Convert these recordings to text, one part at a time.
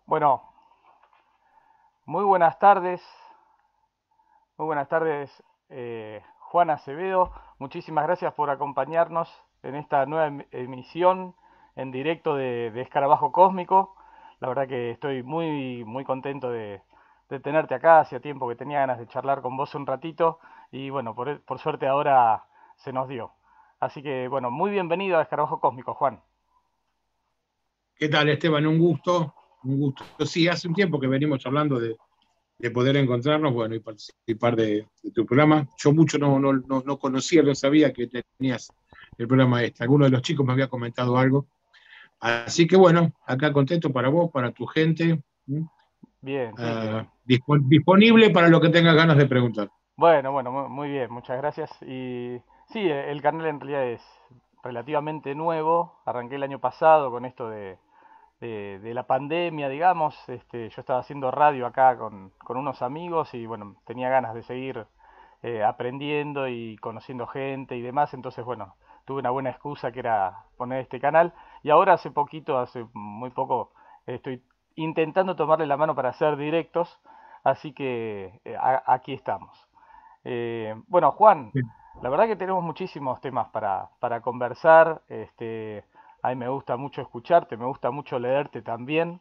Bueno, muy buenas tardes, muy buenas tardes, Juan Acevedo. Muchísimas gracias por acompañarnos en esta nueva emisión en directo de Escarabajo Cósmico. La verdad que estoy muy contento de tenerte acá. Hacía tiempo que tenía ganas de charlar con vos un ratito y bueno, por suerte ahora se nos dio. Así que bueno, muy bienvenido a Escarabajo Cósmico, Juan. ¿Qué tal, Esteban? Un gusto, un gusto. Sí, hace un tiempo que venimos hablando de poder encontrarnos, bueno, y participar de tu programa. Yo mucho no conocía, no sabía que tenías el programa este. Alguno de los chicos me había comentado algo. Así que bueno, acá contento para vos, para tu gente, Bien, sí. disponible para lo que tengas ganas de preguntar. Bueno, muy bien, muchas gracias. Y sí, el canal en realidad es relativamente nuevo. Arranqué el año pasado con esto de la pandemia, digamos. Yo estaba haciendo radio acá con unos amigos y bueno, tenía ganas de seguir aprendiendo y conociendo gente y demás. Entonces, bueno, tuve una buena excusa que era poner este canal. Y ahora hace poquito, hace muy poco, estoy intentando tomarle la mano para hacer directos. Así que aquí estamos. Bueno, Juan, Bien. la verdad que tenemos muchísimos temas para conversar. A mí me gusta mucho escucharte, me gusta mucho leerte también.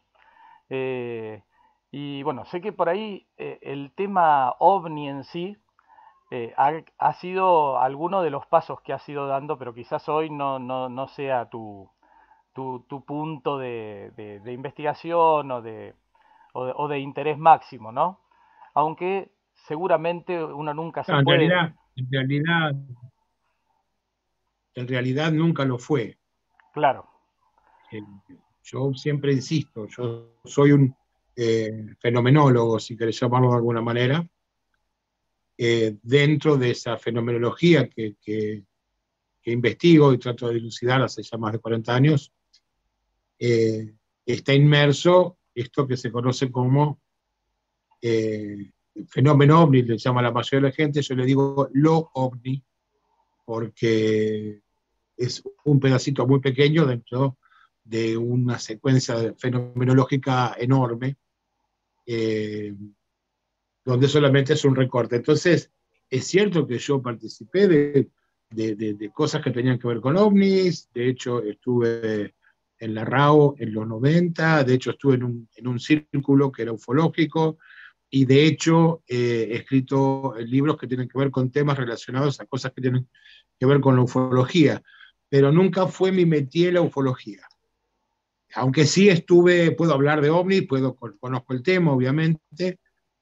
Eh, y bueno, sé que por ahí el tema ovni en sí ha sido alguno de los pasos que has ido dando, pero quizás hoy no sea tu punto de investigación o de interés máximo, ¿no? Aunque seguramente uno nunca se No, puede. en realidad nunca lo fue. Claro, Eh, yo siempre insisto, yo soy un fenomenólogo, si querés llamarlo de alguna manera, dentro de esa fenomenología que investigo y trato de dilucidar hace ya más de 40 años, eh, está inmerso esto que se conoce como eh, fenómeno ovni, le llama la mayoría de la gente, yo le digo lo ovni, porque es un pedacito muy pequeño dentro de una secuencia fenomenológica enorme, eh, donde solamente es un recorte. Entonces, es cierto que yo participé de cosas que tenían que ver con ovnis, de hecho estuve en la RAO en los 90, de hecho estuve en un círculo que era ufológico, y de hecho he escrito libros que tienen que ver con temas relacionados a cosas que tienen que ver con la ufología, pero nunca fue mi métier la ufología. Aunque sí estuve, puedo hablar de ovnis, conozco el tema, obviamente,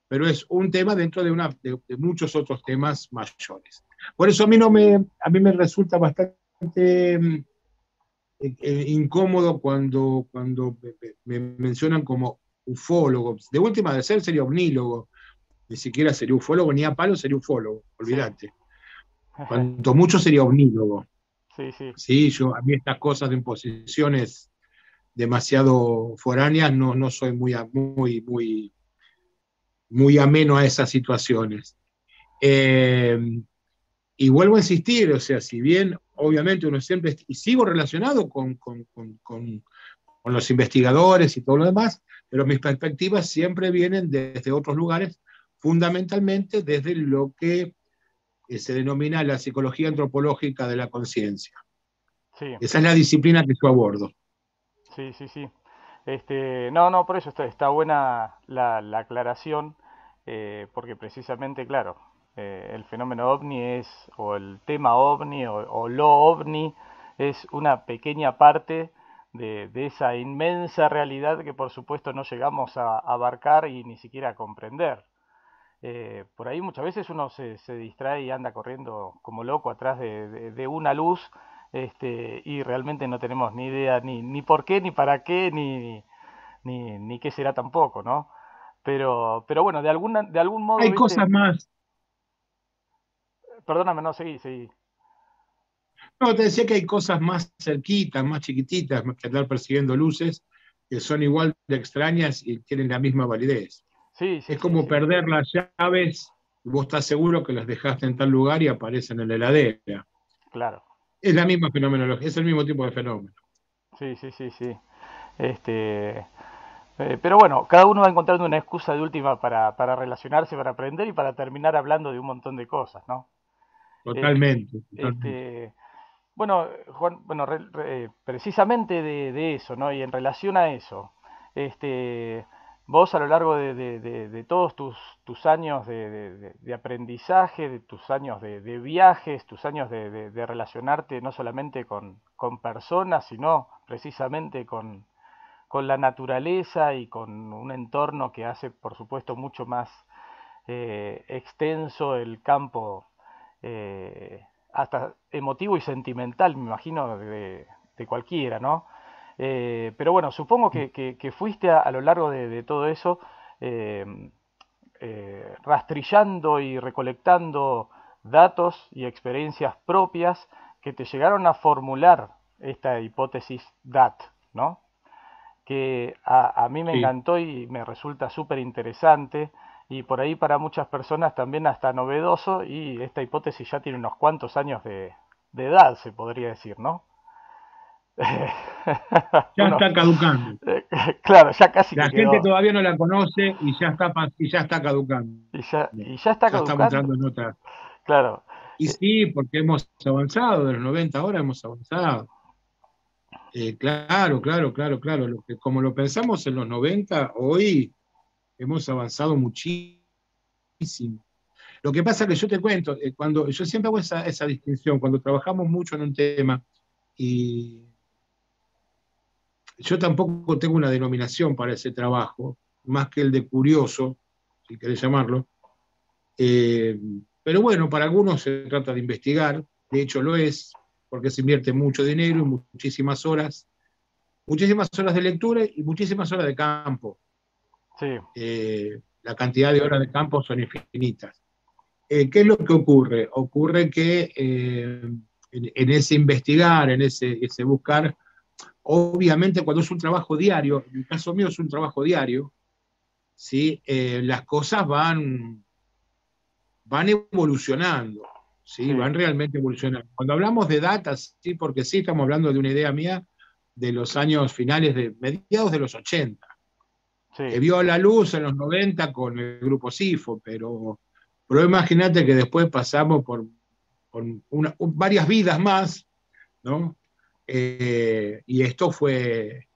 pero es un tema dentro de muchos otros temas mayores. Por eso a mí me resulta bastante incómodo cuando me mencionan como ufólogo. De última de ser sería omnílogo, ni siquiera sería ufólogo, ni a palo sería ufólogo, sí, olvídate. Cuanto mucho sería omnílogo. sí, sí, Sí, a mí estas cosas de imposiciones demasiado foráneas no soy muy ameno a esas situaciones. Eh, y vuelvo a insistir, o sea, si bien obviamente uno siempre, y sigo relacionado con los investigadores y todo lo demás, pero mis perspectivas siempre vienen desde otros lugares, fundamentalmente desde lo que se denomina la psicología antropológica de la conciencia. sí, Esa es la disciplina que yo abordo. sí, sí, sí. No, por eso está buena la aclaración, porque precisamente, claro, el fenómeno ovni o el tema ovni, o lo ovni, es una pequeña parte de esa inmensa realidad que por supuesto no llegamos a abarcar y ni siquiera a comprender. Por ahí muchas veces uno se distrae y anda corriendo como loco atrás de una luz, y realmente no tenemos ni idea ni por qué, ni para qué, ni qué será tampoco, ¿no? Pero bueno, de algún modo, Hay viste, cosas más. perdóname, no, seguí. No, te decía que hay cosas más cerquitas, más chiquititas, más que andar persiguiendo luces, que son igual de extrañas y tienen la misma validez. Sí, sí, Es sí, como sí, perder las llaves y vos estás seguro que las dejaste en tal lugar y aparecen en la heladera. claro. Es la misma fenomenología, es el mismo tipo de fenómeno. Sí, sí, sí, sí. Este, Pero bueno, cada uno va encontrando una excusa de última para relacionarse, para aprender y para terminar hablando de un montón de cosas, ¿no? Eh, Totalmente, totalmente. este, bueno, Juan, bueno, precisamente de eso, ¿no? Y en relación a eso, este, vos a lo largo de todos tus años de aprendizaje, de tus años de viajes, tus años de relacionarte no solamente con personas, sino precisamente con la naturaleza y con un entorno que hace, por supuesto, mucho más extenso el campo, hasta emotivo y sentimental, me imagino, de cualquiera, ¿no? Pero bueno, supongo que fuiste a lo largo de todo eso eh, rastrillando y recolectando datos y experiencias propias que te llegaron a formular esta hipótesis DAT, ¿no? Que a mí me Sí. encantó y me resulta súper interesante y por ahí para muchas personas también hasta novedoso y esta hipótesis ya tiene unos cuantos años de edad, se podría decir, ¿no? Ya Uno, está caducando. claro, ya casi que La gente quedó todavía no la conoce y ya está caducando. y ya está Ya estamos caducando, entrando en otra. claro. Y Eh, sí, porque hemos avanzado, de los 90 ahora hemos avanzado. Claro, claro, claro, claro. Como lo pensamos en los 90 hoy hemos avanzado muchísimo. Lo que pasa que yo te cuento, cuando yo siempre hago esa distinción, cuando trabajamos mucho en un tema, y yo tampoco tengo una denominación para ese trabajo, más que el de curioso, si querés llamarlo. Eh, pero bueno, para algunos se trata de investigar, de hecho lo es, porque se invierte mucho dinero y muchísimas horas de lectura y muchísimas horas de campo. sí, La cantidad de horas de campo son infinitas. ¿Qué es lo que ocurre? Ocurre que en ese investigar, en ese buscar, obviamente cuando es un trabajo diario, en el caso mío es un trabajo diario, ¿sí? Las cosas van evolucionando, ¿sí? sí, Van realmente evolucionando. Cuando hablamos de data, sí, porque sí estamos hablando de una idea mía de los años finales, de mediados de los 80 que sí, vio a la luz en los 90 con el grupo SIFO, pero imagínate que después pasamos por varias vidas más, ¿no? Y esto fue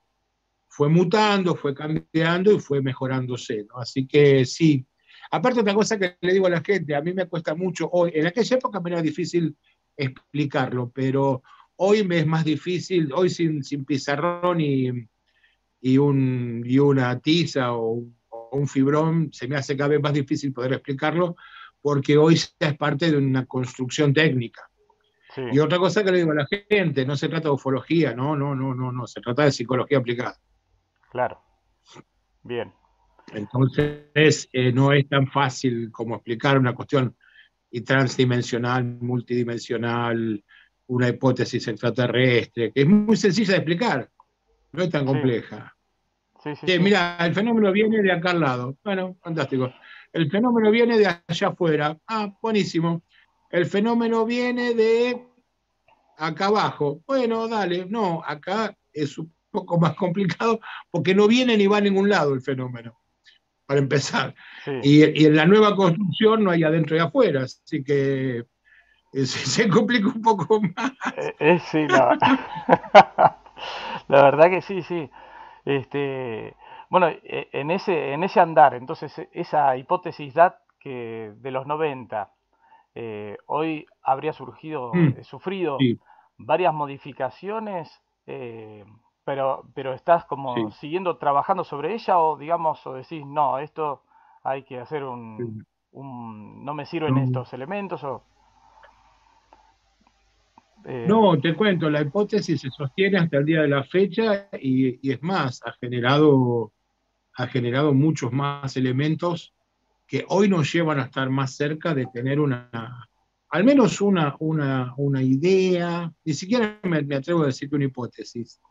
mutando, fue cambiando y fue mejorándose, ¿no? Así que sí. Aparte, otra cosa que le digo a la gente, a mí me cuesta mucho hoy, en aquella época me era difícil explicarlo, pero hoy me es más difícil, hoy sin pizarrón y una tiza o un fibrón, se me hace cada vez más difícil poder explicarlo, porque hoy ya es parte de una construcción técnica. sí, Y otra cosa que le digo a la gente, no se trata de ufología, no, no, no, no, no, se trata de psicología aplicada. claro, bien, Entonces, no es tan fácil como explicar una cuestión y transdimensional, multidimensional, una hipótesis extraterrestre, que es muy sencilla de explicar, no es tan sí, compleja. sí, sí, Che, sí, mira, el fenómeno viene de acá al lado. Bueno, fantástico. El fenómeno viene de allá afuera. Ah, buenísimo. El fenómeno viene de acá abajo. Bueno, dale. No, acá es un poco más complicado porque no viene ni va a ningún lado el fenómeno, para empezar. sí. Y en la nueva construcción no hay adentro y afuera, así que se complica un poco más. Sí, la verdad que sí, sí. Este, bueno, en ese andar, entonces esa hipótesis DAT que de los 90 hoy habría surgido, Mm, sufrido sí, varias modificaciones, pero estás como sí. siguiendo trabajando sobre ella o digamos, o decís, no, esto hay que hacer Sí. no me sirven No, estos elementos o... eh, no, te cuento, la hipótesis se sostiene hasta el día de la fecha y es más, ha generado muchos más elementos que hoy nos llevan a estar más cerca de tener al menos una idea, ni siquiera me atrevo a decir que una hipótesis.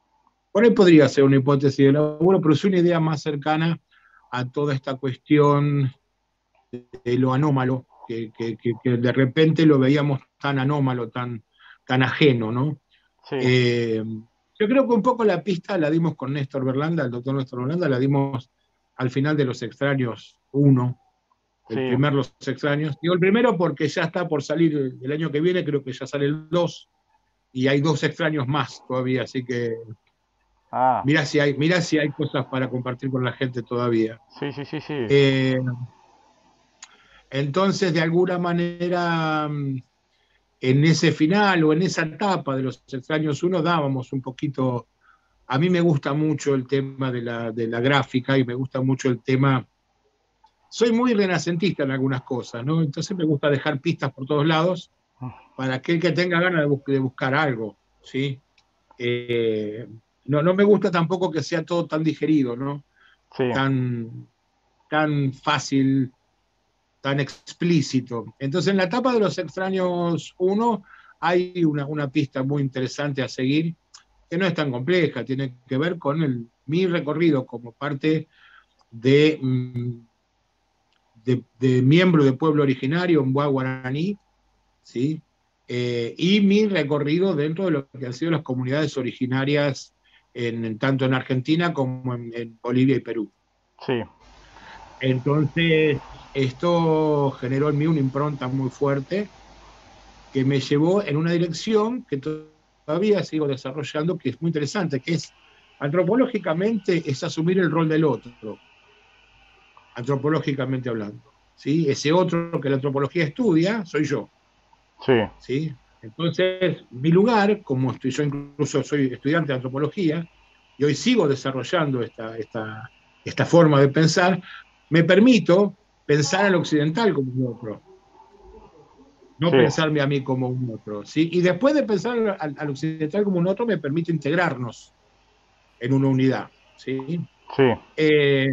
Por ahí podría ser una hipótesis de laburo, pero es una idea más cercana a toda esta cuestión de lo anómalo, que de repente lo veíamos tan anómalo, tan ajeno, ¿no? sí, Eh, Yo creo que un poco la pista la dimos con Néstor Berlanda, el doctor Néstor Berlanda, la dimos al final de Los Extraños 1, el Sí. primer Los Extraños. Digo el primero porque ya está por salir el año que viene, creo que ya sale el 2, y hay 2 extraños más todavía, así que Ah, mirá si hay cosas para compartir con la gente todavía. sí, sí, sí, sí. Eh, entonces, de alguna manera, en ese final o en esa etapa de Los Extraños 1 dábamos un poquito. A mí me gusta mucho el tema de la gráfica y me gusta mucho el tema. Soy muy renacentista en algunas cosas, ¿no? Entonces me gusta dejar pistas por todos lados para aquel que tenga ganas de buscar algo, ¿sí? Eh, no me gusta tampoco que sea todo tan digerido, ¿no? Sí, Tan, tan fácil, tan explícito. Entonces, en la etapa de Los Extraños 1 hay una pista muy interesante a seguir, que no es tan compleja, tiene que ver con mi recorrido como parte de, de miembro de pueblo originario, un guaraní, ¿sí? Y mi recorrido dentro de lo que han sido las comunidades originarias, tanto en Argentina como en Bolivia y Perú. sí, Entonces, esto generó en mí una impronta muy fuerte que me llevó en una dirección que todavía sigo desarrollando, que es muy interesante, que es, antropológicamente, es asumir el rol del otro, antropológicamente hablando. ¿Sí? Ese otro que la antropología estudia, soy yo. sí, ¿Sí? Entonces, mi lugar, yo incluso soy estudiante de antropología, y hoy sigo desarrollando esta forma de pensar, me permito pensar al occidental como un otro, no sí, pensarme a mí como un otro. ¿Sí? Y después de pensar al occidental como un otro, me permite integrarnos en una unidad. ¿Sí? sí, Eh,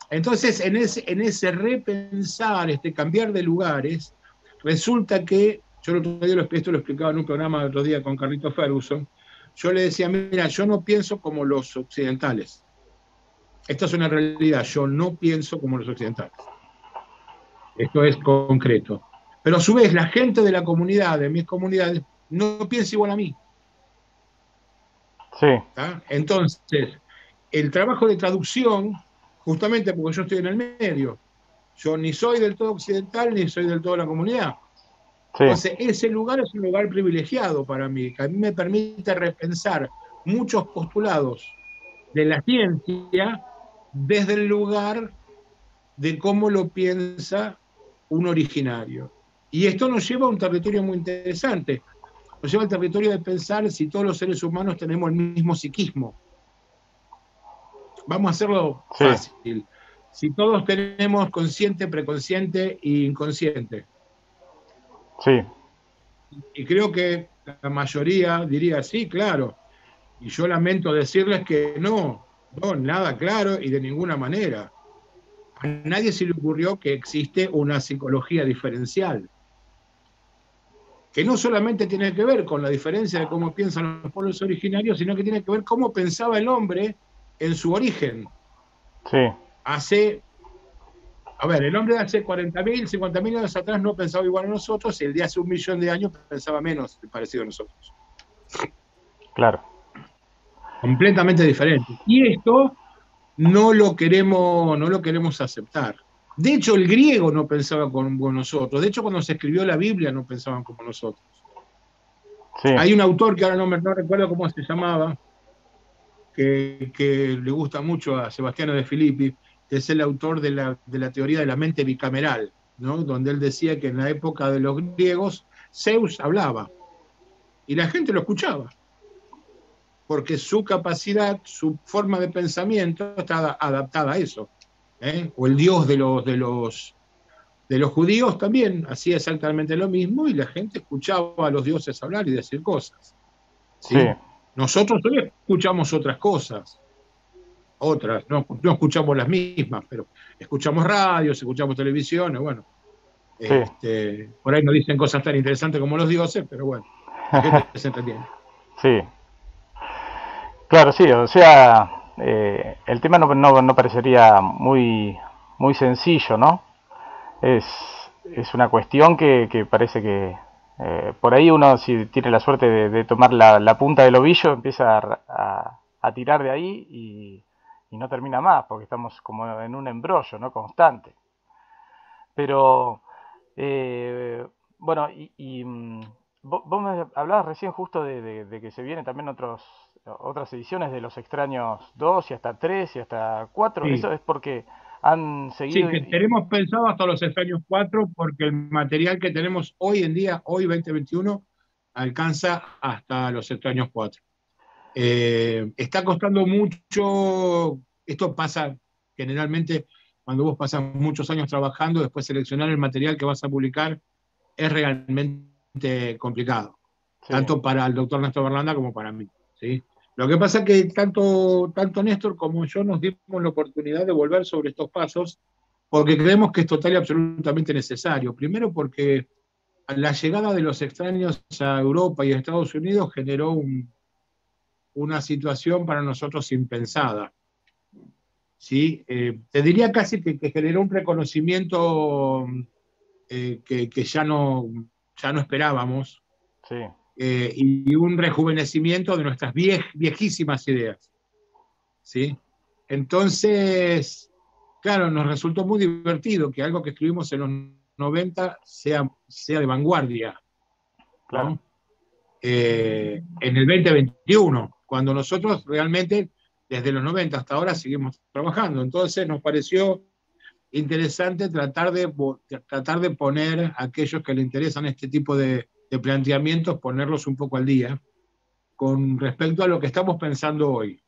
entonces, en ese repensar, cambiar de lugares, resulta que, yo el otro día esto lo explicaba en un programa el otro día con Carlito Ferguson, yo le decía, mira, yo no pienso como los occidentales. Esta es una realidad, yo no pienso como los occidentales. Esto es concreto. Pero a su vez, la gente de la comunidad, de mis comunidades, no piensa igual a mí. sí, ¿Tá? Entonces, el trabajo de traducción, justamente porque yo estoy en el medio, yo ni soy del todo occidental ni soy del todo de la comunidad. sí, Entonces, ese lugar es un lugar privilegiado para mí, que a mí me permite repensar muchos postulados de la ciencia desde el lugar de cómo lo piensa un originario. Y esto nos lleva a un territorio muy interesante. Nos lleva al territorio de pensar si todos los seres humanos tenemos el mismo psiquismo. Vamos a hacerlo sí, fácil. Si todos tenemos consciente, preconsciente e inconsciente. sí, Y creo que la mayoría diría, sí, claro. Y yo lamento decirles que no, nada claro y de ninguna manera. A nadie se le ocurrió que existe una psicología diferencial, que no solamente tiene que ver con la diferencia de cómo piensan los pueblos originarios, sino que tiene que ver cómo pensaba el hombre en su origen. sí, El hombre de hace 40.000, 50.000 años atrás no pensaba igual a nosotros, y el de hace 1.000.000 de años pensaba menos parecido a nosotros. claro, Completamente diferente. Y esto no lo queremos aceptar. De hecho, el griego no pensaba como nosotros. De hecho, cuando se escribió la Biblia no pensaban como nosotros. sí, Hay un autor que ahora no recuerdo cómo se llamaba, que le gusta mucho a Sebastiano de Filippi, que es el autor de la teoría de la mente bicameral, ¿no? Donde él decía que en la época de los griegos Zeus hablaba y la gente lo escuchaba, porque su capacidad, su forma de pensamiento está adaptada a eso. O el dios de los judíos también hacía exactamente lo mismo y la gente escuchaba a los dioses hablar y decir cosas. sí, ¿Sí? Nosotros hoy escuchamos otras cosas, no escuchamos las mismas, pero escuchamos radios, escuchamos televisión, bueno, sí, por ahí no dicen cosas tan interesantes como los dioses, pero bueno, la gente se entretiene. sí. Claro, sí, o sea, el tema no parecería muy, muy sencillo, ¿no? Es, es una cuestión que parece Por ahí uno, si tiene la suerte de tomar la punta del ovillo, empieza a tirar de ahí y no termina más, porque estamos como en un embrollo, ¿no? Constante. Pero, bueno, vos me hablabas recién justo de que se vienen también otras ediciones de Los Extraños 2 y hasta 3 y hasta 4. Sí, Eso es porque han sí, seguido... que tenemos pensado hasta los extraños 4 porque el material que tenemos hoy en día, hoy 2021, alcanza hasta los extraños 4. Está costando mucho, esto pasa generalmente cuando vos pasas muchos años trabajando, después seleccionar el material que vas a publicar es realmente complicado, Sí, tanto para el doctor Néstor Berlanda como para mí. ¿Sí? Lo que pasa es que tanto Néstor como yo nos dimos la oportunidad de volver sobre estos pasos porque creemos que es total y absolutamente necesario. Primero porque la llegada de los extraños a Europa y a Estados Unidos generó una situación para nosotros impensada. ¿Sí? Te diría casi que generó un reconocimiento que ya no esperábamos, sí, y un rejuvenecimiento de nuestras viejísimas ideas. ¿Sí? Entonces, claro, nos resultó muy divertido que algo que escribimos en los 90 sea de vanguardia, claro. ¿no? En el 2021, cuando nosotros realmente desde los 90 hasta ahora seguimos trabajando. Entonces nos pareció interesante tratar de poner a aquellos que le interesan este tipo de planteamientos, ponerlos un poco al día con respecto a lo que estamos pensando hoy.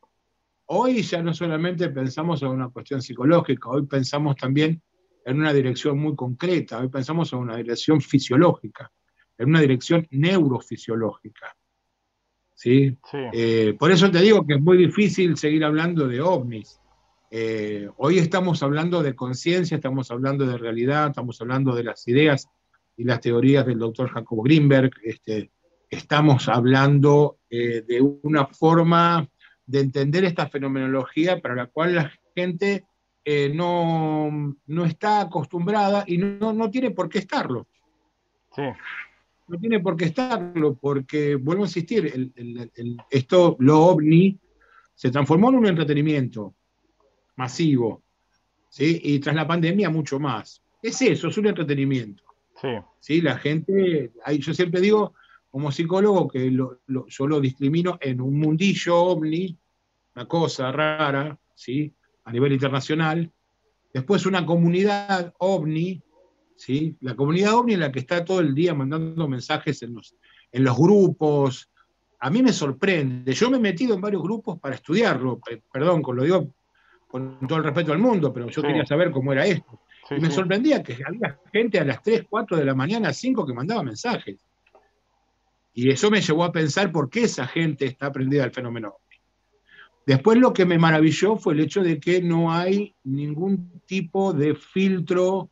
Hoy ya no solamente pensamos en una cuestión psicológica, hoy pensamos también en una dirección muy concreta, hoy pensamos en una dirección fisiológica, en una dirección neurofisiológica. ¿Sí? Sí, Por eso te digo que es muy difícil seguir hablando de ovnis. Hoy estamos hablando de conciencia, estamos hablando de realidad, estamos hablando de las ideas y las teorías del doctor Jacobo Greenberg, estamos hablando de una forma de entender esta fenomenología para la cual la gente no está acostumbrada y no tiene por qué estarlo. sí, No tiene por qué estarlo, porque, vuelvo a insistir, lo ovni se transformó en un entretenimiento masivo, ¿sí? Y tras la pandemia mucho más. Es eso, es un entretenimiento. sí, ¿Sí? La gente, yo siempre digo, como psicólogo, que yo lo discrimino en un mundillo ovni, una cosa rara, ¿sí? A nivel internacional. Después una comunidad ovni, ¿sí? La comunidad ovni en la que está todo el día mandando mensajes en los grupos. A mí me sorprende. Yo me he metido en varios grupos para estudiarlo. Perdón, lo digo con todo el respeto al mundo, pero yo sí, quería saber cómo era esto. sí, Y me sí, sorprendía que había gente a las 3 4 de la mañana, 5 que mandaba mensajes. Y eso me llevó a pensar por qué esa gente está prendida al fenómeno. Después lo que me maravilló fue el hecho de que no hay ningún tipo de filtro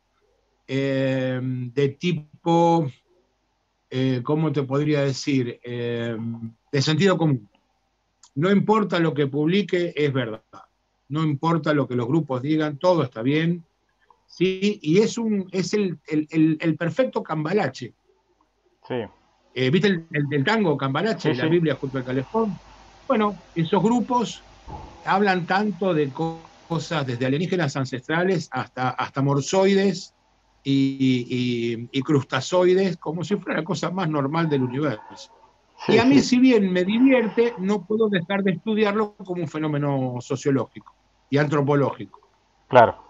de tipo, ¿cómo te podría decir? De sentido común. No importa lo que publique, es verdad. No importa lo que los grupos digan, todo está bien. ¿Sí? Y es el perfecto cambalache. sí, ¿Viste el tango Cambalache, sí, la sí, Biblia junto al calefón? Bueno, esos grupos hablan tanto de cosas desde alienígenas ancestrales hasta morsoides y crustazoides, como si fuera la cosa más normal del universo. Y sí, a mí, sí, si bien me divierte, no puedo dejar de estudiarlo como un fenómeno sociológico y antropológico. claro.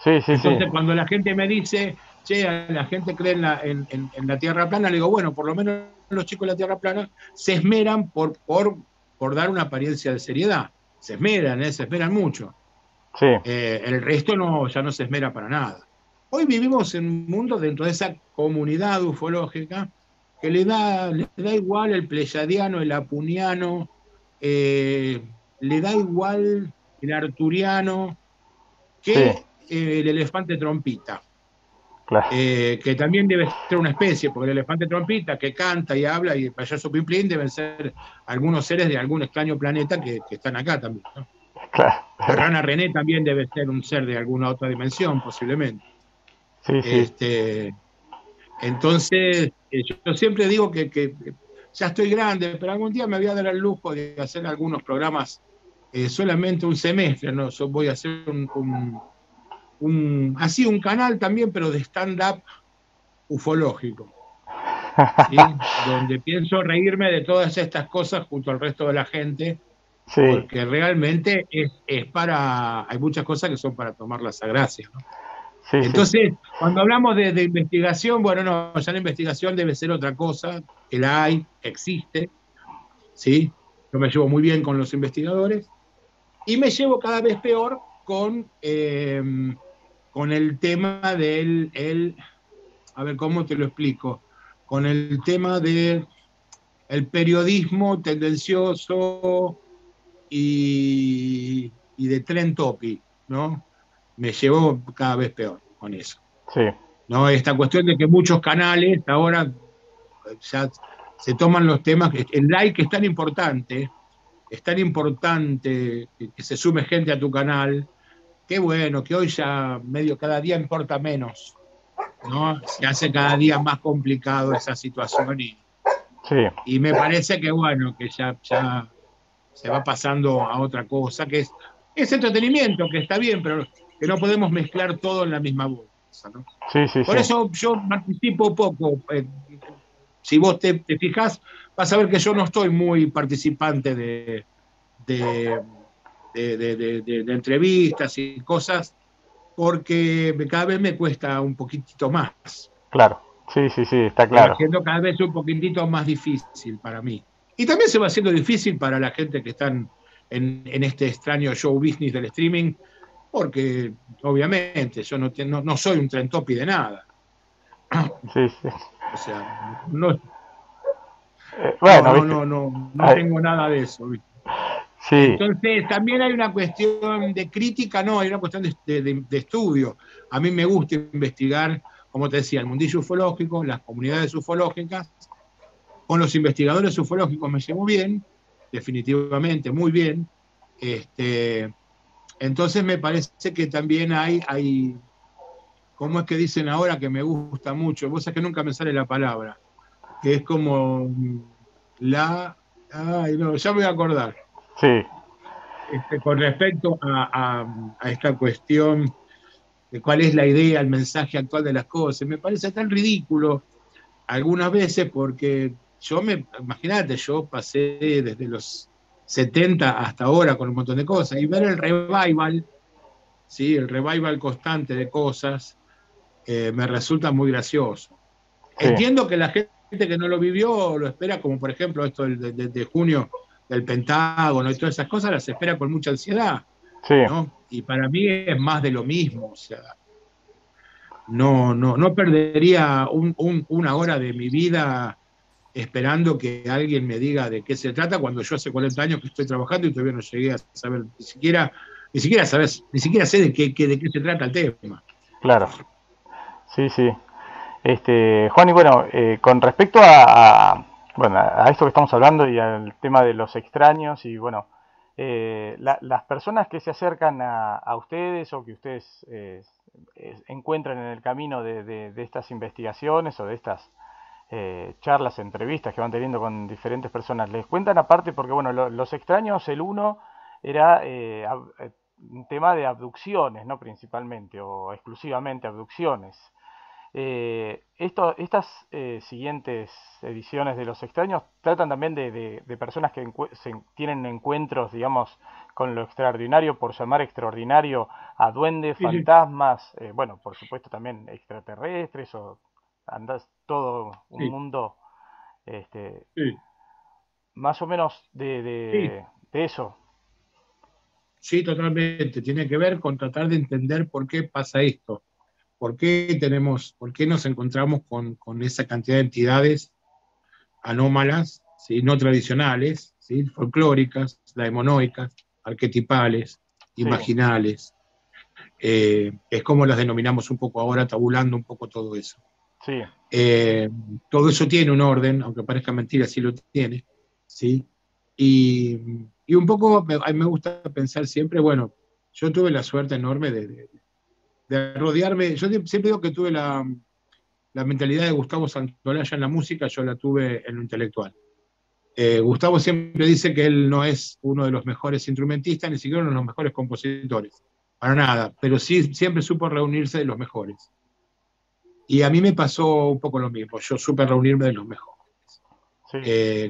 Sí, sí, sí, Entonces, cuando la gente me dice, che, la gente cree en la Tierra plana, le digo, bueno, por lo menos los chicos de la Tierra plana se esmeran por dar una apariencia de seriedad. Se esmeran mucho. sí, El resto ya no se esmera para nada. Hoy vivimos en un mundo dentro de esa comunidad ufológica que le da igual el pleyadiano, el apuniano, le da igual el arturiano sí, que el elefante trompita, claro, que también debe ser una especie, porque el elefante trompita que canta y habla y el payaso Pimplín deben ser algunos seres de algún extraño planeta que están acá también, ¿no? La claro. rana René también debe ser un ser de alguna otra dimensión, posiblemente. Sí, sí, Este, Entonces, yo siempre digo que ya estoy grande, pero algún día me voy a dar el lujo de hacer algunos programas solamente un semestre, ¿no? Yo voy a hacer así un canal también, pero de stand-up ufológico, ¿sí? Donde pienso reírme de todas estas cosas junto al resto de la gente, Sí, porque realmente hay muchas cosas que son para tomarlas a gracia, ¿no? sí, sí, Entonces, cuando hablamos de investigación, bueno, no, ya la investigación debe ser otra cosa, que la hay, existe, ¿sí? Yo me llevo muy bien con los investigadores y me llevo cada vez peor con el tema a ver, ¿cómo te lo explico? Con el tema del periodismo tendencioso y de tren topic, ¿no? Me llevo cada vez peor con eso. sí, ¿No? Esta cuestión de que muchos canales ahora ya se toman los temas, el like es tan importante que se sume gente a tu canal, qué bueno, que hoy ya medio cada día importa menos, ¿no? Se hace cada día más complicado esa situación sí, y me parece que bueno, que ya se va pasando a otra cosa, es entretenimiento, que está bien, pero que no podemos mezclar todo en la misma bolsa, ¿no? sí, sí, Por sí, eso yo participo poco. Si vos te fijás, vas a ver que yo no estoy muy participante de, de entrevistas y cosas, porque cada vez me cuesta un poquitito más. claro, sí, sí, sí, está Se va claro. haciendo cada vez un poquitito más difícil para mí. Y también se va haciendo difícil para la gente que están en este extraño show business del streaming, porque obviamente yo no soy un trentopi de nada. Sí, sí. O sea, no, Bueno, viste, no ay, tengo nada de eso, ¿viste? sí, Entonces, también hay una cuestión de crítica, no, hay una cuestión de estudio. A mí me gusta investigar, como te decía, el mundillo ufológico, las comunidades ufológicas. Con los investigadores ufológicos me llevo bien, definitivamente, muy bien. Este, entonces, me parece que también ¿cómo es que dicen ahora que me gusta mucho? Vos sabés que nunca me sale la palabra, que es como ay, no, ya me voy a acordar. sí, Con respecto a esta cuestión de cuál es la idea, el mensaje actual de las cosas, me parece tan ridículo algunas veces porque imagínate, yo pasé desde los 70 hasta ahora con un montón de cosas y ver el revival, ¿sí? El revival constante de cosas, me resulta muy gracioso. sí, Entiendo que la gente que no lo vivió lo espera, como por ejemplo esto de junio del Pentágono y todas esas cosas, las espera con mucha ansiedad, sí, ¿no? Y para mí es más de lo mismo, o sea, no perdería una hora de mi vida esperando que alguien me diga de qué se trata cuando yo hace 40 años que estoy trabajando y todavía no llegué a saber ni siquiera sé de qué se trata el tema. claro, sí, sí. Juan, y bueno, con respecto bueno, a esto que estamos hablando y al tema de los extraños y bueno, las personas que se acercan a ustedes o que ustedes encuentran en el camino de estas investigaciones o de estas charlas, entrevistas que van teniendo con diferentes personas, les cuentan aparte porque bueno, los extraños, el uno era un tema de abducciones, ¿no? Principalmente o exclusivamente abducciones. Estas siguientes ediciones de Los Extraños tratan también de personas que tienen encuentros, digamos, con lo extraordinario, por llamar extraordinario a duendes, Sí, sí, fantasmas, bueno, por supuesto también extraterrestres o andas todo un sí, mundo este, sí, más o menos sí, de eso. sí, totalmente. Tiene que ver con tratar de entender por qué pasa esto, por qué nos encontramos con esa cantidad de entidades anómalas, ¿sí? No tradicionales, ¿sí? Folclóricas, daemonoicas, arquetipales, Sí, imaginales. Es como las denominamos un poco ahora, tabulando un poco todo eso. sí, Eh, Todo eso tiene un orden, aunque parezca mentira, sí lo tiene, ¿sí? Y un poco a mí me gusta pensar siempre, bueno, yo tuve la suerte enorme de rodearme, yo siempre digo que tuve la mentalidad de Gustavo Santaolalla en la música yo la tuve en lo intelectual. Gustavo siempre dice que él no es uno de los mejores instrumentistas, ni siquiera uno de los mejores compositores, para nada, pero sí siempre supo reunirse de los mejores. Y a mí me pasó un poco lo mismo, yo supe reunirme de los mejores. Sí,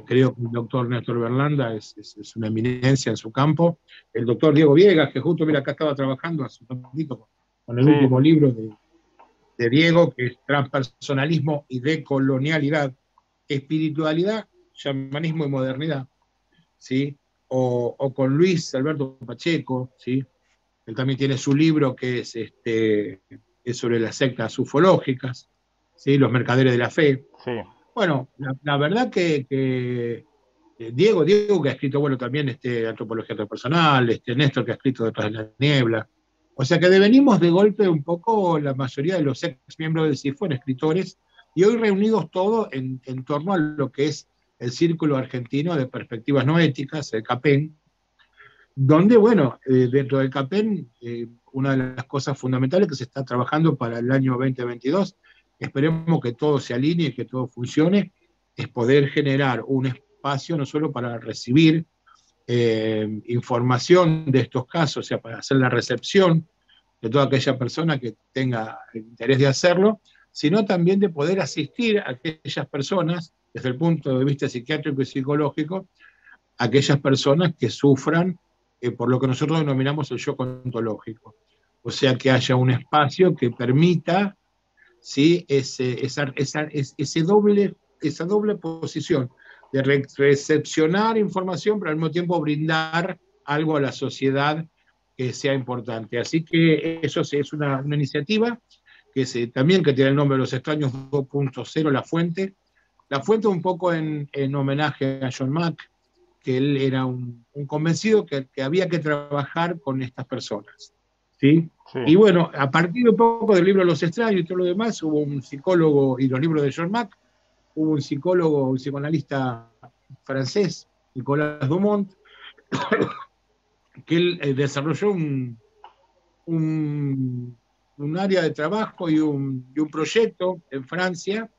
Creo que el doctor Néstor Berlanda es una eminencia en su campo. El doctor Diego Viegas, que justo, mira, acá estaba trabajando hace un ratito con el sí, último libro de Diego, que es Transpersonalismo y Decolonialidad, Espiritualidad, Chamanismo y Modernidad, ¿sí? O con Luis Alberto Pacheco, ¿sí? Él también tiene su libro que es sobre las sectas ufológicas, ¿sí? Los mercaderes de la fe. sí, Bueno, la verdad que Diego, que ha escrito, bueno, también Antropología Transpersonal, Néstor, que ha escrito Detrás de la Niebla. O sea que devenimos de golpe un poco, la mayoría de los ex miembros del CIFO en escritores, y hoy reunidos todos en torno a lo que es el Círculo Argentino de Perspectivas No Éticas, el CAPEN, donde, bueno, dentro del CAPEN, una de las cosas fundamentales que se está trabajando para el año 2022, esperemos que todo se alinee y que todo funcione, es poder generar un espacio no solo para recibir información de estos casos, o sea, para hacer la recepción de toda aquella persona que tenga el interés de hacerlo, sino también de poder asistir a aquellas personas, desde el punto de vista psiquiátrico y psicológico, aquellas personas que sufran por lo que nosotros denominamos el shock ontológico. O sea, que haya un espacio que permita, ¿sí? Esa doble posición de recepcionar información, pero al mismo tiempo brindar algo a la sociedad que sea importante. Así que eso es una iniciativa también que tiene el nombre de Los Extraños 2.0, La Fuente un poco en homenaje a John Mack, que él era un convencido que había que trabajar con estas personas, ¿sí? sí, Y bueno, a partir un poco del libro Los Extraños y todo lo demás, hubo un psicólogo, y los libros de John Mack, hubo un psicólogo, un psicoanalista francés, Nicolas Dumont, que él desarrolló un área de trabajo y un proyecto en Francia,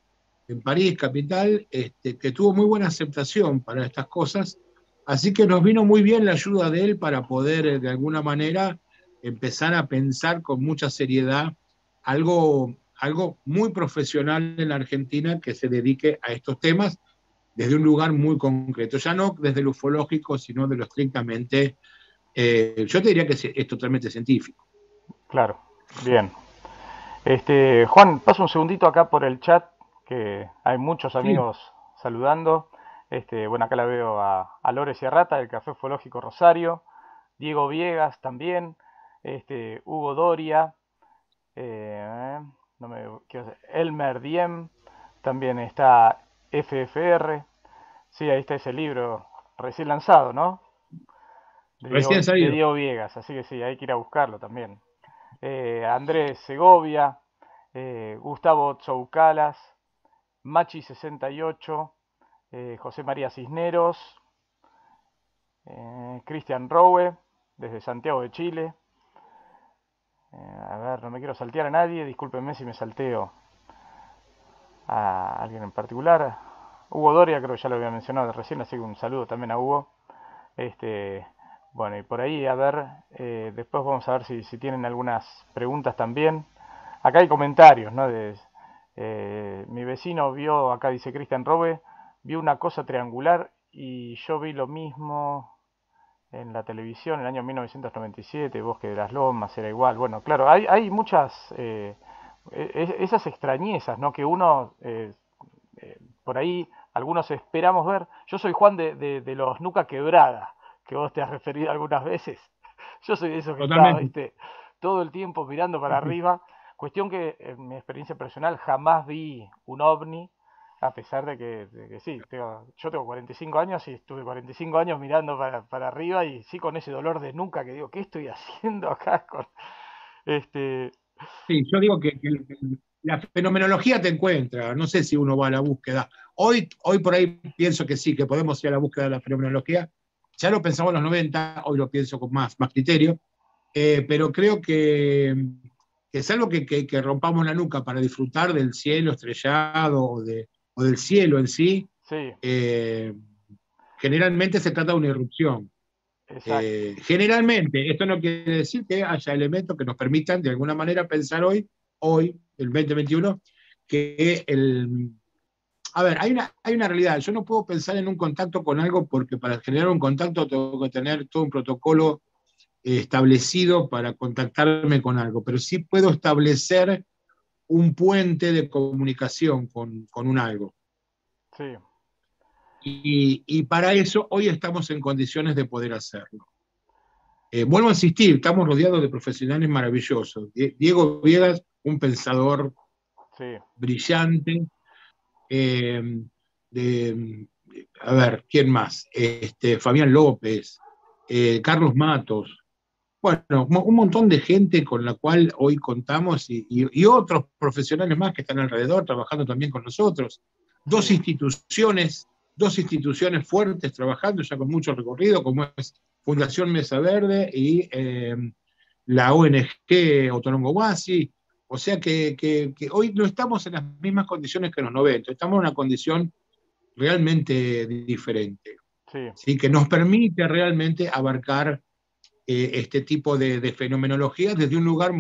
en París, capital, que tuvo muy buena aceptación para estas cosas. Así que nos vino muy bien la ayuda de él para poder, de alguna manera, empezar a pensar con mucha seriedad algo muy profesional en la Argentina que se dedique a estos temas desde un lugar muy concreto. Ya no desde lo ufológico, sino de lo estrictamente, yo te diría que es totalmente científico. claro. Bien. Juan, paso un segundito acá por el chat, que hay muchos Sí, amigos saludando. Bueno, acá la veo a Lore Sierrata, del Café Ufológico Rosario, Diego Viegas también, Hugo Doria, no me, Elmer Diem, también está FFR, sí, ahí está ese libro recién lanzado, ¿no? recién De salido. Diego Viegas, así que sí, hay que ir a buscarlo también. Andrés Segovia, Gustavo Tzoucalas, Machi68, José María Cisneros, Cristian Rowe, desde Santiago de Chile. A ver, no me quiero saltear a nadie, discúlpenme si me salteo a alguien en particular. Hugo Doria, creo que ya lo había mencionado recién, así que un saludo también a Hugo. Este, bueno, y por ahí, a ver, después vamos a ver si tienen algunas preguntas también. Acá hay comentarios, ¿no? Mi vecino vio, acá dice Cristian Robe, vio una cosa triangular y yo vi lo mismo en la televisión en el año 1997, Bosque de las Lomas, era igual. Bueno, claro, hay muchas, esas extrañezas, ¿no? Que uno, por ahí, algunos esperamos ver. Yo soy Juan de los Nuca Quebrada, que vos te has referido algunas veces. Yo soy de esos que está, Totalmente. viste, todo el tiempo mirando para arriba. Cuestión que en mi experiencia personal jamás vi un ovni, a pesar de que sí, yo tengo 45 años y estuve 45 años mirando para arriba y sí con ese dolor de nuca que digo, ¿qué estoy haciendo acá con este? Sí, yo digo que la fenomenología te encuentra, no sé si uno va a la búsqueda. Hoy por ahí pienso que sí, que podemos ir a la búsqueda de la fenomenología. Ya lo pensamos en los 90, hoy lo pienso con más criterio, pero creo que que es algo que rompamos la nuca para disfrutar del cielo estrellado o del cielo en sí, Sí, generalmente se trata de una irrupción. exacto. Generalmente, esto no quiere decir que haya elementos que nos permitan de alguna manera pensar hoy, el 2021, que a ver, hay una realidad. Yo no puedo pensar en un contacto con algo porque para generar un contacto tengo que tener todo un protocolo establecido para contactarme con algo, pero sí puedo establecer un puente de comunicación con un algo. Sí, Y para eso hoy estamos en condiciones de poder hacerlo. Vuelvo a insistir, estamos rodeados de profesionales maravillosos. Diego Viegas, un pensador sí, brillante. eh, a ver, ¿quién más? Fabián López, Carlos Matos. Bueno, un montón de gente con la cual hoy contamos y otros profesionales más que están alrededor trabajando también con nosotros. sí, Dos instituciones, dos instituciones fuertes trabajando ya con mucho recorrido, como es Fundación Mesa Verde y la ONG Otorongo Huasi. O sea que hoy no estamos en las mismas condiciones que en los 90, estamos en una condición realmente diferente, sí, ¿sí? Que nos permite realmente abarcar este tipo de fenomenología desde un lugar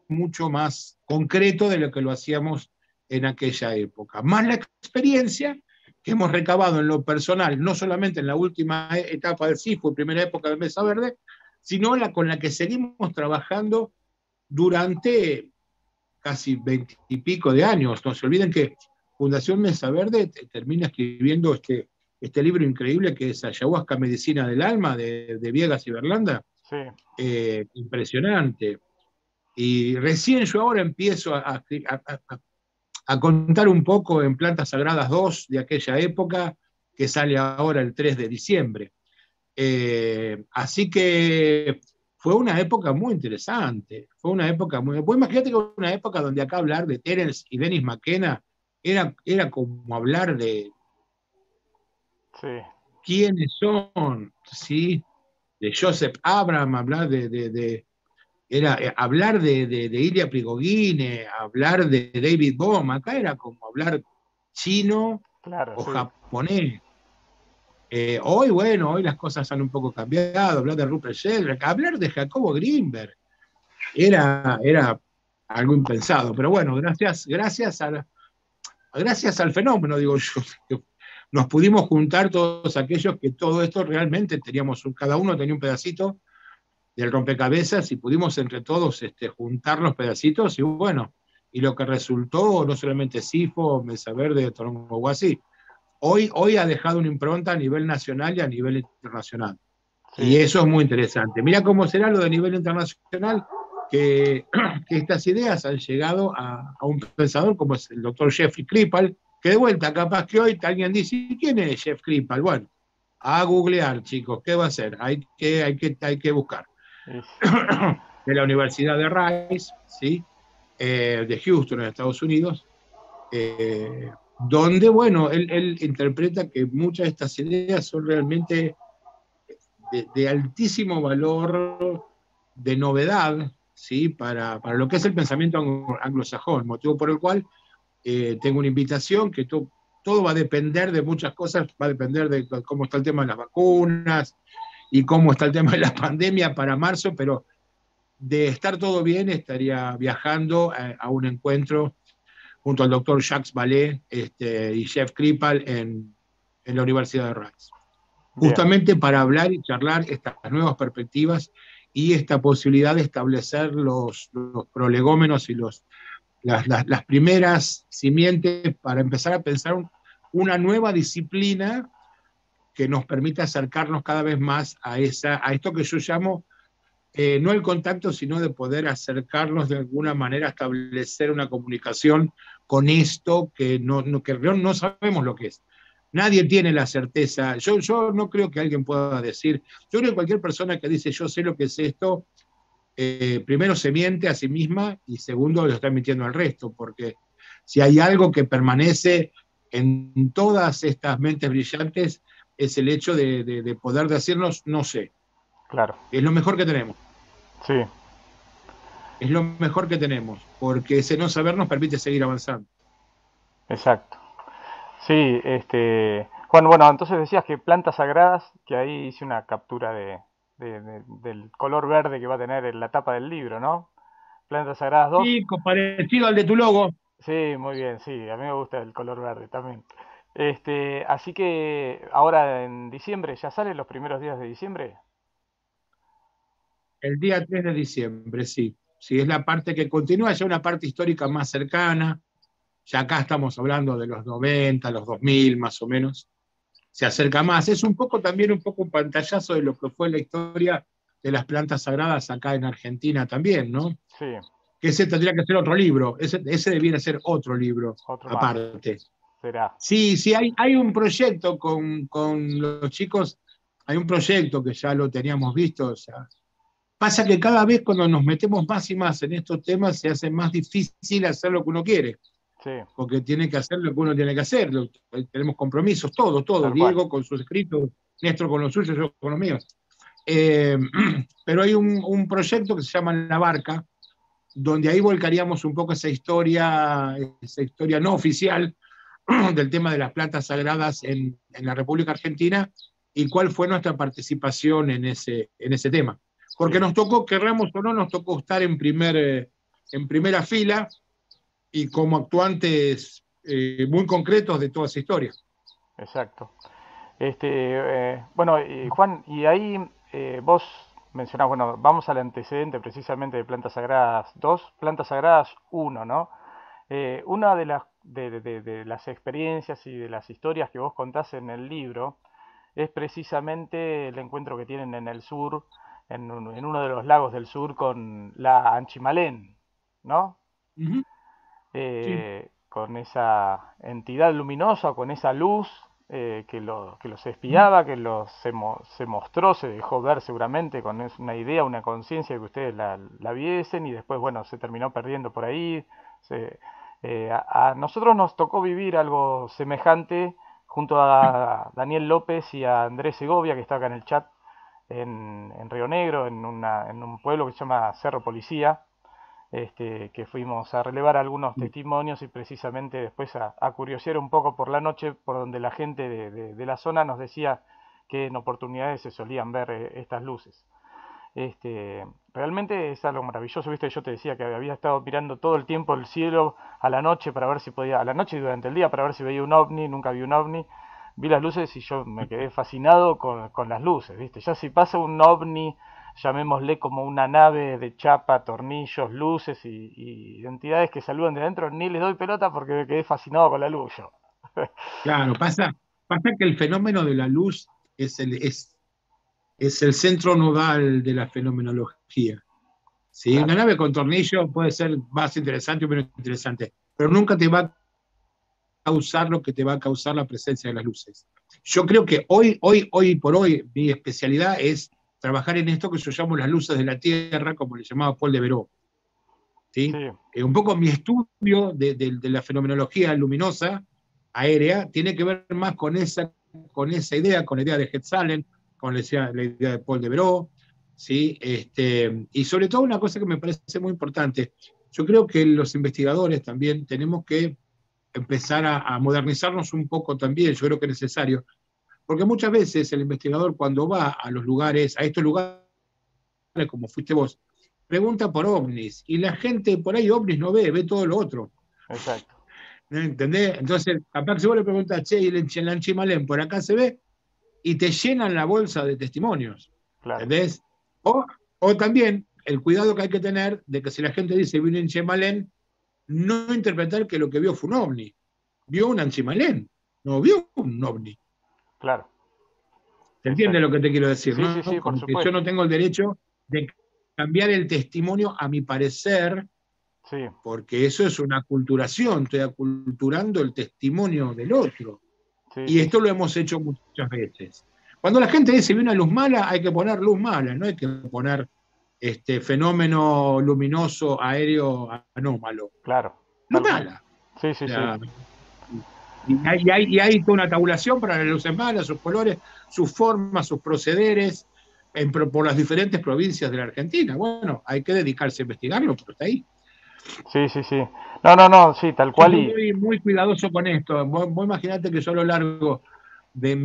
mucho más concreto de lo que lo hacíamos en aquella época. Más la experiencia que hemos recabado en lo personal, no solamente en la última etapa del CIFO, primera época de Mesa Verde, sino con la que seguimos trabajando durante casi 20 y pico de años. No se olviden que Fundación Mesa Verde termina escribiendo este libro increíble que es Ayahuasca, Medicina del Alma, de Viegas y Berlanda. sí, Impresionante. Y recién yo ahora empiezo a contar un poco en Plantas Sagradas 2 de aquella época, que sale ahora el 3 de diciembre. Así que fue una época muy interesante, fue una época muy... Pues imagínate que fue una época donde acá hablar de Terence y Dennis McKenna era como hablar de sí, quiénes son, ¿sí? De Joseph Abraham, hablar era hablar de Ilya Prigogine, hablar de David Bohm, acá era como hablar chino claro, o sí, japonés. Hoy, bueno, hoy las cosas han un poco cambiado, hablar de Rupert Sheldrake, hablar de Jacobo Greenberg, era algo impensado, pero bueno, gracias al fenómeno, digo yo, que nos pudimos juntar todos aquellos que todo esto realmente teníamos, cada uno tenía un pedacito del rompecabezas y pudimos entre todos juntar los pedacitos y bueno, y lo que resultó, no solamente SIFO, Mesa Verde, Torongo Guasi, hoy ha dejado una impronta a nivel nacional y a nivel internacional. Y sí, eso es muy interesante. Mira cómo será lo de nivel internacional, que, que estas ideas han llegado a un pensador como es el doctor Jeffrey Kripal, que de vuelta, capaz que hoy alguien dice, ¿quién es Jeff Kripal? Bueno, a googlear, chicos, ¿qué va a hacer? Hay que buscar. es- De la Universidad de Rice, ¿sí? De Houston, en Estados Unidos, donde, bueno, él interpreta que muchas de estas ideas son realmente de altísimo valor de novedad, ¿sí? Para lo que es el pensamiento anglosajón, motivo por el cual tengo una invitación que todo va a depender de muchas cosas, va a depender de cómo está el tema de las vacunas y cómo está el tema de la pandemia para marzo, pero de estar todo bien estaría viajando a un encuentro junto al doctor Jacques Vallée y Jeff Kripal en la Universidad de Rice, bien, justamente para hablar y charlar estas nuevas perspectivas y esta posibilidad de establecer los prolegómenos y las primeras simientes para empezar a pensar una nueva disciplina que nos permita acercarnos cada vez más a esto que yo llamo, no el contacto, sino de poder acercarnos de alguna manera, a establecer una comunicación con esto que no sabemos lo que es. Nadie tiene la certeza. Yo no creo que alguien pueda decir, yo creo que cualquier persona que dice yo sé lo que es esto, primero se miente a sí misma y segundo lo está mintiendo al resto, porque si hay algo que permanece en todas estas mentes brillantes es el hecho de poder decirnos no sé, claro, es lo mejor que tenemos. sí. es lo mejor que tenemos, porque ese no saber nos permite seguir avanzando. Exacto. Sí, Juan, bueno, entonces decías que plantas sagradas, que ahí hice una captura del color verde que va a tener en la tapa del libro, ¿no? Plantas sagradas 2. Sí, parecido al de tu logo. Sí, muy bien, sí, a mí me gusta el color verde también. Así que ahora en diciembre, ¿ya salen los primeros días de diciembre? El día 3 de diciembre, sí. Sí, es la parte que continúa, ya una parte histórica más cercana. Ya acá estamos hablando de los 90, los 2000 más o menos. Se acerca más. Es un poco también un pantallazo de lo que fue la historia de las plantas sagradas acá en Argentina también, ¿no? Sí, Que ese tendría que ser otro libro. Ese debiera ser otro libro otro más, aparte. será. Sí, sí, hay un proyecto con los chicos, hay un proyecto que ya lo teníamos visto. O sea, pasa que cada vez cuando nos metemos más y más en estos temas se hace más difícil hacer lo que uno quiere, Sí, porque tiene que hacer lo que uno tiene que hacer. Tenemos compromisos, todo. tal cual. Diego con sus escritos, Néstor con los suyos, yo con los míos. Eh, pero hay un proyecto que se llama La Barca, donde ahí volcaríamos un poco esa historia no oficial del tema de las plantas sagradas en la República Argentina y cuál fue nuestra participación en ese tema. Porque Sí, nos tocó, querramos o no, nos tocó estar en primera fila y como actuantes muy concretos de toda esa historia. exacto. Bueno, y Juan, y ahí vos mencionás, bueno, vamos al antecedente precisamente de Plantas Sagradas 2, Plantas Sagradas 1, ¿no? Una de las experiencias y de las historias que vos contás en el libro es precisamente el encuentro que tienen en el sur, en uno de los lagos del sur con la Anchimalén, ¿no? Uh -huh. Sí. Con esa entidad luminosa, con esa luz que los Uh -huh. espiaba, se mostró, se dejó ver seguramente con una idea, una conciencia de que ustedes la viesen y después, bueno, se terminó perdiendo por ahí. A nosotros nos tocó vivir algo semejante junto a Daniel López y a Andrés Segovia, que está acá en el chat, en Río Negro, en un pueblo que se llama Cerro Policía, que fuimos a relevar algunos testimonios y precisamente después a curiosear un poco por la noche, por donde la gente de la zona nos decía que en oportunidades se solían ver estas luces. Realmente es algo maravilloso, viste, yo te decía que había estado mirando todo el tiempo el cielo a la noche para ver si podía, a la noche y durante el día para ver si veía un ovni, nunca vi un ovni, vi las luces y yo me quedé fascinado con las luces, viste, ya si pasa un ovni, llamémosle como una nave de chapa, tornillos, luces y entidades que saludan de adentro, ni les doy pelota porque me quedé fascinado con la luz yo. Claro, pasa que el fenómeno de la luz es el centro nodal de la fenomenología. ¿Sí? Una Claro, nave con tornillo puede ser más interesante o menos interesante, pero nunca te va a causar lo que te va a causar la presencia de las luces. Yo creo que hoy por hoy, mi especialidad es trabajar en esto que yo llamo las luces de la Tierra, como le llamaba Paul Devereux. ¿Sí? sí, Un poco mi estudio de la fenomenología luminosa aérea tiene que ver más con esa idea, con la idea de Hetzalen, con la idea de Paul Devereux, ¿sí? Y sobre todo una cosa que me parece muy importante, yo creo que los investigadores también tenemos que empezar a modernizarnos un poco también, yo creo que es necesario, porque muchas veces el investigador cuando va a los lugares, a estos lugares como fuiste vos, pregunta por ovnis, y la gente por ahí ovnis no ve, ve todo lo otro. exacto, ¿No entendés? Entonces, capaz que si vos le preguntas, che, y el Anchimalén por acá se ve, y te llenan la bolsa de testimonios. claro, ¿Entendés? O también el cuidado que hay que tener de que si la gente dice vino en Chemalén, no interpretar que lo que vio fue un ovni. Vio un Anchimalén, no vio un ovni. claro, ¿Se entiende exacto. lo que te quiero decir? Sí, sí, ¿No? sí, por Como que yo supuesto. no tengo el derecho de cambiar el testimonio a mi parecer, Sí, porque eso es una aculturación, estoy aculturando el testimonio del otro. sí, Y sí, esto lo hemos hecho muchas veces. Cuando la gente dice vi una luz mala, hay que poner luz mala, no hay que poner fenómeno luminoso aéreo anómalo. claro, Luz tal cual. mala. Sí, O sí, sí, sea, y hay toda una tabulación para las luces malas, sus colores, sus formas, sus procederes. por las diferentes provincias de la Argentina. Bueno, hay que dedicarse a investigarlo, pero está ahí. Sí, sí, sí. No, no, no, sí, tal Yo cual soy y... muy cuidadoso con esto. Vos imaginate que yo a lo largo de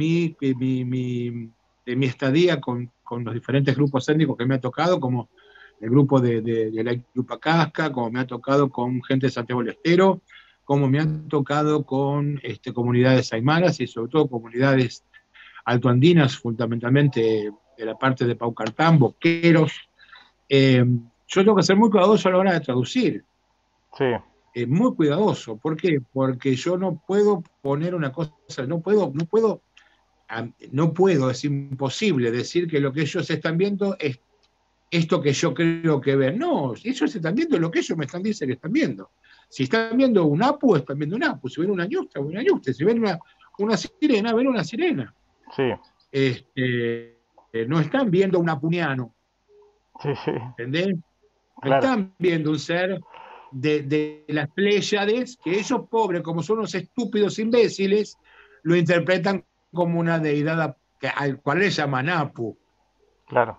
de mi estadía con los diferentes grupos étnicos que me ha tocado, como el grupo de la Yupacasca, como me ha tocado con gente de Santiago del Estero, como me ha tocado con comunidades aymaras y sobre todo comunidades altoandinas, fundamentalmente de la parte de Paucartán, Boqueros. Yo tengo que ser muy cuidadoso a la hora de traducir, Sí, muy cuidadoso. ¿Por qué? Porque yo no puedo poner una cosa, no puedo, es imposible decir que lo que ellos están viendo es esto que yo creo que ven. No, ellos están viendo lo que ellos me están diciendo que están viendo. Si están viendo un apu, están viendo un apu. Si ven una ñustra, una ñustra. Si ven una sirena, ven una sirena. sí, No están viendo un apuniano, sí, sí, ¿entendés? No claro. están viendo un ser de las Pléyades, que ellos, pobres, como son unos estúpidos imbéciles, lo interpretan como una deidad al cual le llaman Apu. Claro.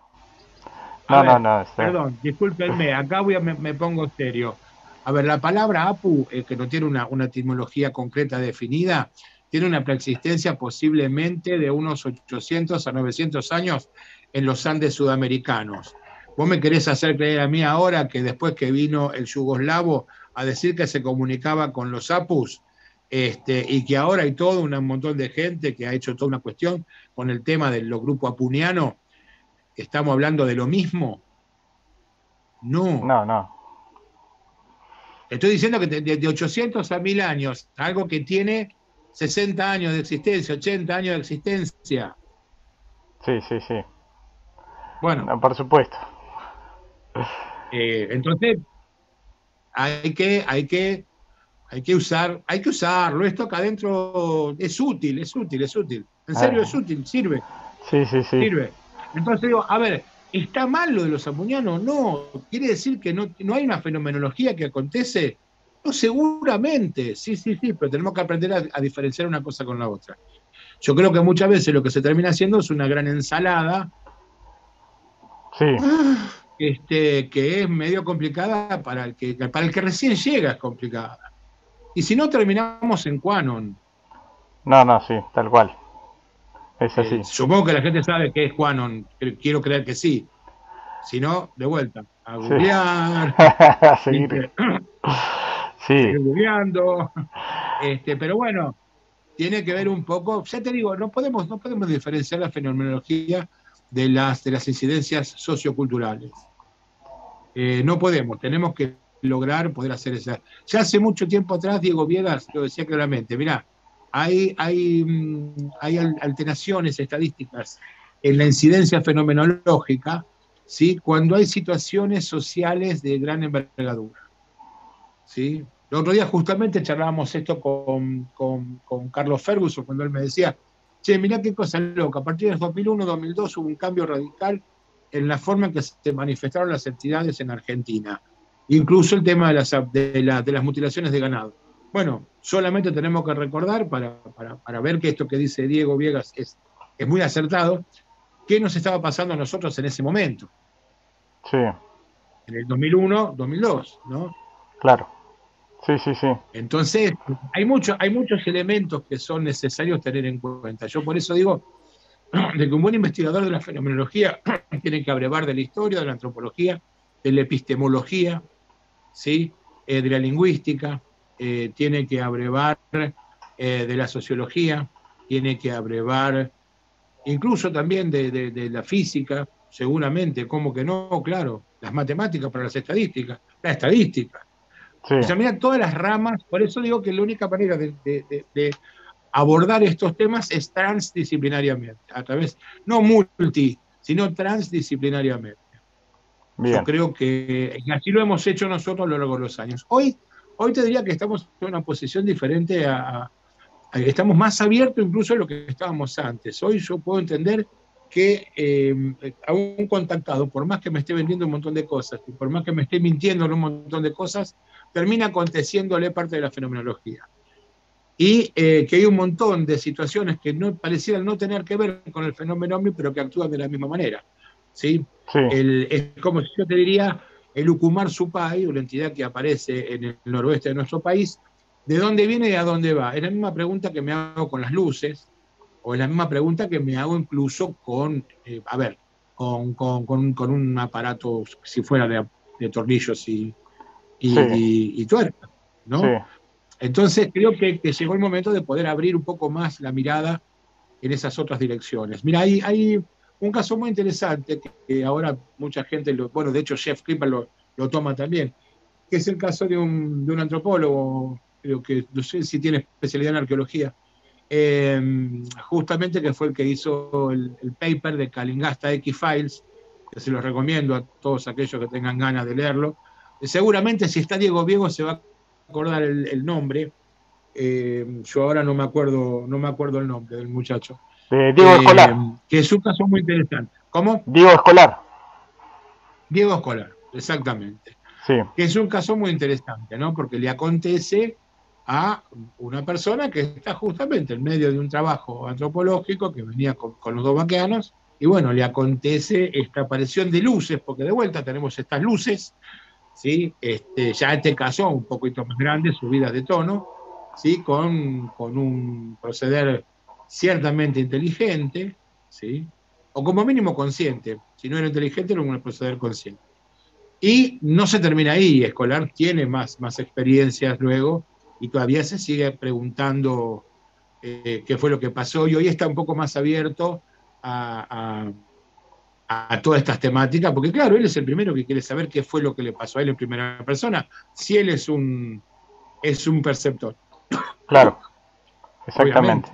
A No, no, ver, no, perdón, discúlpenme, acá me pongo serio. A ver, la palabra Apu, que no tiene una etimología concreta definida, tiene una preexistencia posiblemente de unos 800 a 900 años en los Andes sudamericanos. ¿Vos me querés hacer creer a mí ahora que después que vino el yugoslavo a decir que se comunicaba con los Apus, y que ahora hay todo un montón de gente que ha hecho toda una cuestión con el tema de los grupos apunianos? ¿Estamos hablando de lo mismo? No. no, no. Estoy diciendo que de 800 a 1000 años, algo que tiene 60 años de existencia, 80 años de existencia. Sí, sí, sí. Bueno, No, por supuesto. entonces hay que usarlo. Esto acá adentro es útil, es útil, es útil. En serio es útil, sirve, Sí, sí, sí. sirve. Entonces digo, a ver, ¿está mal lo de los apuñanos? No. ¿Quiere decir que no hay una fenomenología que acontece? No, seguramente, sí, sí, sí, pero tenemos que aprender a diferenciar una cosa con la otra. Yo creo que muchas veces lo que se termina haciendo es una gran ensalada, Sí, que es medio complicada para el que recién llega, es complicada. Y si no, terminamos en Quanon. no, no, sí, tal cual. Es así. Supongo que la gente sabe qué es Quanon, quiero creer que sí. Si no, de vuelta, a Sí. googlear, A seguir. ¿viste? Sí, Seguir googleando. Pero bueno, tiene que ver un poco, ya te digo, no podemos diferenciar la fenomenología de las incidencias socioculturales. No podemos, tenemos que lograr poder hacer esa. Ya hace mucho tiempo atrás, Diego Viegas lo decía claramente, mirá, hay alteraciones estadísticas en la incidencia fenomenológica, ¿sí? Cuando hay situaciones sociales de gran envergadura. ¿Sí? El otro día justamente charlábamos esto con Carlos Ferguson, cuando él me decía, che, mirá qué cosa loca, a partir del 2001-2002 hubo un cambio radical en la forma en que se manifestaron las entidades en Argentina, incluso el tema de las mutilaciones de ganado. Bueno, solamente tenemos que recordar, para ver que esto que dice Diego Viegas es muy acertado, qué nos estaba pasando a nosotros en ese momento, sí, en el 2001-2002, ¿no? claro. Sí, sí, sí. Entonces, hay muchos elementos que son necesarios tener en cuenta. Yo por eso digo de que un buen investigador de la fenomenología tiene que abrevar de la historia, de la antropología, de la epistemología, ¿sí? De la lingüística, tiene que abrevar de la sociología, tiene que abrevar incluso también de la física, seguramente, ¿cómo que no? Claro, las matemáticas para las estadísticas, la estadística. Sí, O sea, mira, todas las ramas, por eso digo que la única manera de abordar estos temas es transdisciplinariamente, a través, no multi, sino transdisciplinariamente. Yo bien. creo que y así lo hemos hecho nosotros a lo largo de los años. Hoy te diría que estamos en una posición diferente estamos más abiertos incluso de lo que estábamos antes. Hoy yo puedo entender que a un contactado, por más que me esté vendiendo un montón de cosas, y por más que me esté mintiendo en un montón de cosas, termina aconteciéndole parte de la fenomenología. Y que hay un montón de situaciones que no parecieran no tener que ver con el fenómeno ovni, pero que actúan de la misma manera. ¿sí? Sí, Es como si yo te diría el Ucumar Supay, una entidad que aparece en el noroeste de nuestro país, ¿de dónde viene y a dónde va? Es la misma pregunta que me hago con las luces, o es la misma pregunta que me hago incluso con, a ver, con un aparato, si fuera de tornillos sí, y tuercas, sí, ¿no? Entonces creo que llegó el momento de poder abrir un poco más la mirada en esas otras direcciones. Mira, hay un caso muy interesante que ahora mucha gente, bueno, de hecho Jeff Clipper lo toma también, que es el caso de un antropólogo, creo que no sé si tiene especialidad en arqueología, eh, justamente que fue el que hizo el paper de Calingasta X-Files, que se los recomiendo a todos aquellos que tengan ganas de leerlo. Seguramente si está Diego Viego se va a acordar el nombre. Yo ahora no me acuerdo el nombre del muchacho. de Diego Escolar, Que es un caso muy interesante. ¿Cómo? Diego Escolar, Diego Escolar, exactamente. sí, Que es un caso muy interesante, ¿no? Porque le acontece a una persona que está justamente en medio de un trabajo antropológico que venía con los dos vaqueanos, y bueno, le acontece esta aparición de luces, porque de vuelta tenemos estas luces, ¿sí? Ya en este caso un poquito más grande, subida de tono, ¿sí? Con un proceder ciertamente inteligente, ¿sí? O como mínimo consciente. Si no era inteligente, era un proceder consciente. Y no se termina ahí, Escolar tiene más experiencias luego y todavía se sigue preguntando qué fue lo que pasó y hoy está un poco más abierto a, a todas estas temáticas, porque claro, él es el primero que quiere saber qué fue lo que le pasó a él en primera persona, si él es un perceptor, claro, exactamente. obviamente.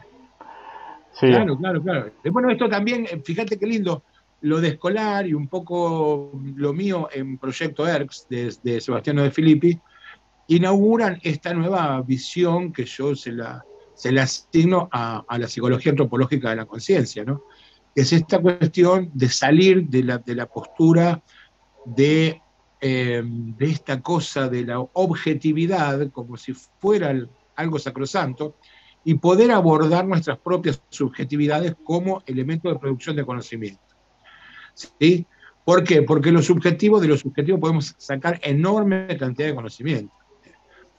Sí, Claro, claro, claro. Bueno, esto también, fíjate qué lindo, lo de Escolar y un poco lo mío en Proyecto ERCS de Sebastiano de Filippi, inauguran esta nueva visión que yo se la asigno a la psicología antropológica de la conciencia, ¿no? Que es esta cuestión de salir de la postura de esta cosa de la objetividad, como si fuera algo sacrosanto, y poder abordar nuestras propias subjetividades como elemento de producción de conocimiento. ¿Sí? ¿Por qué? Porque de lo subjetivo podemos sacar enorme cantidad de conocimiento,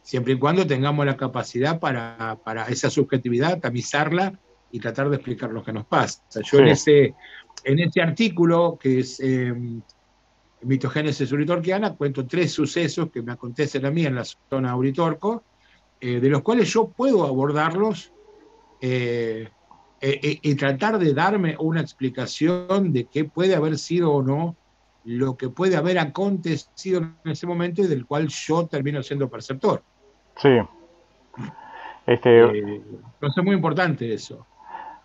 siempre y cuando tengamos la capacidad para esa subjetividad, tamizarla y tratar de explicar lo que nos pasa. Yo sí, en ese artículo, que es mitogénesis uritorquiana, cuento 3 sucesos que me acontecen a mí en la zona Uritorco, de los cuales yo puedo abordarlos eh, y tratar de darme una explicación de qué puede haber sido o no lo que puede haber acontecido en ese momento y del cual yo termino siendo perceptor. sí. Este, Entonces es muy importante eso.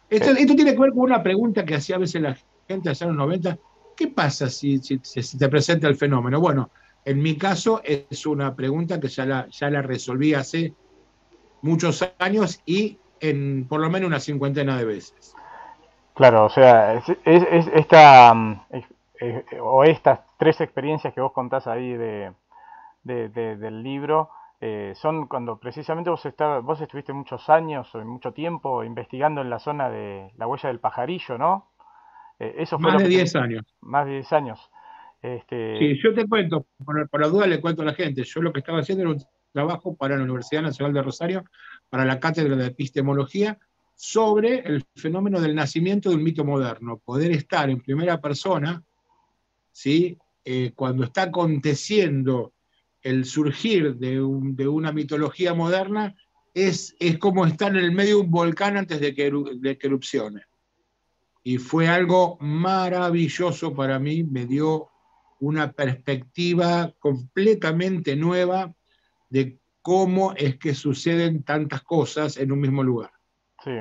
Esto, eh, esto tiene que ver con una pregunta que hacía a veces la gente allá en los 90. ¿Qué pasa si te presenta el fenómeno? Bueno, en mi caso es una pregunta que ya la resolví hace muchos años y en por lo menos una cincuentena de veces. claro, o sea, esta, o estas tres experiencias que vos contás ahí del libro, son cuando precisamente vos estuviste muchos años o mucho tiempo investigando en la zona de la huella del pajarillo, ¿no? Eso fue Más lo de que te... 10 años. Más de 10 años. Este, Sí, yo te cuento, por la duda le cuento a la gente, yo lo que estaba haciendo era un trabajo para la Universidad Nacional de Rosario, para la Cátedra de Epistemología, sobre el fenómeno del nacimiento de un mito moderno, poder estar en primera persona, ¿sí? Cuando está aconteciendo el surgir de una mitología moderna, es como estar en el medio de un volcán antes de que erupcione. Y fue algo maravilloso para mí, me dio una perspectiva completamente nueva de cómo es que suceden tantas cosas en un mismo lugar. sí.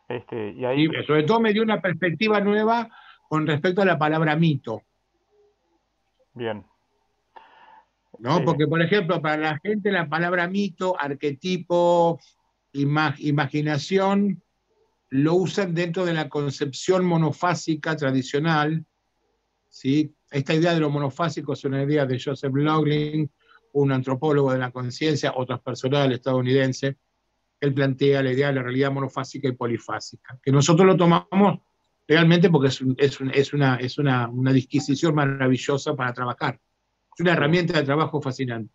Y ahí, ¿Sí? Sobre todo me dio una perspectiva nueva con respecto a la palabra mito, bien. ¿no? Porque, por ejemplo, para la gente la palabra mito, arquetipo, imaginación, lo usan dentro de la concepción monofásica tradicional, ¿sí? Esta idea de lo monofásico es una idea de Joseph Logling, un antropólogo de la conciencia, o transpersonal estadounidense. Él plantea la idea de la realidad monofásica y polifásica, que nosotros lo tomamos realmente porque es una disquisición maravillosa para trabajar. Es una Sí, herramienta de trabajo fascinante.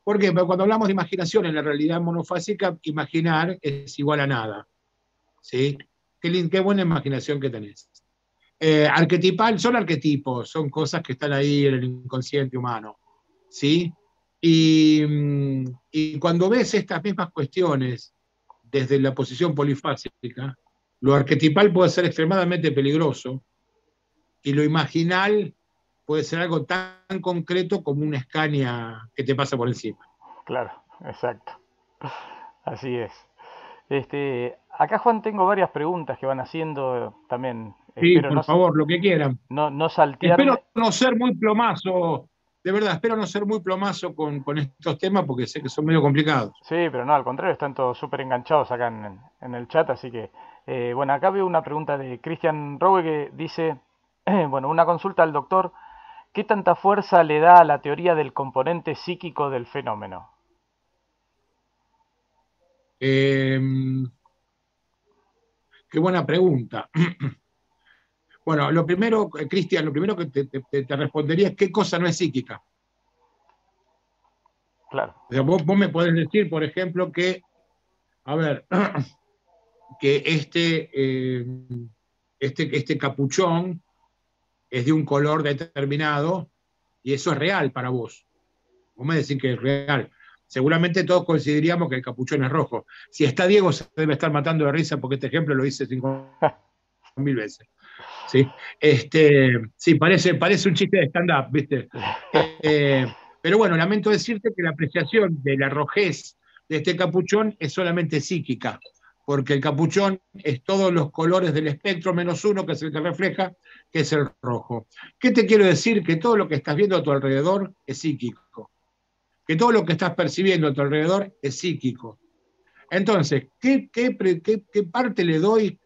¿Por qué? Porque cuando hablamos de imaginación en la realidad monofásica, imaginar es igual a nada. ¿Sí? Qué buena imaginación que tenés. Arquetipal, son arquetipos, son cosas que están ahí en el inconsciente humano. ¿Sí? Y cuando ves estas mismas cuestiones desde la posición polifásica, lo arquetipal puede ser extremadamente peligroso y lo imaginal puede ser algo tan concreto como una escania que te pasa por encima. claro, exacto. Así es. Acá, Juan, tengo varias preguntas que van haciendo también. Sí, Espero por favor, lo que quieran. no Espero saltearme. no ser muy plomazo, de verdad, espero no ser muy plomazo con estos temas porque sé que son medio complicados. Sí, pero no, al contrario, están todos súper enganchados acá en el chat, así que, bueno, acá veo una pregunta de Christian Rowe que dice, bueno, una consulta al doctor, ¿qué tanta fuerza le da a la teoría del componente psíquico del fenómeno? Eh, qué buena pregunta. Bueno, lo primero, Cristian, lo primero que te respondería es qué cosa no es psíquica. Claro, O sea, vos me podés decir, por ejemplo, que, a ver, que este capuchón es de un color determinado y eso es real para vos. Vos me decís que es real. Seguramente todos coincidiríamos que el capuchón es rojo. Si está Diego, se debe estar matando de risa porque este ejemplo lo hice 5.000 veces. ¿Sí? Sí, parece un chiste de stand-up, ¿viste? Pero bueno, lamento decirte que la apreciación de la rojez de este capuchón es solamente psíquica, porque el capuchón es todos los colores del espectro menos uno, que es el que refleja, que es el rojo. ¿Qué te quiero decir? Que todo lo que estás viendo a tu alrededor es psíquico, que todo lo que estás percibiendo a tu alrededor es psíquico. Entonces, ¿qué parte le doy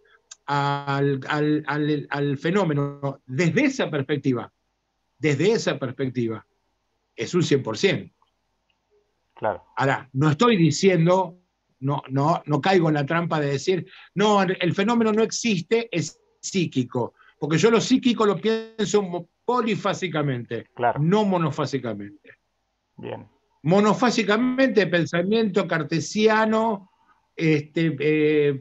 al fenómeno desde esa perspectiva? Desde esa perspectiva, es un 100%. claro, Ahora, no estoy diciendo, no caigo en la trampa de decir, no, el fenómeno no existe, es psíquico, porque yo lo psíquico lo pienso polifásicamente, claro, no monofásicamente. bien, Monofásicamente, pensamiento cartesiano,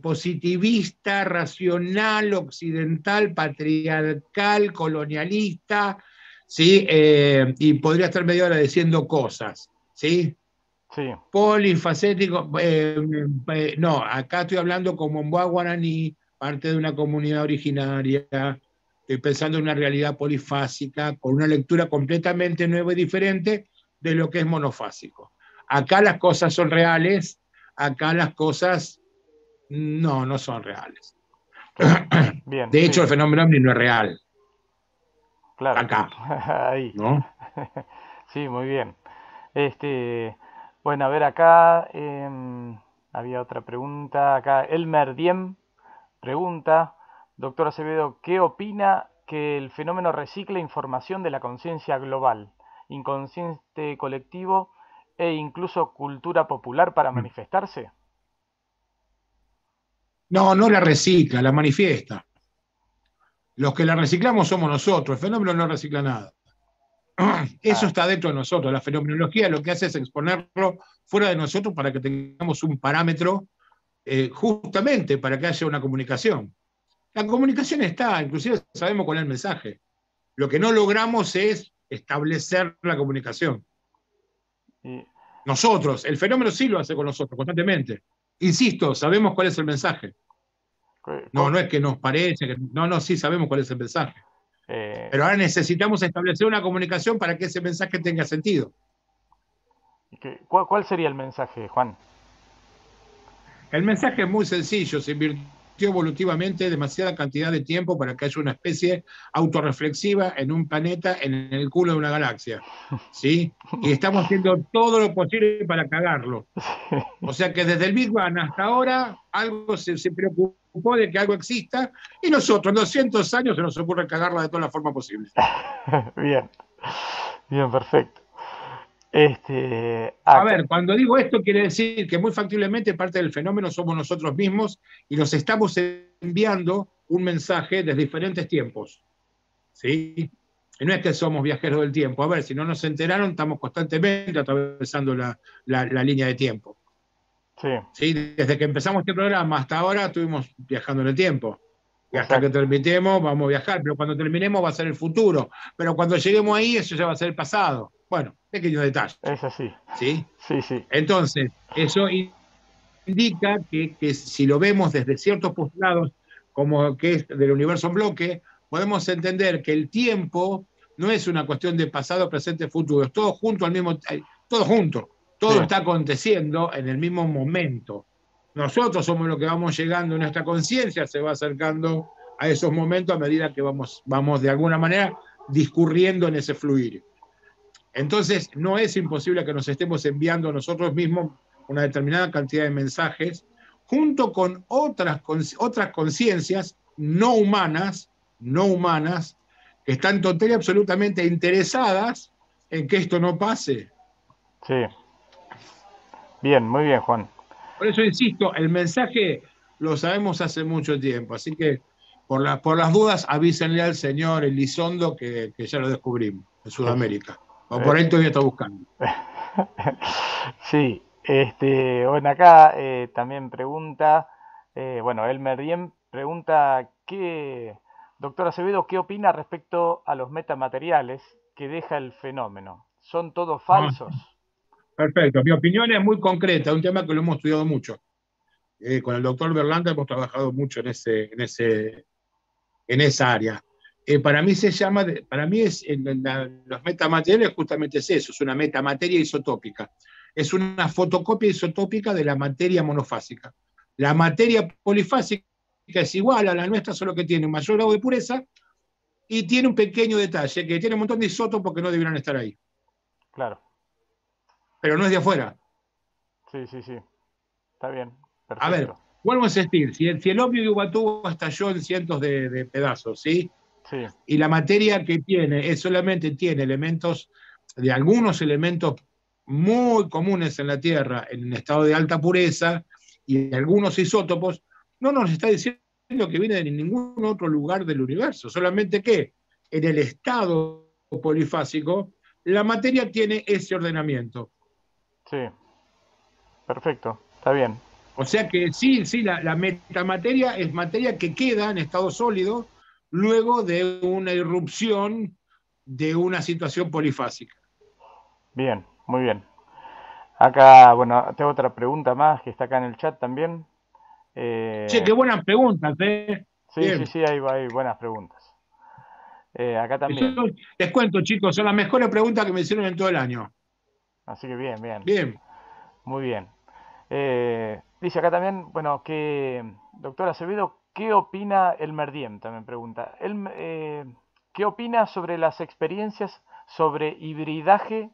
positivista, racional, occidental, patriarcal, colonialista, ¿sí? Y podría estar media hora diciendo cosas, ¿sí? sí, Polifacético, no, acá estoy hablando como Mboa Guaraní, parte de una comunidad originaria, estoy pensando en una realidad polifásica, con una lectura completamente nueva y diferente de lo que es monofásico. Acá las cosas son reales, acá las cosas no son reales. claro, bien, De hecho, sí, el fenómeno ovni no es real, claro, acá, ahí, ¿no? sí, muy bien. Bueno, a ver, acá había otra pregunta. Acá Elmer Diem pregunta, doctor Acevedo, ¿qué opina que el fenómeno recicle información de la conciencia global, inconsciente colectivo e incluso cultura popular para manifestarse? No la recicla, la manifiesta. Los que la reciclamos somos nosotros, el fenómeno no recicla nada. Eso Ah, está dentro de nosotros. La fenomenología lo que hace es exponerlo fuera de nosotros para que tengamos un parámetro justamente para que haya una comunicación. La comunicación está, inclusive sabemos cuál es el mensaje. Lo que no logramos es establecer la comunicación. y, Nosotros, el fenómeno sí lo hace con nosotros constantemente. Insisto, sabemos cuál es el mensaje. No es que nos parece, no, sí sabemos cuál es el mensaje. eh, Pero ahora necesitamos establecer una comunicación para que ese mensaje tenga sentido. ¿cuál sería el mensaje, Juan? El mensaje es muy sencillo, se invirtió evolutivamente demasiada cantidad de tiempo para que haya una especie autorreflexiva en un planeta en el culo de una galaxia, ¿sí? Y estamos haciendo todo lo posible para cagarlo. O sea que desde el Big Bang hasta ahora algo se preocupó de que algo exista y nosotros en 200 años se nos ocurre cagarla de todas las formas posibles. Bien, bien, perfecto. A Acá, ver, cuando digo esto quiere decir que muy factiblemente parte del fenómeno somos nosotros mismos y nos estamos enviando un mensaje desde diferentes tiempos, ¿sí? Y no es que somos viajeros del tiempo. A ver, si no nos enteraron, estamos constantemente atravesando la línea de tiempo. Sí, ¿Sí? Desde que empezamos este programa hasta ahora estuvimos viajando en el tiempo. Y hasta que exacto. terminemos vamos a viajar, pero cuando terminemos va a ser el futuro. Pero cuando lleguemos ahí, eso ya va a ser el pasado. Bueno, pequeño detalle. Es así. ¿Sí? Sí, sí. Entonces, eso indica que si lo vemos desde ciertos postulados, como que es del universo en bloque, podemos entender que el tiempo no es una cuestión de pasado, presente, futuro, es todo junto al mismo, todo junto, Sí, todo está aconteciendo en el mismo momento. Nosotros somos los que vamos llegando, nuestra conciencia se va acercando a esos momentos a medida que vamos de alguna manera discurriendo en ese fluir. Entonces, no es imposible que nos estemos enviando a nosotros mismos una determinada cantidad de mensajes, junto con otras conciencias no humanas, que están total y absolutamente interesadas en que esto no pase. sí. Bien, muy bien, Juan. Por eso insisto, el mensaje lo sabemos hace mucho tiempo, así que por las dudas avísenle al señor Elizondo que ya lo descubrimos en Sudamérica. O por Eh, él todavía está buscando. Sí, bueno, acá también pregunta, bueno, Elmer Diem pregunta, doctor Acevedo, ¿qué opina respecto a los metamateriales que deja el fenómeno? ¿Son todos Ah, falsos? perfecto, mi opinión es muy concreta, un tema que lo hemos estudiado mucho. Con el doctor Berlanda hemos trabajado mucho en esa área. Para mí los metamateriales justamente es eso, es una metamateria isotópica. Es una fotocopia isotópica de la materia monofásica. La materia polifásica es igual a la nuestra, solo que tiene un mayor grado de pureza y tiene un pequeño detalle, que tiene un montón de isótopos que no debieran estar ahí. Claro, Pero no es de afuera. sí, sí, sí, está bien, A ver, perfecto. vuelvo a insistir, si el ópio de Ubatuba estalló en cientos de pedazos, ¿sí? Sí, Y la materia que tiene solamente tiene elementos, de algunos elementos muy comunes en la Tierra, en estado de alta pureza, y algunos isótopos, no nos está diciendo que viene de ningún otro lugar del universo, solamente que en el estado polifásico la materia tiene ese ordenamiento. sí, perfecto, está bien. O sea que sí, la metamateria es materia que queda en estado sólido luego de una irrupción de una situación polifásica. Bien, muy bien. Acá, bueno, tengo otra pregunta más que está acá en el chat también. Che, qué buenas preguntas, ¿eh? Sí, sí, Bien. sí, hay buenas preguntas. Acá también. Les cuento, chicos, son las mejores preguntas que me hicieron en todo el año. Así que bien, bien. Bien. Muy bien. Dice acá también, bueno, que, doctor Acevedo, ¿qué opina Elmer Diem? También pregunta. ¿Qué opina sobre las experiencias sobre hibridaje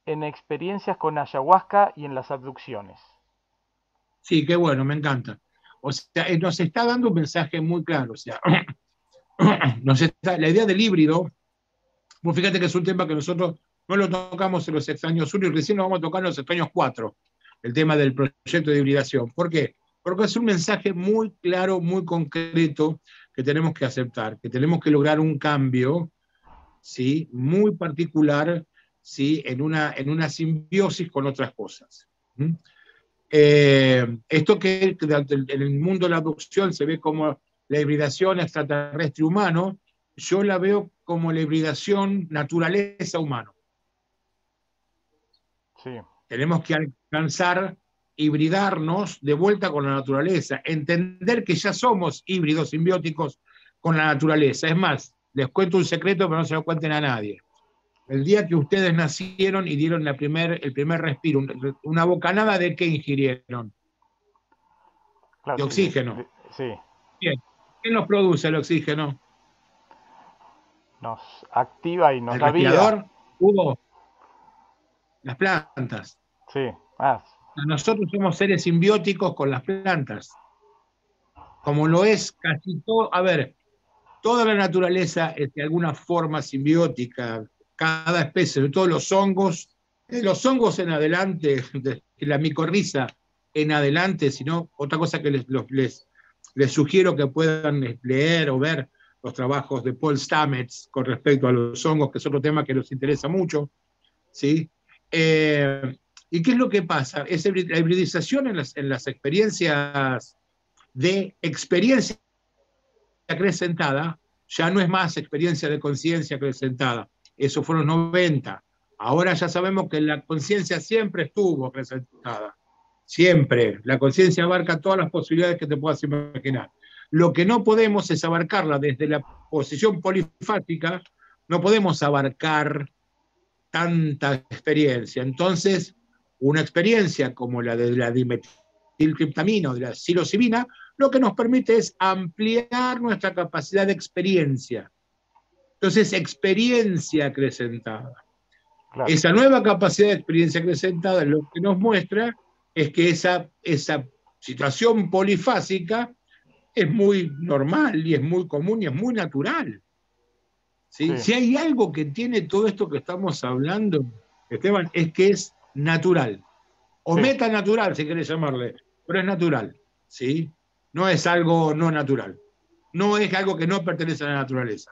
en experiencias con ayahuasca y en las abducciones? Sí, qué bueno, me encanta. O sea, nos está dando un mensaje muy claro. O sea, la idea del híbrido, vos fíjate que es un tema que nosotros no lo tocamos en los extraños 1 y recién lo vamos a tocar en los extraños 4, el tema del proyecto de hibridación. ¿Por qué? Porque es un mensaje muy claro, muy concreto que tenemos que aceptar, que tenemos que lograr un cambio, ¿sí? Muy particular, ¿sí? En una simbiosis con otras cosas. ¿Mm? Esto que en el mundo de la abducción se ve como la hibridación extraterrestre humano, yo la veo como la hibridación naturaleza-humano. Sí, Tenemos que alcanzar, hibridarnos de vuelta con la naturaleza, entender que ya somos híbridos simbióticos con la naturaleza. Es más, les cuento un secreto, pero no se lo cuenten a nadie. El día que ustedes nacieron y dieron el primer respiro, una bocanada, ¿de qué ingirieron? claro, De sí, oxígeno. sí. Bien. ¿Qué nos produce el oxígeno? Nos activa y nos ¿El da vida. respirador? Hugo, las plantas. Sí, ah, Nosotros somos seres simbióticos con las plantas, como lo es casi todo. A ver, toda la naturaleza es de alguna forma simbiótica, cada especie, de todos los hongos en adelante, de la micorriza en adelante, sino otra cosa que Les sugiero que puedan leer o ver los trabajos de Paul Stamets con respecto a los hongos, que es otro tema que nos interesa mucho, ¿sí? ¿Y qué es lo que pasa? Es la hibridización en las experiencias de experiencia acrecentada, ya no es más experiencia de conciencia acrecentada. Eso fueron los 90. Ahora ya sabemos que la conciencia siempre estuvo acrecentada. Siempre. La conciencia abarca todas las posibilidades que te puedas imaginar. Lo que no podemos es abarcarla desde la posición polifática, no podemos abarcar tanta experiencia. Entonces, una experiencia como la de la dimetiltriptamina o de la psilocibina, lo que nos permite es ampliar nuestra capacidad de experiencia. Entonces, experiencia acrecentada. Claro. Esa nueva capacidad de experiencia acrecentada lo que nos muestra es que esa situación polifásica es muy normal y es muy común y es muy natural. ¿Sí? Sí. Si hay algo que tiene todo esto que estamos hablando, Esteban, es que es natural. O Sí. metanatural, si querés llamarle, pero es natural. ¿Sí? No es algo no natural. No es algo que no pertenece a la naturaleza.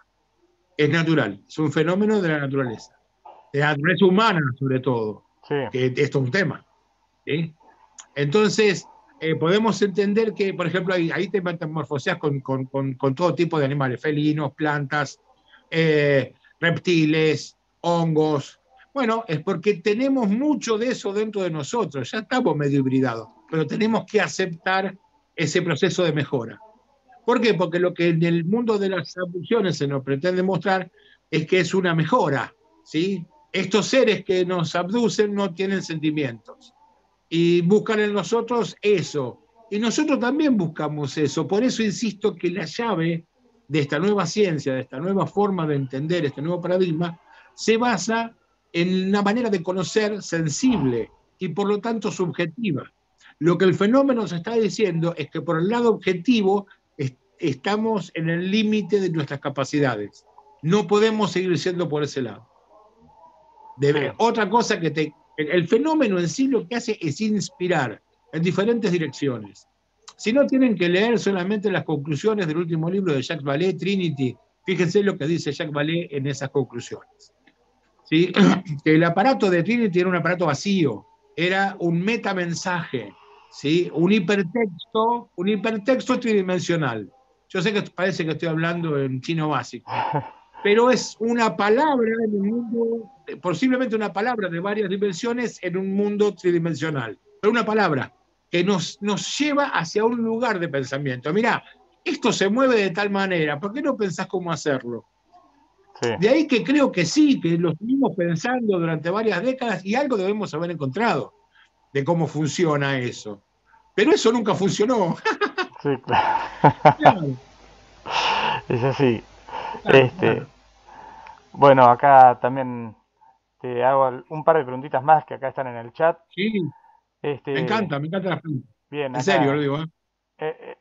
Es natural. Es un fenómeno de la naturaleza. De la naturaleza humana, sobre todo. Sí. Que esto es un tema. ¿Sí? Entonces, podemos entender que, por ejemplo, ahí te metamorfoseas con todo tipo de animales, felinos, plantas, reptiles, hongos. Bueno, es porque tenemos mucho de eso dentro de nosotros, ya estamos medio hibridados, pero tenemos que aceptar ese proceso de mejora. ¿Por qué? Porque lo que en el mundo de las abducciones se nos pretende mostrar es que es una mejora, ¿sí? Estos seres que nos abducen no tienen sentimientos y buscan en nosotros eso. Y nosotros también buscamos eso. Por eso insisto que la llave de esta nueva ciencia, de esta nueva forma de entender, este nuevo paradigma, se basa en una manera de conocer sensible y por lo tanto subjetiva. Lo que el fenómeno nos está diciendo es que por el lado objetivo estamos en el límite de nuestras capacidades. No podemos seguir siendo por ese lado. Sí. Otra cosa que el fenómeno en sí lo que hace es inspirar en diferentes direcciones. Si no, tienen que leer solamente las conclusiones del último libro de Jacques Vallée, Trinity. Fíjense lo que dice Jacques Vallée en esas conclusiones. ¿Sí? Que el aparato de Trinity era un aparato vacío, era un metamensaje, ¿sí? Un hipertexto tridimensional. Yo sé que parece que estoy hablando en chino básico, pero es una palabra en un mundo, posiblemente una palabra de varias dimensiones en un mundo tridimensional, pero una palabra que nos lleva hacia un lugar de pensamiento. Mirá, esto se mueve de tal manera, ¿por qué no pensás cómo hacerlo? Sí. De ahí que creo que sí, que lo estuvimos pensando durante varias décadas y algo debemos haber encontrado de cómo funciona eso. Pero eso nunca funcionó. Sí, claro. Claro, Es así. claro, claro. Bueno, acá también te hago un par de preguntitas más que acá están en el chat. Sí, Este, me encanta las preguntas. bien, En serio lo acá digo, ¿eh?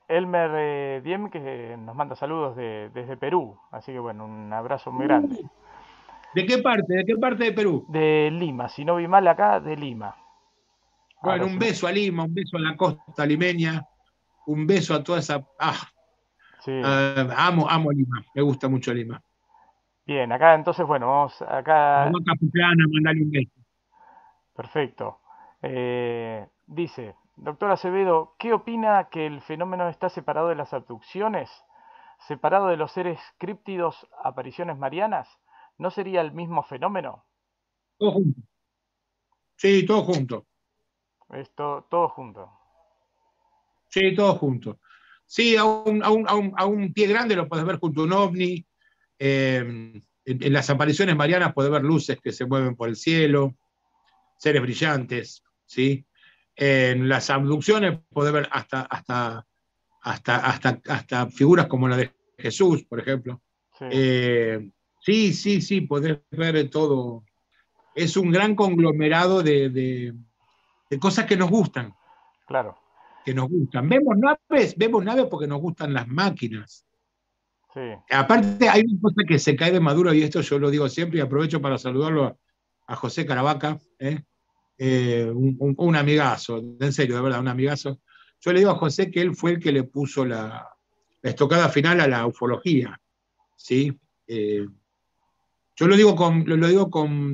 Elmer Diem que nos manda saludos desde Perú, así que bueno, un abrazo muy grande. ¿De qué parte? ¿De qué parte de Perú? De Lima, si no vi mal acá, de Lima. Bueno, Ahora un sí me... beso a Lima, un beso a la costa limeña, un beso a toda esa. Sí, Amo Lima, me gusta mucho Lima. bien, acá entonces, bueno, vamos A acá, Huaca Pucana, mandale un beso. perfecto. Dice, doctor Acevedo, ¿qué opina que el fenómeno está separado de las abducciones? ¿Separado de los seres críptidos, apariciones marianas? ¿No sería el mismo fenómeno? Todo junto. Sí, todo junto. Esto, todo junto. Sí, todo junto. Sí, a un pie grande lo puedes ver junto a un ovni. En las apariciones marianas puedes ver luces que se mueven por el cielo, seres brillantes, ¿sí? En las abducciones puedes ver hasta figuras como la de Jesús, por ejemplo. Sí, Sí, podés ver todo. Es un gran conglomerado de cosas que nos gustan, claro. que nos gustan. Vemos naves porque nos gustan las máquinas. Sí, Aparte, hay una cosa que se cae de maduro, y esto yo lo digo siempre, y aprovecho para saludarlo a José Caravaca, un amigazo, en serio, de verdad, un amigazo. Yo le digo a José que él fue el que le puso la estocada final a la ufología, ¿sí? Yo lo digo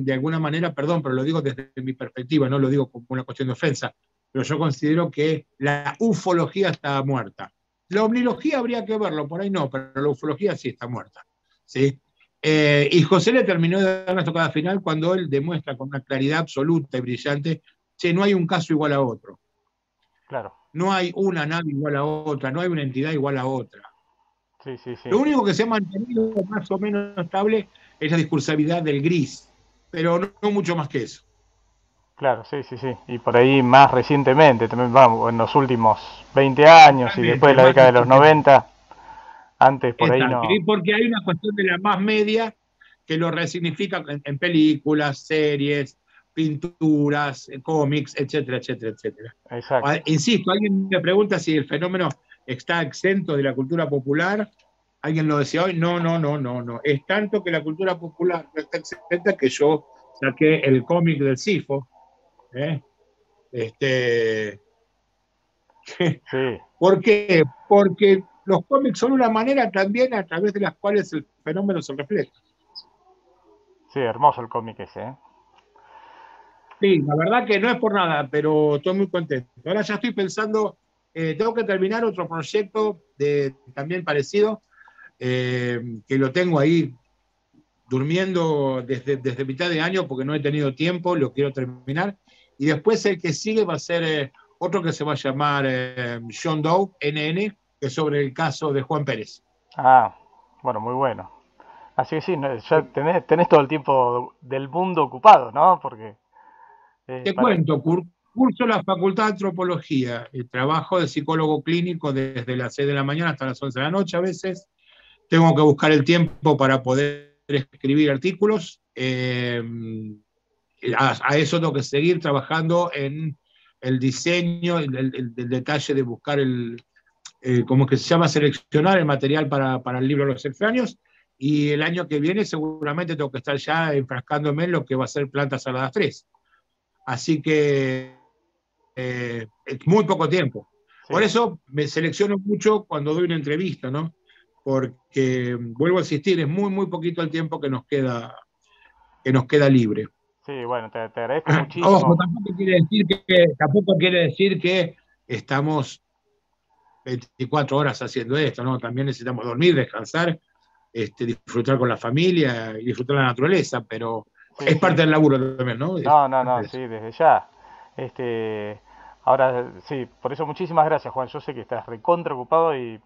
de alguna manera, perdón, pero lo digo desde mi perspectiva, no lo digo como una cuestión de ofensa, pero yo considero que la ufología está muerta. La omnilogía habría que verlo, por ahí no, pero la ufología sí está muerta, ¿sí? Y José le terminó de dar la estocada final cuando él demuestra con una claridad absoluta y brillante que no hay un caso igual a otro. Claro. No hay una nave igual a otra, no hay una entidad igual a otra. Sí, sí, sí. Lo único que se ha mantenido más o menos estable es la discursividad del gris, pero no mucho más que eso. Claro, sí, sí, sí. Y por ahí más recientemente, también vamos, en los últimos 20 años y después de Totalmente, la más década de los recientemente. 90, antes por ahí Exacto, y no. porque hay una cuestión de la más media que lo resignifica en películas, series, pinturas, cómics, etcétera, etcétera, etcétera. Exacto. Insisto, alguien me pregunta si el fenómeno está exento de la cultura popular. Alguien lo decía hoy, no, no, no, no, no. Es tanto que la cultura popular no está exenta que yo saqué el cómic del Sifo. ¿eh? Este, Sí, ¿Por qué? Porque los cómics son una manera también a través de las cuales el fenómeno se refleja. sí, hermoso el cómic ese, ¿eh? Sí, la verdad que no es por nada, pero estoy muy contento. Ahora ya estoy pensando, tengo que terminar otro proyecto también parecido, que lo tengo ahí durmiendo desde mitad de año porque no he tenido tiempo, lo quiero terminar. Y después el que sigue va a ser otro que se va a llamar John Doe, NN, que es sobre el caso de Juan Pérez. Ah, bueno, muy bueno. Así que sí, ya tenés todo el tiempo del mundo ocupado, ¿no? Porque Te para... cuento, curso la Facultad de Antropología, trabajo de psicólogo clínico desde las 6 de la mañana hasta las 11 de la noche a veces. Tengo que buscar el tiempo para poder escribir artículos. A eso tengo que seguir trabajando en el diseño, el detalle de buscar ¿cómo es que se llama? Seleccionar el material para el libro Los Extraños. Y el año que viene seguramente tengo que estar ya enfrascándome en lo que va a ser Plantas Saladas 3. Así que es muy poco tiempo. Sí, Por eso me selecciono mucho cuando doy una entrevista, ¿no? Porque, vuelvo a insistir, es muy, muy poquito el tiempo que nos queda libre. sí, bueno, te agradezco Ojo, muchísimo. tampoco quiere decir que estamos 24 horas haciendo esto, ¿no? También necesitamos dormir, descansar, disfrutar con la familia y disfrutar de la naturaleza, pero Sí, es sí. parte del laburo también, ¿no? Es No, no, parte no, de eso. sí, desde ya. Este, ahora sí, por eso muchísimas gracias, Juan. Yo sé que estás recontra ocupado y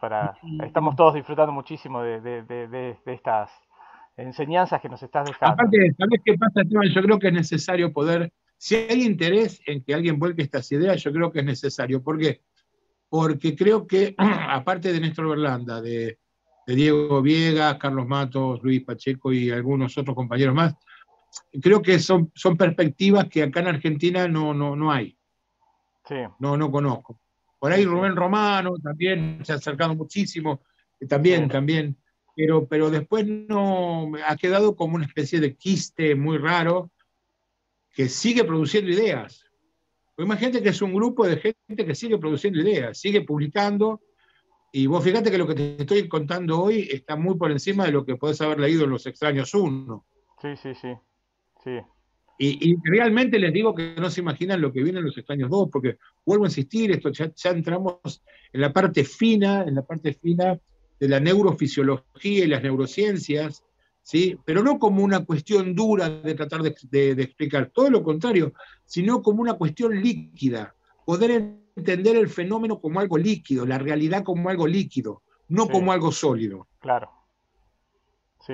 estamos todos disfrutando muchísimo de estas enseñanzas que nos estás dejando. Aparte, ¿sabés qué pasa, Esteban? Yo creo que es necesario poder, si hay interés en que alguien vuelque estas ideas, yo creo que es necesario. ¿Por qué? Porque creo que, aparte de Néstor Berlanda, de Diego Viegas, Carlos Matos, Luis Pacheco y algunos otros compañeros más, creo que son perspectivas que acá en Argentina no hay, Sí, no conozco. Por sí, ahí sí, Rubén Romano también se ha acercado muchísimo, sí, también, pero después no ha quedado como una especie de quiste muy raro que sigue produciendo ideas. Pues imagínate que es un grupo de gente que sigue produciendo ideas, sigue publicando, y vos fíjate que lo que te estoy contando hoy está muy por encima de lo que podés haber leído en Los Extraños 1. sí, sí, sí, sí, Y realmente les digo que no se imaginan lo que viene en Los Extraños 2, porque vuelvo a insistir, esto ya entramos en la parte fina de la neurofisiología y las neurociencias, ¿sí? Pero no como una cuestión dura de tratar de explicar, todo lo contrario, sino como una cuestión líquida, poder entender el fenómeno como algo líquido, la realidad como algo líquido, no sí, como algo sólido. claro, sí.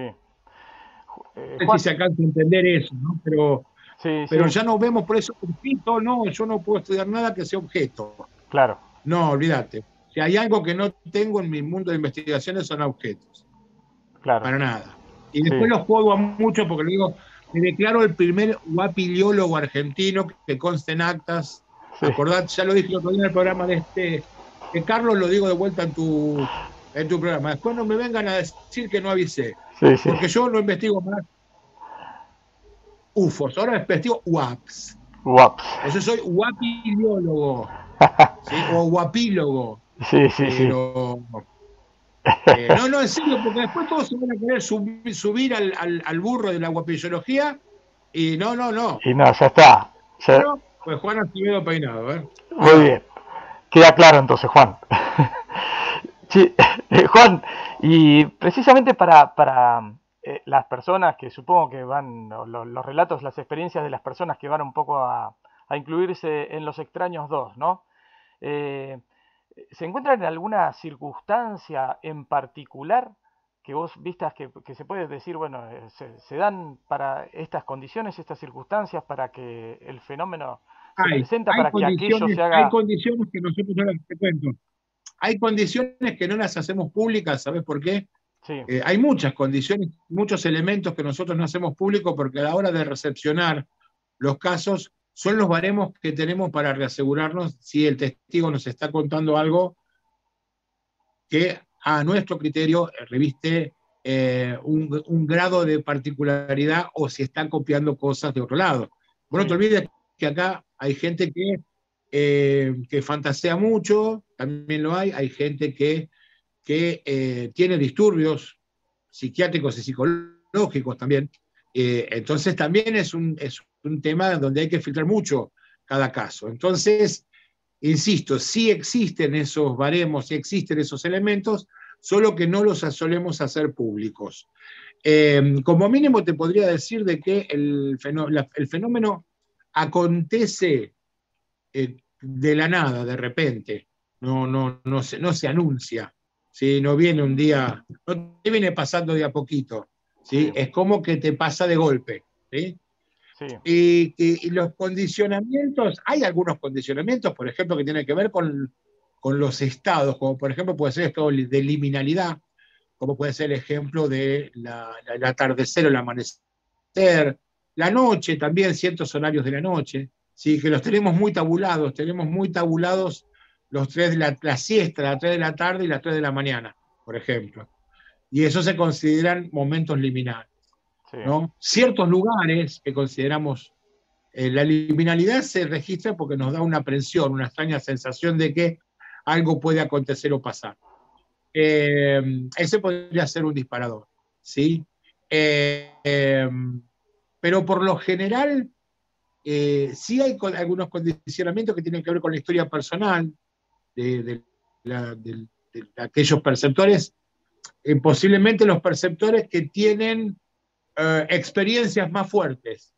No sé si Juan, se alcanza a entender eso, ¿no? sí, Pero sí, ya no vemos por eso objeto, no, yo no puedo estudiar nada que sea objeto. claro, No, olvídate. Si hay algo que no tengo en mi mundo de investigaciones son objetos, claro, para nada. Y sí, después los juego a mucho porque le digo, me declaro el primer guapiliólogo argentino que conste en actas. sí, Acordad, ya lo dije el otro día en el programa de Carlos, lo digo de vuelta en tu programa. Después no me vengan a decir que no avisé, sí, sí. porque yo no investigo más UFOs, ahora investigo UAPs. Guaps. Entonces soy guapiliólogo. ¿sí? O guapílogo, Sí, sí, sí. pero no, no, en serio, porque después todos se van a querer subir al burro de la guapillología y no, no, no. Y no, ya está. Ya- Bueno, pues Juan Acevedo peinado, muy Cuidado. bien. Queda claro entonces, Juan. Sí, Juan, y precisamente para las personas que supongo que van, los relatos, las experiencias de las personas que van un poco a incluirse en Los Extraños 2, ¿no? Eh, ¿Se encuentran en alguna circunstancia en particular que vos vistas que se puede decir, bueno, se dan para estas condiciones, estas circunstancias, para que el fenómeno se presenta, para que aquello se Hay haga... condiciones que nosotros, ahora te cuento, hay condiciones que no las hacemos públicas, ¿sabes por qué? Sí, Hay muchas condiciones, muchos elementos que nosotros no hacemos públicos porque a la hora de recepcionar los casos son los baremos que tenemos para reasegurarnos si el testigo nos está contando algo que a nuestro criterio reviste un grado de particularidad o si están copiando cosas de otro lado. sí, Bueno, no te olvides que acá hay gente que fantasea mucho, también lo hay gente que tiene disturbios psiquiátricos y psicológicos también. Entonces también es un tema donde hay que filtrar mucho cada caso. Entonces, insisto, sí existen esos baremos, sí existen esos elementos, solo que no los solemos hacer públicos. Como mínimo te podría decir de que el fenómeno acontece de la nada, de repente, no se anuncia, ¿sí? No viene un día, no te viene pasando de a poquito, ¿sí? sí, Es como que te pasa de golpe, ¿sí? sí, Y los condicionamientos, hay algunos condicionamientos, por ejemplo, que tienen que ver con los estados, como por ejemplo puede ser estado de liminalidad, como puede ser el ejemplo de el atardecer o el amanecer, la noche también, ciertos horarios de la noche, ¿sí? Que los tenemos muy tabulados los tres de la siesta, las 3 de la tarde y las 3 de la mañana, por ejemplo. Y eso se consideran momentos liminales, sí, ¿no? Ciertos lugares que consideramos la liminalidad se registra porque nos da una aprensión, una extraña sensación de que algo puede acontecer o pasar. Ese podría ser un disparador, ¿sí? Pero por lo general, sí hay algunos condicionamientos que tienen que ver con la historia personal de, de aquellos perceptores, posiblemente los perceptores que tienen experiencias más fuertes.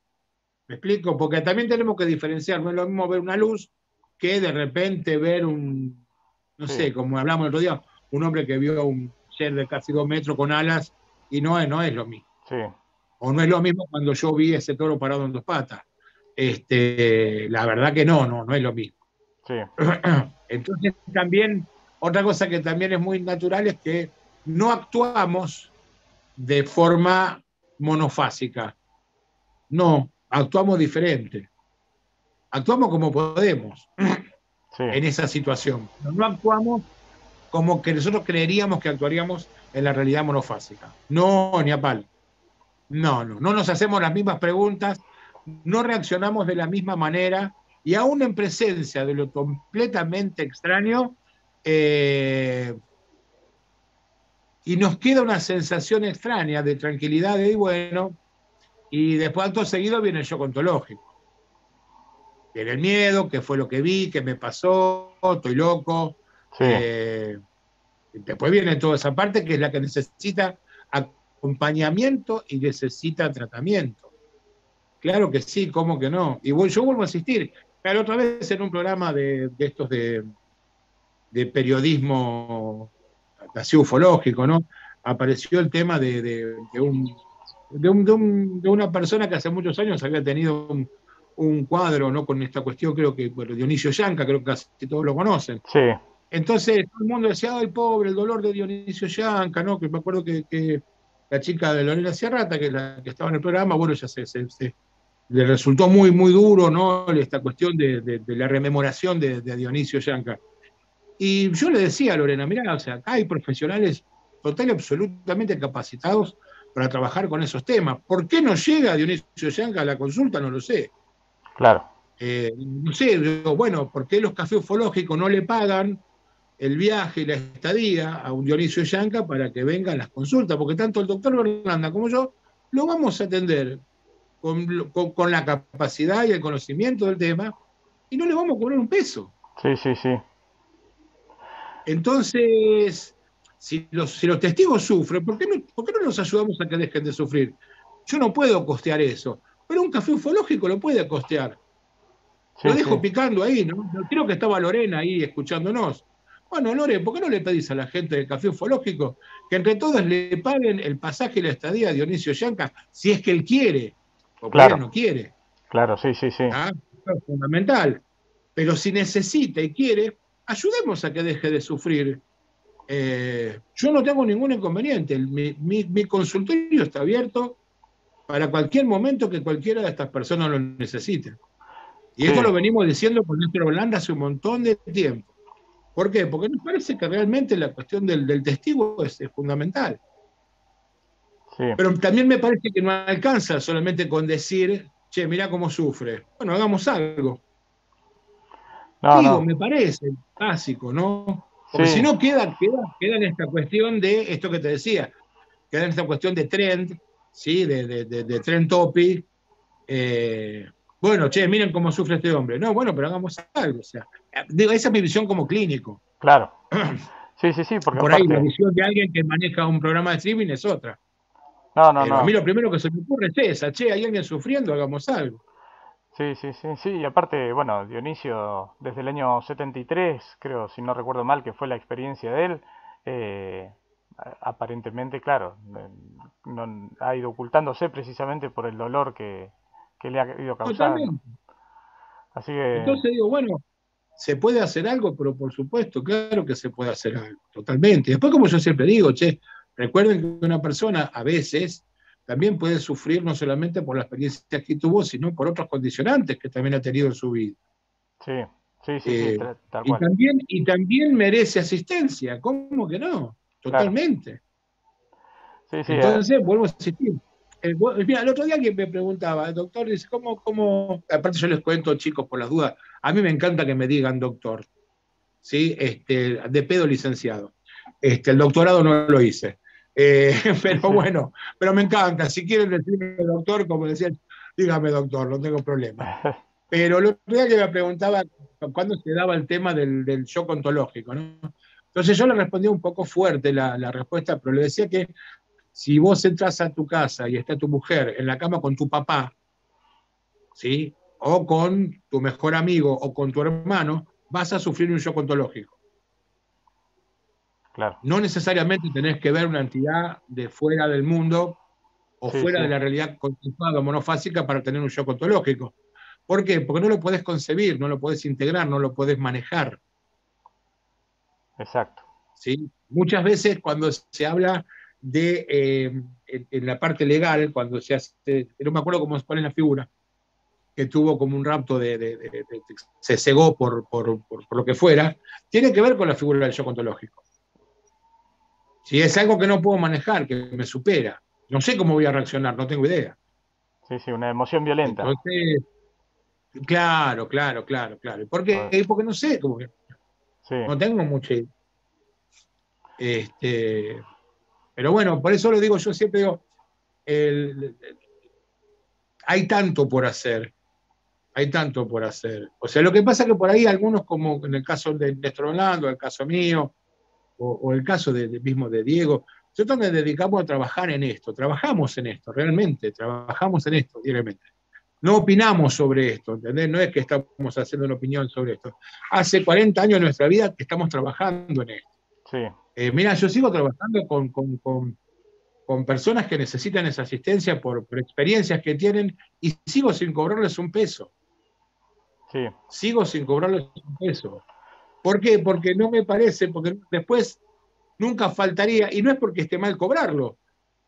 ¿Me explico? Porque también tenemos que diferenciar, no es lo mismo ver una luz que de repente ver no sí, sé, como hablamos el otro día, un hombre que vio un ser de casi 2 metros con alas y no es lo mismo. sí, O no es lo mismo cuando yo vi ese toro parado en dos patas. La verdad que no es lo mismo. sí, Entonces también, otra cosa que también es muy natural es que no actuamos de forma monofásica. No, actuamos diferente. Actuamos como podemos sí, en esa situación. Pero no actuamos como que nosotros creeríamos que actuaríamos en la realidad monofásica. No, ni a palo. No nos hacemos las mismas preguntas, no reaccionamos de la misma manera y aún en presencia de lo completamente extraño, y nos queda una sensación extraña de tranquilidad y bueno, y después acto seguido viene el shock ontológico. Viene el miedo, qué fue lo que vi, qué me pasó, estoy loco. sí, Eh, Después viene toda esa parte que es la que necesita acompañamiento y necesita tratamiento. Claro que sí, ¿cómo que no? Y yo vuelvo a insistir. La otra vez en un programa de estos de periodismo así ufológico, ¿no? Apareció el tema de una persona que hace muchos años había tenido un cuadro, ¿no? Con esta cuestión, creo que, bueno, Dionisio Yanca, creo que casi todos lo conocen. sí, Entonces todo el mundo decía, ay, pobre, el dolor de Dionisio Yanca, ¿no? Que me acuerdo que la chica de Lorena Sierrata, que es la que estaba en el programa, bueno, ya le resultó muy, muy duro, ¿no? Esta cuestión de la rememoración de Dionisio Yanca. Y yo le decía a Lorena, mirá, o sea, acá hay profesionales total y absolutamente capacitados para trabajar con esos temas. ¿Por qué no llega Dionisio Yanca a la consulta? No lo sé. claro. No sé, digo, bueno, ¿por qué los cafés ufológicos no le pagan el viaje y la estadía a un Dionisio Yanca para que vengan las consultas? Porque tanto el doctor Berlanda como yo lo vamos a atender con la capacidad y el conocimiento del tema y no le vamos a cobrar un peso. Sí, sí, sí. Entonces, si los testigos sufren, ¿por qué no los ayudamos a que dejen de sufrir? Yo no puedo costear eso, pero un café ufológico lo puede costear. Lo Sí, sí. dejo picando ahí, ¿no? Creo que estaba Lorena ahí escuchándonos. Bueno, Lore, ¿por qué no le pedís a la gente del café ufológico que entre todos le paguen el pasaje y la estadía a Dionisio Yanca, si es que él quiere? O por ahí él Claro, no quiere. claro, sí, sí, sí. ¿Ah? Eso es fundamental. Pero si necesita y quiere, ayudemos a que deje de sufrir. Yo no tengo ningún inconveniente. Mi consultorio está abierto para cualquier momento que cualquiera de estas personas lo necesite. Y Sí, esto lo venimos diciendo con Néstor Holanda hace un montón de tiempo. ¿Por qué? Porque nos parece que realmente la cuestión del testigo es fundamental. sí. Pero también me parece que no alcanza solamente con decir, che, mirá cómo sufre. Bueno, hagamos algo. No, Digo, no. me parece básico, ¿no? Porque si Sí, no queda en esta cuestión de esto que te decía, queda en esta cuestión de trend, ¿sí? De trend topic. Bueno, che, miren cómo sufre este hombre. No, bueno, pero hagamos algo. O sea, digo, esa es mi visión como clínico. claro. Sí, sí, sí, porque Por ahí la aparte. visión de alguien que maneja un programa de streaming es otra. No, no, Pero a mí no. lo primero que se me ocurre es esa, che, hay alguien sufriendo, hagamos algo. Sí, sí, sí, sí. Y aparte, bueno, Dionisio, desde el año 73, creo, si no recuerdo mal, que fue la experiencia de él, aparentemente, claro, ha ido ocultándose precisamente por el dolor que le ha ido causando. Totalmente. Así que, Entonces digo, bueno, se puede hacer algo, pero por supuesto, claro que se puede hacer algo, totalmente. Después, como yo siempre digo, che, recuerden que una persona a veces también puede sufrir no solamente por la experiencia que tuvo, sino por otros condicionantes que también ha tenido en su vida. sí, sí, sí, sí, Eh, tal y, cual. también, y también merece asistencia, ¿cómo que no? Claro. Totalmente. Sí, sí, Entonces, vuelvo a insistir. Mira, el otro día alguien me preguntaba, el doctor dice, ¿cómo? Aparte yo les cuento, chicos, por las dudas, a mí me encanta que me digan doctor, ¿sí? De pedo licenciado. El doctorado no lo hice. sí, Pero sí. bueno, pero me encanta. Si quieren decirme doctor, como decían, dígame doctor, no tengo problema. Pero el otro día que me preguntaba cuándo se daba el tema del shock ontológico, ¿no? Entonces yo le respondí un poco fuerte la respuesta, pero le decía que si vos entras a tu casa y está tu mujer en la cama con tu papá, ¿sí? O con tu mejor amigo o con tu hermano, vas a sufrir un shock ontológico. Claro. No necesariamente tenés que ver una entidad de fuera del mundo o Sí, fuera sí, de la realidad conceptual o monofásica para tener un shock ontológico. ¿Por qué? Porque no lo podés concebir, no lo podés integrar, no lo podés manejar. exacto. ¿Sí? Muchas veces cuando se habla en la parte legal, cuando se hace, no me acuerdo cuál es la figura, que tuvo como un rapto se cegó por lo que fuera, tiene que ver con la figura del shock ontológico. Si es algo que no puedo manejar, que me supera, no sé cómo voy a reaccionar, no tengo idea. Sí, sí, una emoción violenta. Entonces, claro, claro, claro, claro. ¿Por Pues, qué? Porque no sé, como que sí, no tengo mucha idea. Pero bueno, por eso lo digo, yo siempre digo, el, hay tanto por hacer, hay tanto por hacer. O sea, lo que pasa es que por ahí algunos, como en el caso de Néstor Orlando, el caso mío, o el caso mismo de Diego, nosotros nos dedicamos a trabajar en esto, trabajamos en esto, realmente, trabajamos en esto diariamente. No opinamos sobre esto, ¿entendés? No es que estamos haciendo una opinión sobre esto. Hace 40 años de nuestra vida que estamos trabajando en esto. sí, Mira, yo sigo trabajando con personas que necesitan esa asistencia por experiencias que tienen y sigo sin cobrarles un peso. sí, Sigo sin cobrarles un peso. ¿Por qué? Porque no me parece, porque después nunca faltaría, y no es porque esté mal cobrarlo,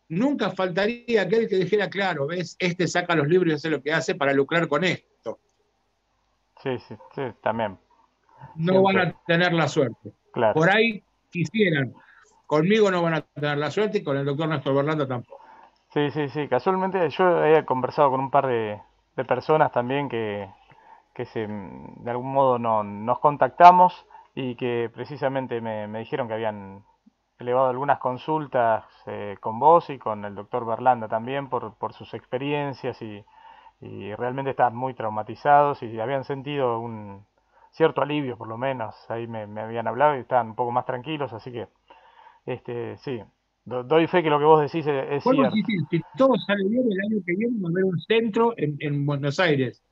nunca faltaría aquel que dijera, claro, ves, saca los libros y hace lo que hace para lucrar con esto. sí, sí, sí, también. No van Siempre, a tener la suerte. claro. Por ahí quisieran. Conmigo no van a tener la suerte y con el doctor Néstor Berlanda tampoco. Sí, sí, sí. Casualmente yo he conversado con un par de personas también de algún modo no, nos contactamos y que precisamente me dijeron que habían elevado algunas consultas con vos y con el doctor Berlanda también por sus experiencias y realmente estaban muy traumatizados y habían sentido un cierto alivio por lo menos. Ahí me habían hablado y estaban un poco más tranquilos, así que sí, doy fe que lo que vos decís es Vuelvo a cierto. insistir, si todo sale bien, el año que viene va a haber un centro en Buenos Aires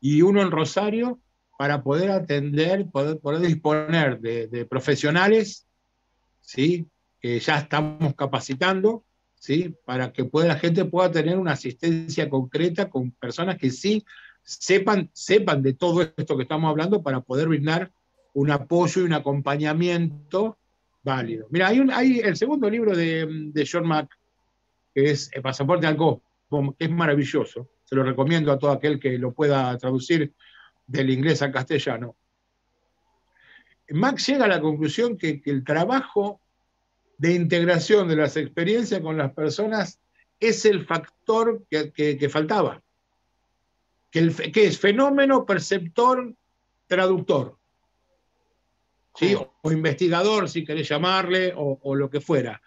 y uno en Rosario para poder atender, poder disponer de profesionales, ¿sí? Que ya estamos capacitando, ¿sí? Para que la gente pueda tener una asistencia concreta con personas que sí sepan de todo esto que estamos hablando para poder brindar un apoyo y un acompañamiento válido. Mira, hay el segundo libro de John Mack, que es El pasaporte al Cosmos, que es maravilloso. Se lo recomiendo a todo aquel que lo pueda traducir del inglés al castellano. Max llega a la conclusión que el trabajo de integración de las experiencias con las personas es el factor que faltaba, que es fenómeno, perceptor, traductor, ¿sí? Sí, O investigador, si querés llamarle, o lo que fuera.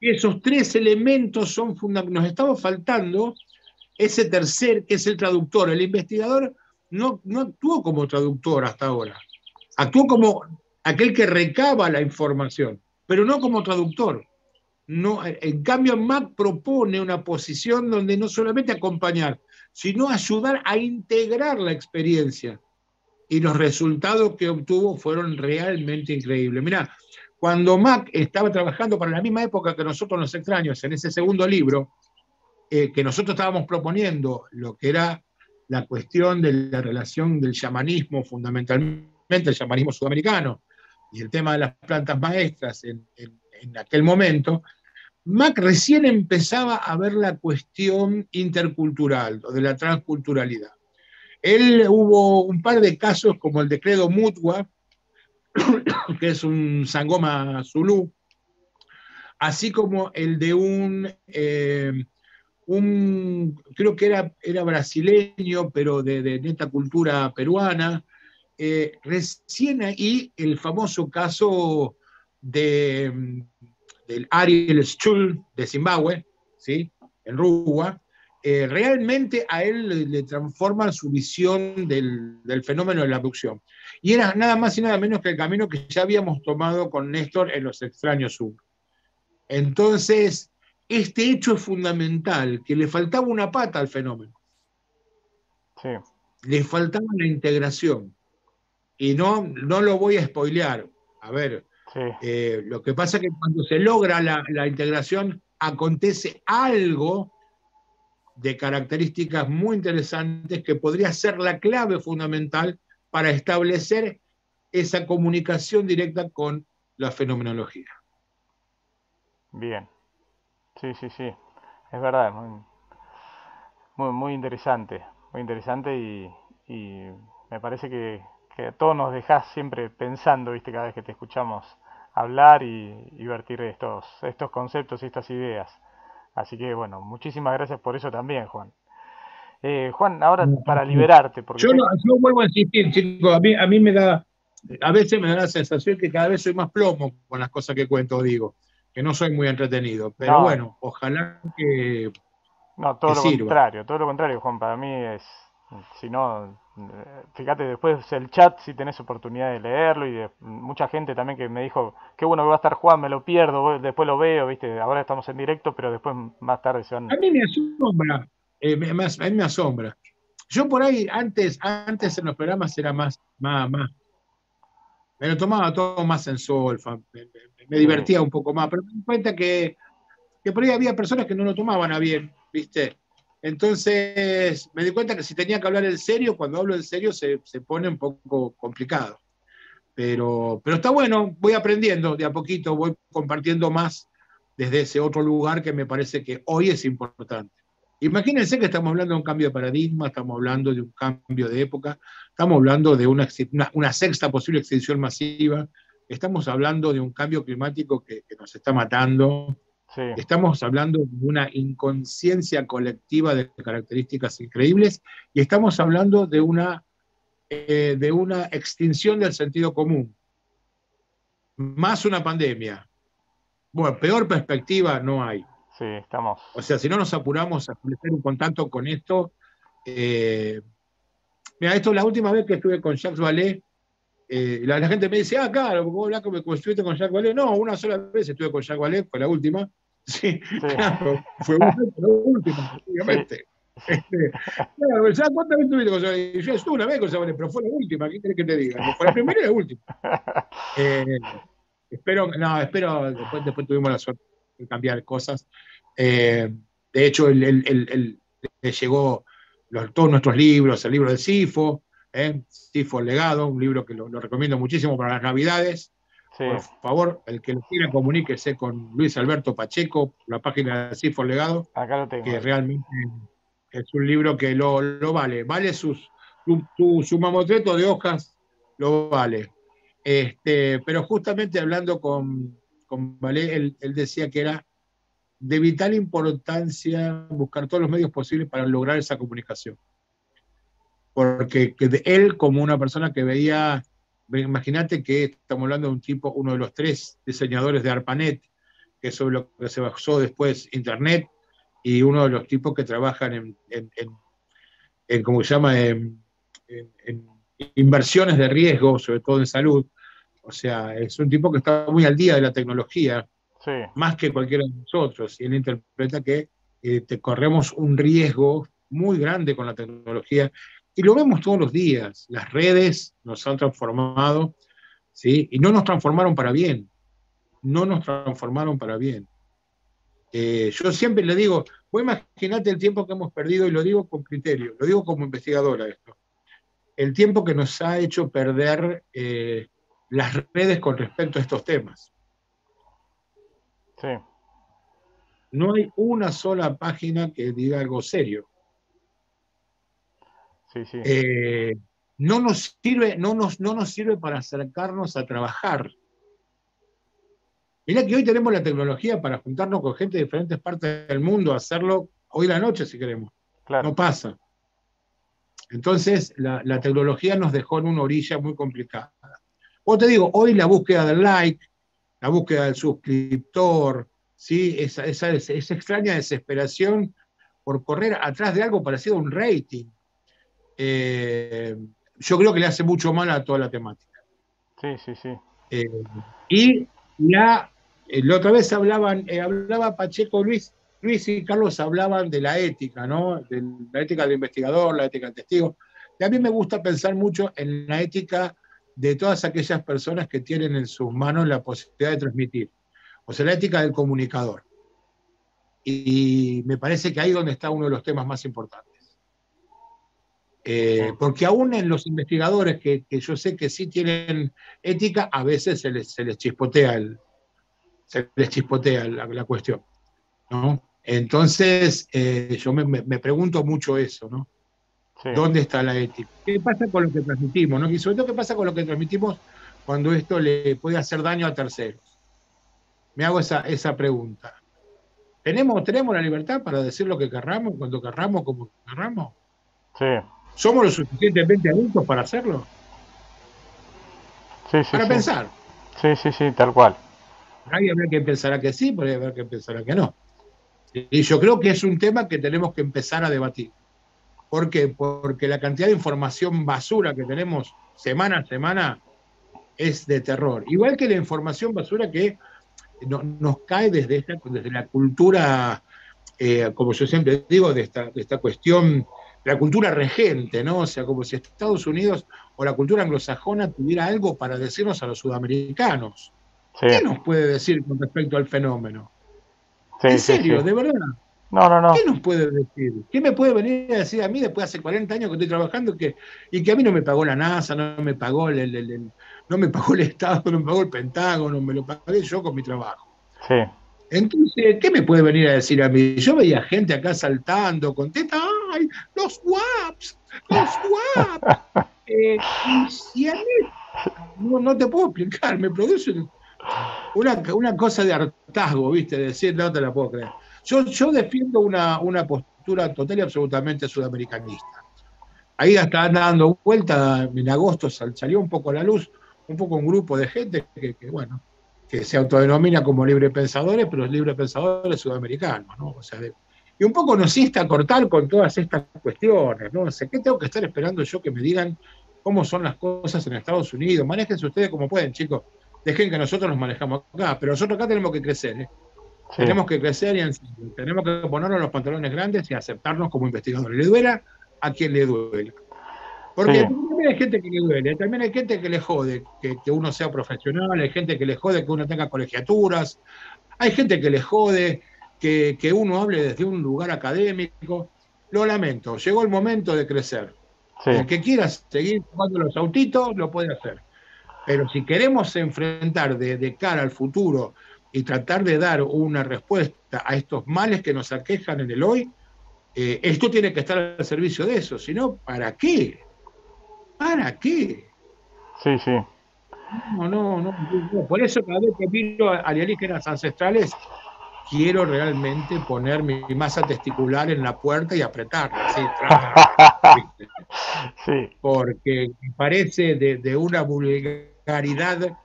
Esos tres elementos son fundamentales. Nos estaba faltando ese tercer, que es el traductor. El investigador no actuó como traductor hasta ahora. Actuó como aquel que recaba la información, pero no como traductor. No, en cambio, Mac propone una posición donde no solamente acompañar, sino ayudar a integrar la experiencia. Y los resultados que obtuvo fueron realmente increíbles. Mirá, cuando Mac estaba trabajando para la misma época que nosotros Los Extraños, en ese segundo libro, que nosotros estábamos proponiendo lo que era la cuestión de la relación del chamanismo, fundamentalmente el chamanismo sudamericano, y el tema de las plantas maestras en aquel momento, Mac recién empezaba a ver la cuestión intercultural o de la transculturalidad. Él hubo un par de casos como el de Credo Mutwa, que es un sangoma zulú, así como el de creo que era brasileño, pero de neta cultura peruana. Recién ahí el famoso caso del Ariel Schul de Zimbabue, ¿sí? En Rúa, realmente a él le transforma su visión del fenómeno de la abducción. Y era nada más y nada menos que el camino que ya habíamos tomado con Néstor en Los Extraños Sur. Entonces, este hecho es fundamental, que le faltaba una pata al fenómeno, sí, le faltaba la integración. Y no lo voy a spoilear. A ver, sí. lo que pasa es que cuando se logra la integración, acontece algo de características muy interesantes que podría ser la clave fundamental para establecer esa comunicación directa con la fenomenología. Bien. Sí, sí, sí. Es verdad, muy interesante y me parece que a todos nos dejás siempre pensando, viste, cada vez que te escuchamos hablar y vertir estos conceptos y estas ideas. Así que bueno, muchísimas gracias por eso también, Juan. Juan, ahora para liberarte, porque sé... Yo vuelvo a insistir, chicos, a mí a veces me da la sensación que cada vez soy más plomo con las cosas que cuento, digo, que no soy muy entretenido, pero No, bueno, ojalá no, que sirva. todo lo contrario, Juan, para mí es, si no, fíjate después el chat, si tenés oportunidad de leerlo y de mucha gente también que me dijo, qué bueno que va a estar Juan, me lo pierdo, después lo veo, viste, ahora estamos en directo, pero después más tarde se van... A mí me asombra, a mí me asombra. Yo por ahí, antes en los programas era más, me lo tomaba todo más en solfa, me Sí, divertía un poco más, pero me di cuenta que por ahí había personas que no lo tomaban a bien, ¿viste? Entonces me di cuenta que si tenía que hablar en serio, cuando hablo en serio se pone un poco complicado. Pero está bueno, voy aprendiendo de a poquito, voy compartiendo más desde ese otro lugar que me parece que hoy es importante. Imagínense que estamos hablando de un cambio de paradigma, estamos hablando de un cambio de época, estamos hablando de una sexta posible extinción masiva, estamos hablando de un cambio climático que nos está matando, sí, estamos hablando de una inconsciencia colectiva de características increíbles y estamos hablando de una de una extinción del sentido común, más una pandemia. Bueno, peor perspectiva no hay. Sí, estamos. O sea, si no nos apuramos a establecer un contacto con esto, mira, esto la última vez que estuve con Jacques Vallée, la gente me dice, claro, vos hablas como estuviste con Jacques Vallée. No, una sola vez estuve con Jacques Vallée, fue la última. Sí, Sí. claro, fue una vez, la última, obviamente. Sí. Claro, ¿sabes cuántas veces estuviste con Jacques Vallée? Yo estuve una vez con Jacques Vallée, pero fue la última, ¿qué querés que te diga? No fue la primera y la última. Espero, después tuvimos la suerte de cambiar cosas. De hecho, le llegó todos nuestros libros, el libro de Sifo, Sifo el legado, un libro que lo recomiendo muchísimo para las Navidades. Sí. Por favor, el que lo quiera, comuníquese con Luis Alberto Pacheco, la página de Sifo el legado, Acá lo tengo. que realmente es un libro que lo vale. Vale su mamotreto de hojas, lo vale. Pero justamente hablando con Vallée, él decía que era de vital importancia buscar todos los medios posibles para lograr esa comunicación. Porque él, como una persona que veía, imagínate que estamos hablando de un tipo, uno de los 3 diseñadores de ARPANET, que es sobre lo que se basó después Internet, y uno de los tipos que trabajan en ¿cómo se llama?, en inversiones de riesgo, sobre todo en salud. O sea, es un tipo que está muy al día de la tecnología, sí, más que cualquiera de nosotros, y él interpreta que corremos un riesgo muy grande con la tecnología, y lo vemos todos los días. Las redes nos han transformado, ¿sí? Y no nos transformaron para bien, no nos transformaron para bien. Yo siempre le digo, vos imaginate el tiempo que hemos perdido, y lo digo con criterio, lo digo como investigadora esto, el tiempo que nos ha hecho perder las redes con respecto a estos temas. Sí. No hay una sola página que diga algo serio. Sí, sí. No nos sirve para acercarnos a trabajar. Mirá que hoy tenemos la tecnología para juntarnos con gente de diferentes partes del mundo, hacerlo hoy la noche si queremos. Claro. No pasa. Entonces, la tecnología nos dejó en una orilla muy complicada. O te digo, hoy la búsqueda del like, la búsqueda del suscriptor, ¿sí? esa extraña desesperación por correr atrás de algo parecido a un rating, yo creo que le hace mucho mal a toda la temática. Sí, sí, sí. Y la otra vez hablaba Pacheco, Luis y Carlos hablaban de la ética, ¿no? De la ética del investigador, la ética del testigo. Y a mí me gusta pensar mucho en la ética de todas aquellas personas que tienen en sus manos la posibilidad de transmitir. O sea, la ética del comunicador. Y me parece que ahí es donde está uno de los temas más importantes. Porque aún en los investigadores que yo sé que sí tienen ética, a veces se les chispotea la cuestión, ¿no? Entonces, yo me pregunto mucho eso, ¿no? Sí. ¿Dónde está la ética? ¿Qué pasa con lo que transmitimos, ¿no? Y sobre todo, ¿qué pasa con lo que transmitimos cuando esto le puede hacer daño a terceros? Me hago esa pregunta. ¿Tenemos la libertad para decir lo que querramos, cuando querramos, como querramos? Sí. ¿Somos lo suficientemente adultos para hacerlo? Sí, sí, Para sí. pensar. Sí, sí, sí, tal cual. Hay habrá quien pensará que sí, pero hay habrá quien pensará que no. Y yo creo que es un tema que tenemos que empezar a debatir. ¿Por qué? Porque la cantidad de información basura que tenemos semana a semana es de terror. Igual que la información basura que nos cae desde la cultura, como yo siempre digo, de esta cuestión, la cultura regente, ¿no? O sea, como si Estados Unidos o la cultura anglosajona tuviera algo para decirnos a los sudamericanos. Sí. ¿Qué nos puede decir con respecto al fenómeno? Sí, En sí, serio, sí. de verdad. No. ¿Qué nos puede decir? ¿Qué me puede venir a decir a mí después de hace 40 años que estoy trabajando y que a mí no me pagó la NASA, no me pagó no me pagó el Estado, no me pagó el Pentágono, me lo pagué yo con mi trabajo? Sí. Entonces, ¿qué me puede venir a decir a mí? Yo veía gente acá saltando, contenta, ¡ay, los WAPs! ¡Los WAPs! Y a mí, no te puedo explicar, me produce una cosa de hartazgo, ¿viste? De decir, no te la puedo creer. Yo defiendo una postura total y absolutamente sudamericanista. Ahí está dando vuelta, en agosto salió un poco a la luz, un poco un grupo de gente bueno, que se autodenomina como libre pensadores, pero es libre pensadores sudamericanos, ¿no? O sea, y un poco nos insta a cortar con todas estas cuestiones, ¿no? O sea, ¿qué tengo que estar esperando yo que me digan cómo son las cosas en Estados Unidos? Manéjense ustedes como pueden, chicos. Dejen que nosotros nos manejamos acá, pero nosotros acá tenemos que crecer, ¿eh? Sí, Tenemos que crecer y tenemos que ponernos los pantalones grandes y aceptarnos como investigadores. Le duela a quien le duela. sí, Porque también hay gente que le duele, también hay gente que le jode que uno sea profesional, hay gente que le jode que uno tenga colegiaturas, hay gente que le jode que uno hable desde un lugar académico. Lo lamento, llegó el momento de crecer. sí, El que quiera seguir jugando los autitos lo puede hacer. Pero si queremos enfrentar de cara al futuro y tratar de dar una respuesta a estos males que nos aquejan en el hoy, esto tiene que estar al servicio de eso. Si no, ¿para qué? ¿Para qué? sí, sí, No, no, no, no. Por eso cada vez que miro a alienígenas ancestrales, quiero realmente poner mi masa testicular en la puerta y apretarla, así, ¿viste? sí, Porque me parece de una vulgaridad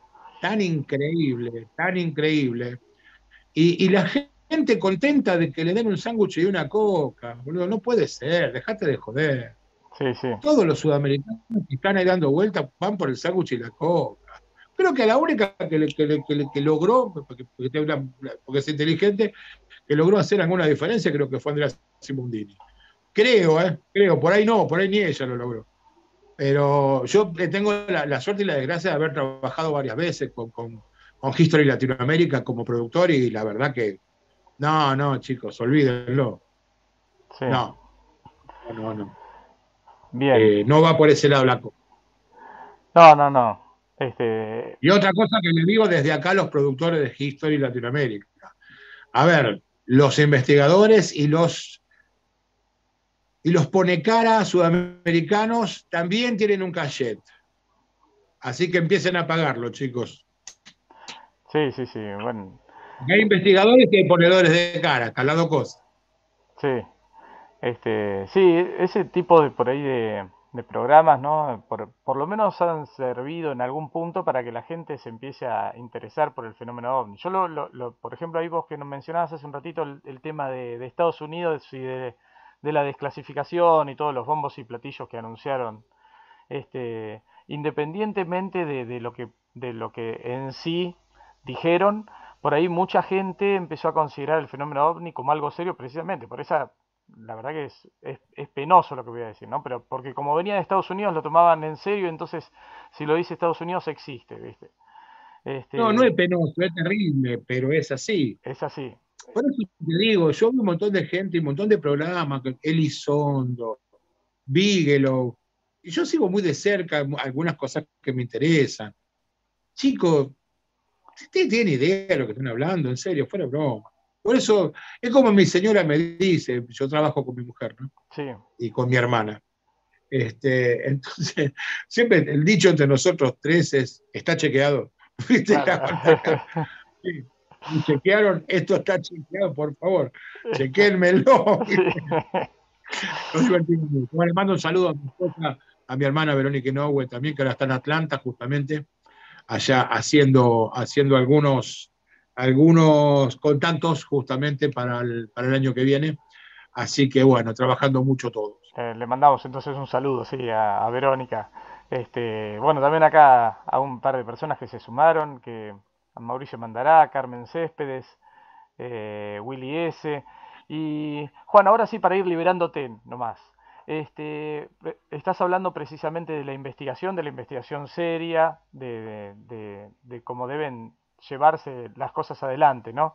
tan increíble, tan increíble. Y la gente contenta de que le den un sándwich y una coca, boludo, no puede ser, dejate de joder. sí, sí, Todos los sudamericanos que están ahí dando vueltas van por el sándwich y la coca. Creo que la única que logró, porque es inteligente, que logró hacer alguna diferencia, creo que fue Andrea Simondini. Creo, creo, por ahí no, por ahí ni ella lo logró. Pero yo tengo la suerte y la desgracia de haber trabajado varias veces con History Latinoamérica como productor y la verdad que, no, no, chicos, olvídenlo. sí. No, no, no, no. Bien. No va por ese lado la cosa. No, no, no. Este, Y otra cosa que le digo desde acá a los productores de History Latinoamérica. A ver, los investigadores y los pone cara sudamericanos también tienen un cachet. Así que empiecen a pagarlo, chicos. sí, sí, sí, bueno, Hay investigadores y hay ponedores de cara, calado cosa. sí. Sí, ese tipo de por ahí de programas, ¿no? Por lo menos han servido en algún punto para que la gente se empiece a interesar por el fenómeno OVNI. Yo, por ejemplo, ahí vos que nos mencionabas hace un ratito el tema de Estados Unidos y de la desclasificación y todos los bombos y platillos que anunciaron, independientemente de lo que en sí dijeron, por ahí mucha gente empezó a considerar el fenómeno ovni como algo serio precisamente por esa, la verdad que es penoso lo que voy a decir, ¿no? Pero porque como venía de Estados Unidos lo tomaban en serio, entonces si lo dice Estados Unidos existe, ¿viste? No, no es Este, penoso, es terrible, pero es así. es así. Por eso te digo, yo veo un montón de gente y un montón de programas, Elizondo, Bigelow, y yo sigo muy de cerca algunas cosas que me interesan. Chicos, ustedes tienen idea de lo que están hablando, en serio, fuera de broma. Por eso, es como mi señora me dice, yo trabajo con mi mujer, ¿no? Sí, Y con mi hermana. Entonces, siempre el dicho entre nosotros tres es, está chequeado. ¿Viste? claro. Sí, me chequearon, esto está chequeado, por favor, chequéenmelo. Sí. Nos divertimos mucho. Bueno, le mando un saludo a mi esposa, a mi hermana Verónica Inoue también, que ahora está en Atlanta, justamente, allá haciendo algunos contactos justamente para el año que viene. Así que bueno, trabajando mucho todos. Le mandamos entonces un saludo, sí, a Verónica. Bueno, también acá a un par de personas que se sumaron, que a Mauricio Mandará, Carmen Céspedes, Willy S. Y Juan, ahora sí para ir liberándote nomás. Estás hablando precisamente de la investigación seria, de cómo deben llevarse las cosas adelante, ¿no?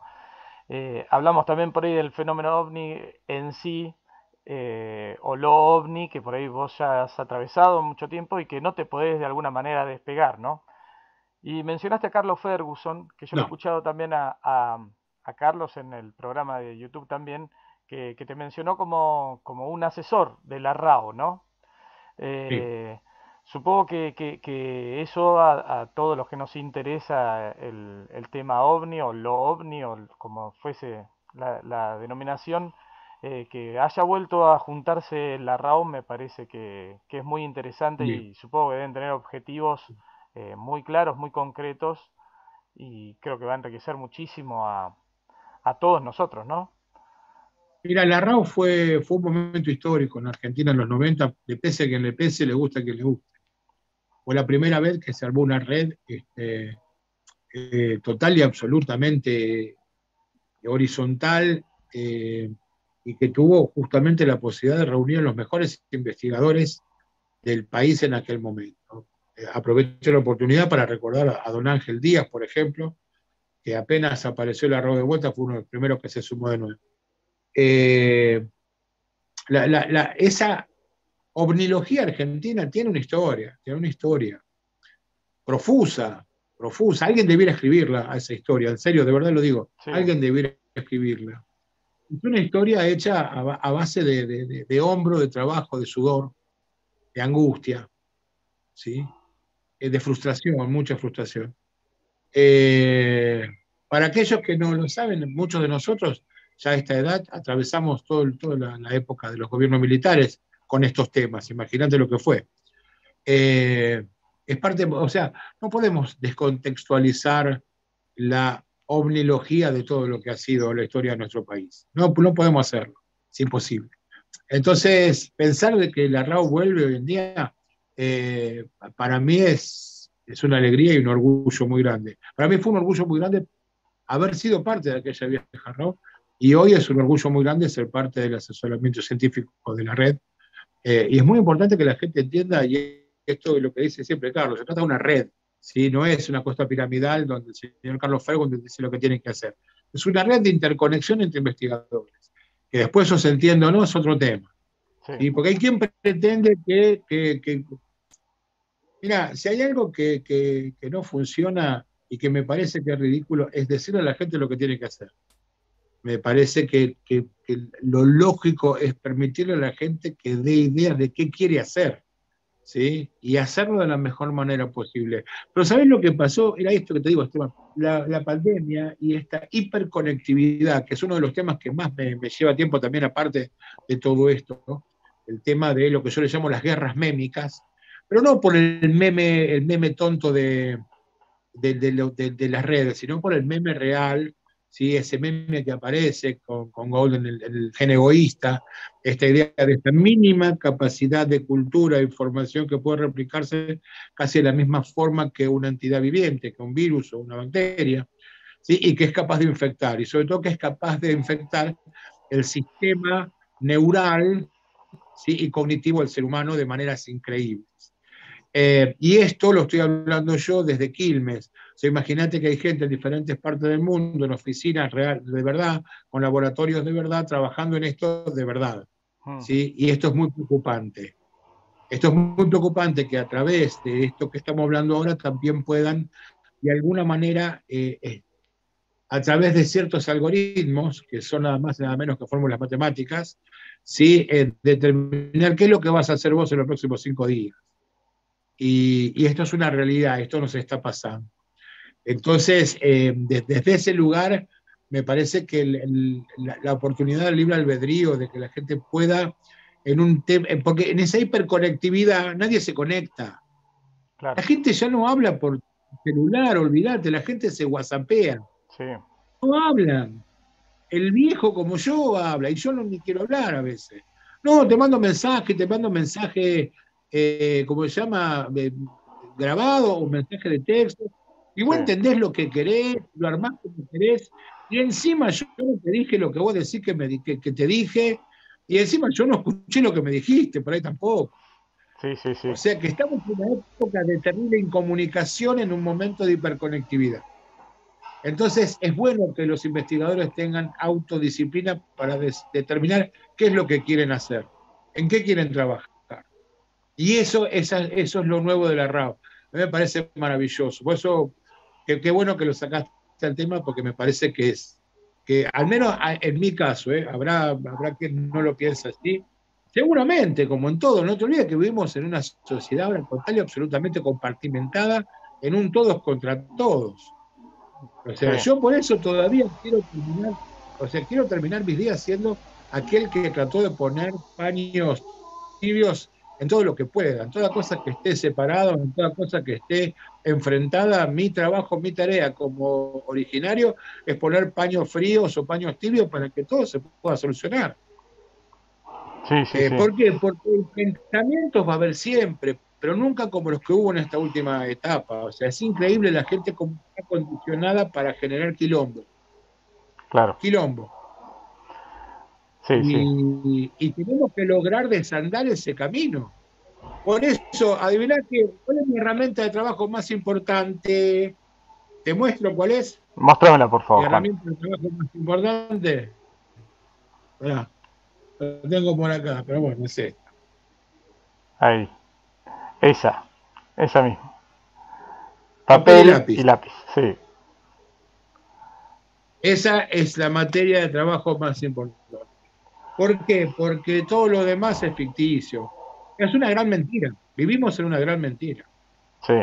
Hablamos también por ahí del fenómeno ovni en sí, o lo ovni, que por ahí vos ya has atravesado mucho tiempo y que no te podés de alguna manera despegar, ¿no? Y mencionaste a Carlos Ferguson, que yo lo he No, escuchado también a Carlos en el programa de YouTube también, que te mencionó como un asesor de la RAO, ¿no? sí. Eh, Supongo que eso a todos los que nos interesa el tema ovni o lo ovni o como fuese la denominación, que haya vuelto a juntarse la RAO me parece que es muy interesante Bien. y supongo que deben tener objetivos muy claros, muy concretos y creo que va a enriquecer muchísimo a todos nosotros, ¿no? Mira, la RAU fue un momento histórico en Argentina en los 90, le pese a quien le pese, le gusta a quien le guste. Fue la primera vez que se armó una red total y absolutamente horizontal, y que tuvo justamente la posibilidad de reunir a los mejores investigadores del país en aquel momento. Aprovecho la oportunidad para recordar a don Ángel Díaz, por ejemplo, que apenas apareció la RAU de vuelta, fue uno de los primeros que se sumó de nuevo. Eh, esa ovnilogía argentina tiene una historia profusa, profusa. Alguien debiera escribirla a esa historia, en serio, de verdad lo digo. Sí, Alguien debiera escribirla. Es una historia hecha a base de hombro, de trabajo, de sudor, de angustia, ¿sí? De frustración, mucha frustración. Eh, para aquellos que no lo saben, muchos de nosotros ya a esta edad atravesamos toda la época de los gobiernos militares con estos temas. Imagínate lo que fue. Eh, es parte, o sea, no podemos descontextualizar la omnilogía de todo lo que ha sido la historia de nuestro país. No podemos hacerlo, es imposible. Entonces, pensar de que la RAU vuelve hoy en día, para mí es una alegría y un orgullo muy grande. Para mí fue un orgullo muy grande haber sido parte de aquella vieja RAU, y hoy es un orgullo muy grande ser parte del asesoramiento científico de la red. Y es muy importante que la gente entienda, y esto es lo que dice siempre Carlos, se trata de una red, ¿sí? No es una cosa piramidal donde el señor Carlos Ferguson dice lo que tienen que hacer. Es una red de interconexión entre investigadores. Que después eso se entiende o no es otro tema. sí, ¿Sí? Porque hay quien pretende que. Mira, si hay algo que no funciona y que me parece que es ridículo, es decirle a la gente lo que tiene que hacer. Me parece que lo lógico es permitirle a la gente que dé ideas de qué quiere hacer, ¿sí? Y hacerlo de la mejor manera posible. Pero ¿sabés lo que pasó? Era esto que te digo, Esteban, la pandemia y esta hiperconectividad, que es uno de los temas que más me lleva tiempo también, aparte de todo esto, ¿no? El tema de lo que yo le llamo las guerras mémicas, pero no por el meme tonto de las redes, sino por el meme real, ¿sí? Ese meme que aparece con Golden, el gen egoísta, esta idea de esta mínima capacidad de cultura e información que puede replicarse casi de la misma forma que una entidad viviente, que un virus o una bacteria, ¿sí? Y que es capaz de infectar, y sobre todo que es capaz de infectar el sistema neural, ¿sí? Y cognitivo del ser humano de maneras increíbles. Y esto lo estoy hablando yo desde Quilmes. O sea, imagínate que hay gente en diferentes partes del mundo, en oficinas real, de verdad, con laboratorios de verdad, trabajando en esto de verdad. mm, ¿Sí? Y esto es muy preocupante. Esto es muy preocupante que a través de esto que estamos hablando ahora también puedan, de alguna manera, a través de ciertos algoritmos, que son nada más y nada menos que fórmulas matemáticas, ¿sí? Determinar qué es lo que vas a hacer vos en los próximos 5 días. Y esto es una realidad, esto nos está pasando. Entonces, desde ese lugar, me parece que la oportunidad del libre albedrío, de que la gente pueda, en un tema, porque en esa hiperconectividad nadie se conecta. La claro, gente ya no habla por celular, olvídate, la gente se whatsappea, sí, no hablan. El viejo como yo habla, y yo no ni quiero hablar a veces. No, te mando mensaje, ¿cómo se llama? Grabado o mensaje de texto. Y sí, vos entendés lo que querés, lo armás como querés, y encima yo no te dije lo que vos decís que te dije, y encima yo no escuché lo que me dijiste, por ahí tampoco. sí, sí, sí, O sea que estamos en una época de terrible incomunicación en un momento de hiperconectividad. Entonces, es bueno que los investigadores tengan autodisciplina para determinar qué es lo que quieren hacer, en qué quieren trabajar. Y eso es lo nuevo de la RAO. A mí me parece maravilloso. Por eso, qué bueno que lo sacaste al tema, porque me parece que al menos en mi caso, habrá quien no lo piensa así. Seguramente, como en todo, no te olvides que vivimos en una sociedad ahora total y absolutamente compartimentada, en un todos contra todos. O sí, sea, yo por eso todavía quiero terminar, o sea, quiero terminar mis días siendo aquel que trató de poner paños tibios en todo lo que pueda, en toda cosa que esté separado, en toda cosa que esté enfrentada. Mi trabajo, mi tarea como originario es poner paños fríos o paños tibios para que todo se pueda solucionar. Sí, sí, sí. ¿Por qué? Porque enfrentamientos va a haber siempre, pero nunca como los que hubo en esta última etapa. O sea, es increíble la gente como está condicionada para generar quilombo. Claro. Quilombo. Sí, sí. Y tenemos que lograr desandar ese camino. Por eso, adiviná cuál es mi herramienta de trabajo más importante. ¿Te muestro cuál es Mostrámela, por mi favor, Juan. herramienta de trabajo más importante? Mirá, lo tengo por acá, pero bueno, es esta. Ahí. Esa. Esa misma. Papel y Papel y lápiz. lápiz. Sí. Esa es la materia de trabajo más importante. ¿Por qué? Porque todo lo demás es ficticio. Es una gran mentira. Vivimos en una gran mentira. Sí.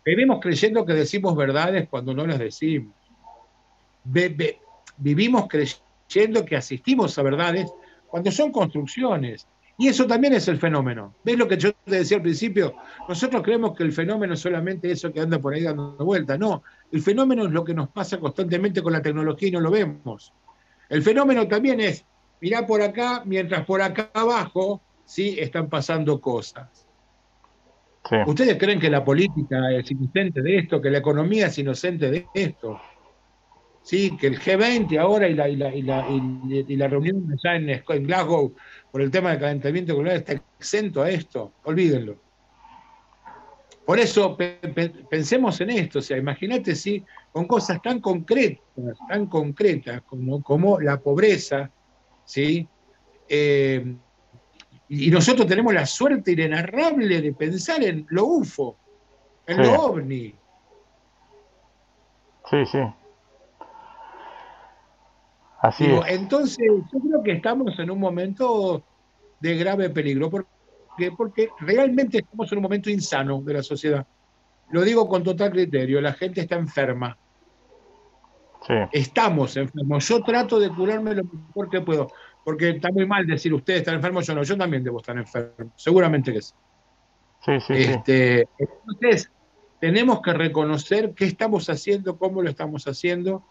Vivimos creyendo que decimos verdades cuando no las decimos. Vivimos creyendo que asistimos a verdades cuando son construcciones. Y eso también es el fenómeno. ¿Ves lo que yo te decía al principio? Nosotros creemos que el fenómeno es solamente eso que anda por ahí dando vuelta. No, el fenómeno es lo que nos pasa constantemente con la tecnología y no lo vemos. El fenómeno también es, mirá por acá, mientras por acá abajo, sí, están pasando cosas. Sí. ¿Ustedes creen que la política es inocente de esto, que la economía es inocente de esto? Sí, que el G20 ahora y la reunión allá en Glasgow por el tema del calentamiento global está exento a esto. Olvídenlo. Por eso pensemos en esto. O sea, imagínate si con cosas tan concretas como la pobreza, ¿sí? Y nosotros tenemos la suerte inenarrable de pensar en lo UFO, Sí. en lo OVNI. Sí, sí. Así es. Digo, entonces yo creo que estamos en un momento de grave peligro, porque realmente estamos en un momento insano de la sociedad. Lo digo con total criterio, la gente está enferma, Sí. estamos enfermos. Yo trato de curarme lo mejor que puedo, porque está muy mal decir ustedes están enfermos, yo no, yo también debo estar enfermo, seguramente que sí. Sí, sí, sí. Entonces, tenemos que reconocer qué estamos haciendo, cómo lo estamos haciendo,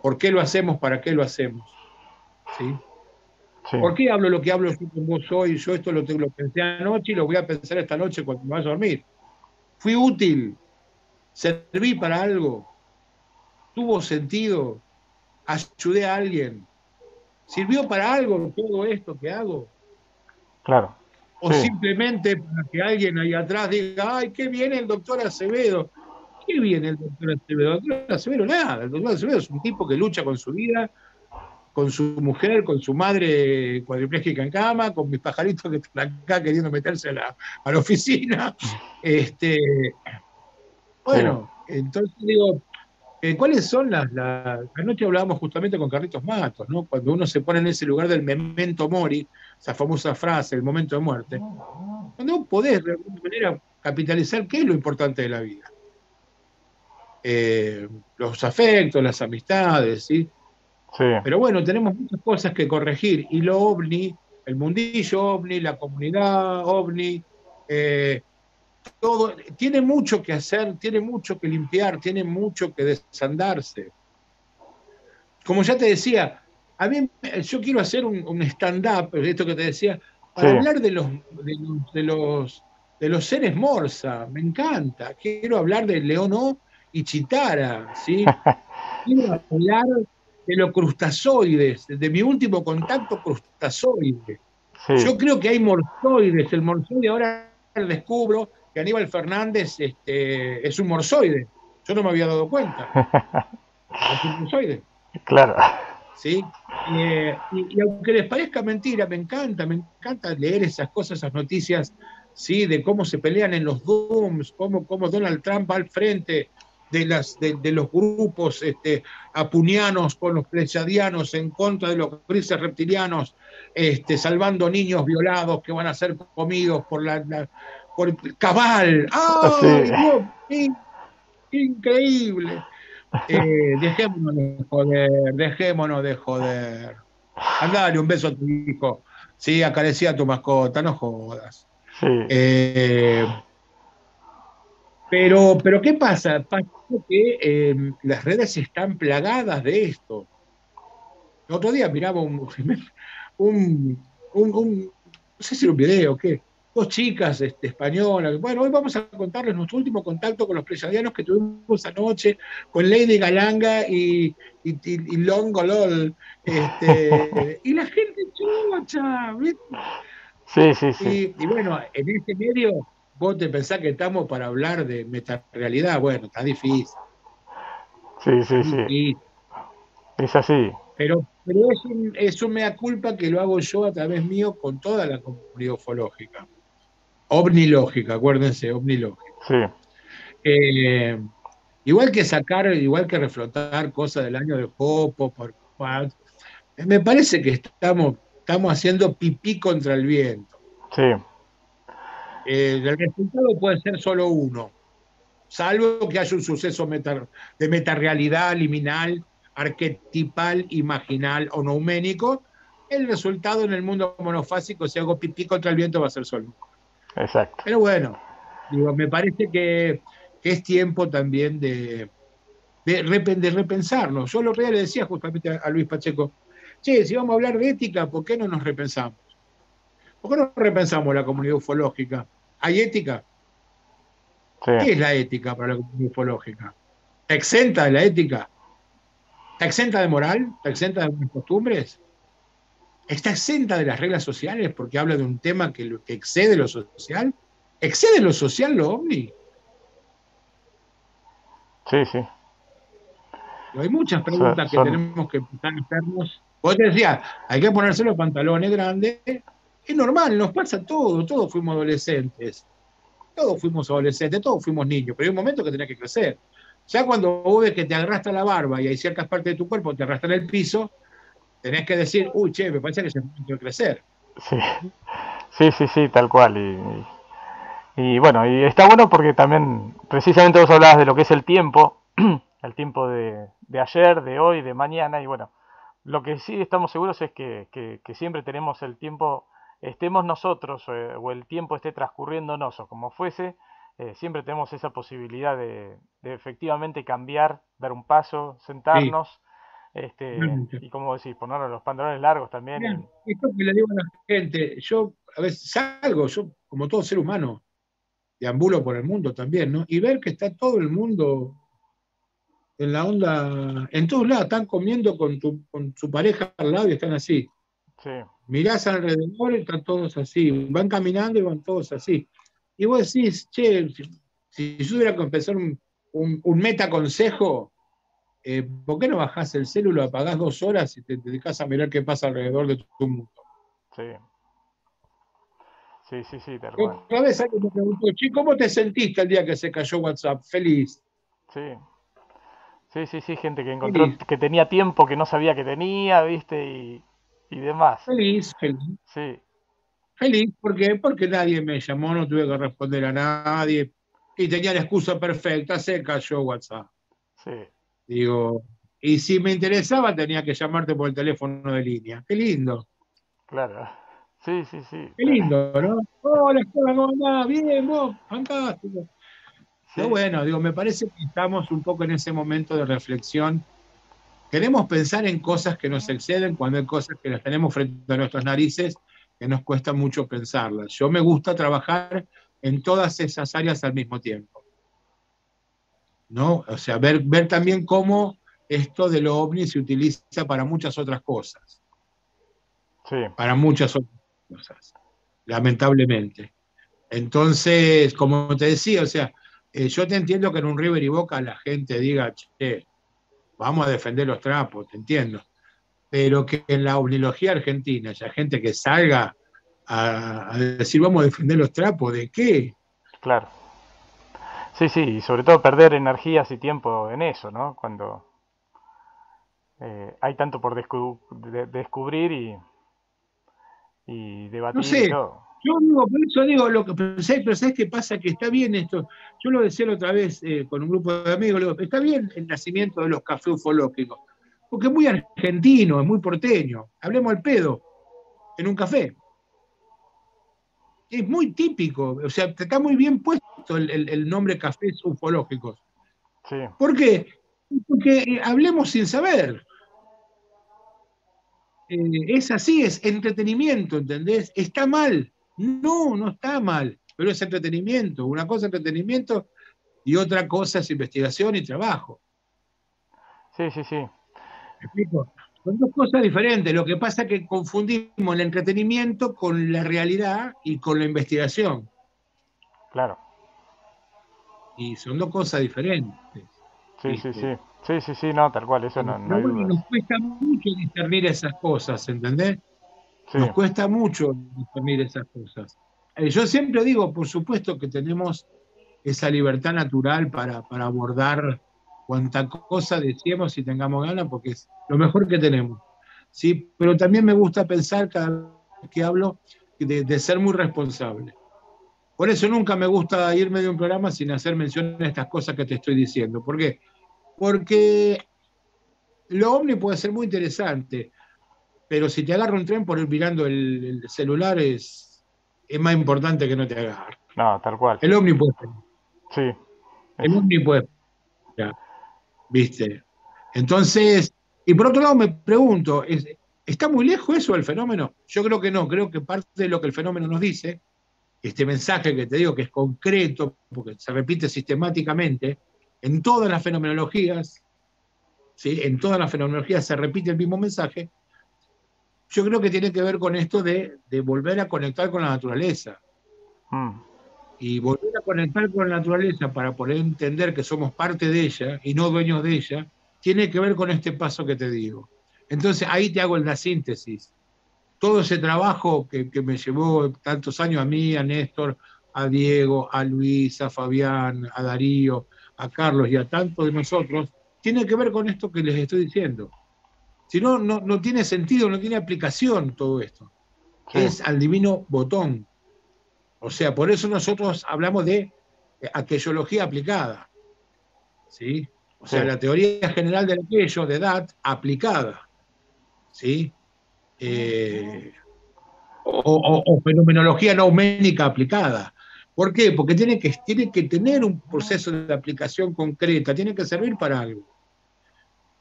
por qué lo hacemos, para qué lo hacemos. ¿Sí? Sí. ¿Por qué hablo lo que hablo yo con vos hoy? Yo esto lo pensé anoche y lo voy a pensar esta noche cuando me vaya a dormir. Fui útil, serví para algo, tuvo sentido, ayudé a alguien, sirvió para algo todo esto que hago. Claro. O Sí. simplemente para que alguien ahí atrás diga, ay, qué viene el doctor Acevedo. ¿Qué viene el doctor Acevedo? El doctor Acevedo nada. El doctor Acevedo es un tipo que lucha con su vida, con su mujer, con su madre cuadriplégica en cama, con mis pajaritos que están acá queriendo meterse a la oficina. Sí. Bueno, entonces digo, ¿cuáles son anoche hablábamos justamente con Carlitos Matos, ¿no? Cuando uno se pone en ese lugar del memento mori, esa famosa frase, el momento de muerte, cuando vos podés de alguna manera capitalizar qué es lo importante de la vida. Los afectos, las amistades, ¿sí? Sí. Pero bueno, tenemos muchas cosas que corregir y lo ovni, el mundillo ovni, la comunidad ovni, eh, todo, tiene mucho que hacer, tiene mucho que limpiar, tiene mucho que desandarse. Como ya te decía, a mí yo quiero hacer un stand-up, esto que te decía, Sí. para hablar de los seres Morsa, me encanta. Quiero hablar de León O y Chitara, ¿sí? Quiero hablar de los crustazoides, de mi último contacto crustazoide. Sí. Yo creo que hay morsoides. El morsoide ahora descubro que Aníbal Fernández es un morsoide. Yo no me había dado cuenta. Es un morsoide, Claro. ¿sí? Y aunque les parezca mentira, me encanta leer esas cosas, esas noticias, ¿sí? De cómo se pelean en los Dooms, cómo Donald Trump va al frente de los grupos apunianos con los pleyadianos en contra de los grises reptilianos, salvando niños violados que van a ser comidos por cabal. Sí. ¡Ay, Dios mío! ¡Increíble! Dejémonos de joder, dejémonos de joder. Andá, dale un beso a tu hijo. Sí, acaricía a tu mascota, no jodas. Sí, Eh, pero ¿qué pasa? Pasa que las redes están plagadas de esto. El otro día miraba no sé si era un video o qué, dos chicas españolas. Bueno, hoy vamos a contarles nuestro último contacto con los pleyadianos que tuvimos anoche con Lady Galanga y Longo LOL. Y la gente chocha, ¿viste? sí, sí, sí, Y bueno, en este medio, vos te pensás que estamos para hablar de metarealidad. Bueno, está difícil, sí, está sí, sí, difícil. es así, Pero es un mea culpa que lo hago yo a través mío con toda la comunidad ufológica. Ovnilógica, acuérdense, ovnilógica. sí, Eh, igual que reflotar cosas del año de Hopo, me parece que estamos haciendo pipí contra el viento. sí, El resultado puede ser solo uno, salvo que haya un suceso de metarealidad liminal, arquetipal, imaginal o nouménico. El resultado en el mundo monofásico, si hago pipí contra el viento, va a ser solo uno. exacto. Pero bueno, digo, me parece que es tiempo también de repensarnos. Yo el otro día le decía justamente a Luis Pacheco, che, si vamos a hablar de ética, ¿por qué no nos repensamos? ¿Por qué no repensamos la comunidad ufológica? ¿Hay ética? Sí, ¿Qué es la ética para la comunidad ufológica? ¿Está exenta de la ética? ¿Está exenta de moral? ¿Está exenta de buenas costumbres? ¿Está exenta de las reglas sociales porque habla de un tema que excede lo social? ¿Excede lo social lo ovni? sí, sí, Hay muchas son, preguntas que son- tenemos que empezar a hacernos. Vos te decías, hay que ponerse los pantalones grandes. Es normal, nos pasa todo, todos fuimos adolescentes, todos fuimos niños, pero hay un momento que tenés que crecer. Ya cuando vos ves que te arrastra la barba y hay ciertas partes de tu cuerpo que te arrastran el piso, tenés que decir, uy, che, me parece que ya es momento de crecer. sí, sí, sí, sí, tal cual. Y bueno, y está bueno porque también, precisamente vos hablabas de lo que es el tiempo, el tiempo de ayer, de hoy, de mañana, y bueno, lo que sí estamos seguros es que siempre tenemos el tiempo, estemos nosotros o el tiempo esté transcurriéndonos o como fuese, siempre tenemos esa posibilidad de efectivamente cambiar, dar un paso, Sí, sentarnos, realmente. y como decís, ponernos los pantalones largos también. Mirá, esto que le digo a la gente, yo a veces salgo, yo como todo ser humano, deambulo por el mundo también, ¿no? Y ver que está todo el mundo en la onda, en todos lados, están comiendo con su pareja al lado y están así. Sí, Mirás alrededor y están todos así. Van caminando y van todos así. Y vos decís, che, si yo tuviera que empezar un metaconsejo, ¿por qué no bajás el celular, apagás 2 horas y te dedicás a mirar qué pasa alrededor de tu mundo? sí, sí, sí, sí, tal Y cual. otra vez alguien me preguntó, che, ¿cómo te sentiste el día que se cayó WhatsApp? Feliz, Sí, sí, sí, sí, gente que encontró feliz, que tenía tiempo que no sabía que tenía, viste, y demás. feliz, feliz. Sí, Feliz, ¿por qué? Porque nadie me llamó, no tuve que responder a nadie y tenía la excusa perfecta, se cayó WhatsApp. sí, Digo, y si me interesaba tenía que llamarte por el teléfono de línea. claro. Sí, sí, sí, Qué lindo, ¿no? Hola, Esteban, ¿cómo andás? Bien, vos, fantástico. Pero sí, bueno, digo, me parece que estamos un poco en ese momento de reflexión. Queremos pensar en cosas que nos exceden cuando hay cosas que las tenemos frente a nuestras narices que nos cuesta mucho pensarlas. Yo me gusta trabajar en todas esas áreas al mismo tiempo, ¿no? O sea, ver también cómo esto de lo ovni se utiliza sí, para muchas otras cosas, lamentablemente. Entonces, como te decía, o sea, yo te entiendo que en un River y Boca la gente diga, che, vamos a defender los trapos, te entiendo, pero que en la omnilogía argentina haya gente que salga a decir, vamos a defender los trapos, ¿de qué? claro. Sí, sí, y sobre todo perder energías y tiempo en eso, ¿no? Cuando hay tanto por descubrir y No debatir y sé, todo. yo digo, por eso digo lo que pensé, pero ¿sabes qué pasa? Que está bien esto. Yo lo decía la otra vez con un grupo de amigos, está bien el nacimiento de los cafés ufológicos. porque es muy argentino, es muy porteño. Hablemos al pedo, en un café. Es muy típico, o sea, está muy bien puesto el nombre cafés ufológicos. Sí, ¿Por qué? Porque hablemos sin saber. Es así, es entretenimiento, ¿entendés? ¿Está mal? No, no está mal, pero es entretenimiento. Una cosa es entretenimiento y otra cosa es investigación y trabajo. sí, sí, sí, ¿Me explico? Son dos cosas diferentes. Lo que pasa es que confundimos el entretenimiento con la realidad y con la investigación. claro. Y son dos cosas diferentes, Sí, sí, sí. ¿viste? Sí, sí, sí, no, tal cual, eso no, no Pero hay bueno, dudas. nos cuesta mucho discernir esas cosas, ¿entendés? Sí, Nos cuesta mucho discernir esas cosas. Yo siempre digo, por supuesto que tenemos esa libertad natural para abordar cuanta cosa deseemos y tengamos ganas, porque es lo mejor que tenemos. ¿Sí? Pero también me gusta pensar cada vez que hablo de ser muy responsable. Por eso nunca me gusta irme de un programa sin hacer mención a estas cosas que te estoy diciendo. ¿Por qué? Porque lo ovni puede ser muy interesante, pero si te agarra un tren por ir mirando el celular es más importante que no te agarre. no, tal cual. El ovni puede ser, Sí, es, el ovni puede ser, ¿viste? Entonces, y por otro lado me pregunto, ¿está muy lejos eso del fenómeno? Yo creo que no, creo que parte de lo que el fenómeno nos dice, este mensaje que te digo que es concreto, porque se repite sistemáticamente, en todas las fenomenologías, ¿sí? En todas las fenomenologías se repite el mismo mensaje, yo creo que tiene que ver con esto de volver a conectar con la naturaleza. mm, Y volver a conectar con la naturaleza para poder entender que somos parte de ella y no dueños de ella, tiene que ver con este paso que te digo. Entonces ahí te hago la síntesis. Todo ese trabajo que me llevó tantos años a mí, a Néstor, a Diego, a Luis, a Fabián, a Darío, a Carlos y a tantos de nosotros, tiene que ver con esto que les estoy diciendo. Si no, no tiene sentido, no tiene aplicación todo esto. sí, Es al divino botón. O sea, por eso nosotros hablamos de aquellología aplicada, ¿sí? O sí, sea, la teoría general del aquello, de edad, aplicada, ¿sí? Eh, o fenomenología nauménica aplicada. ¿Por qué? Porque tiene que tener un proceso de aplicación concreta, tiene que servir para algo.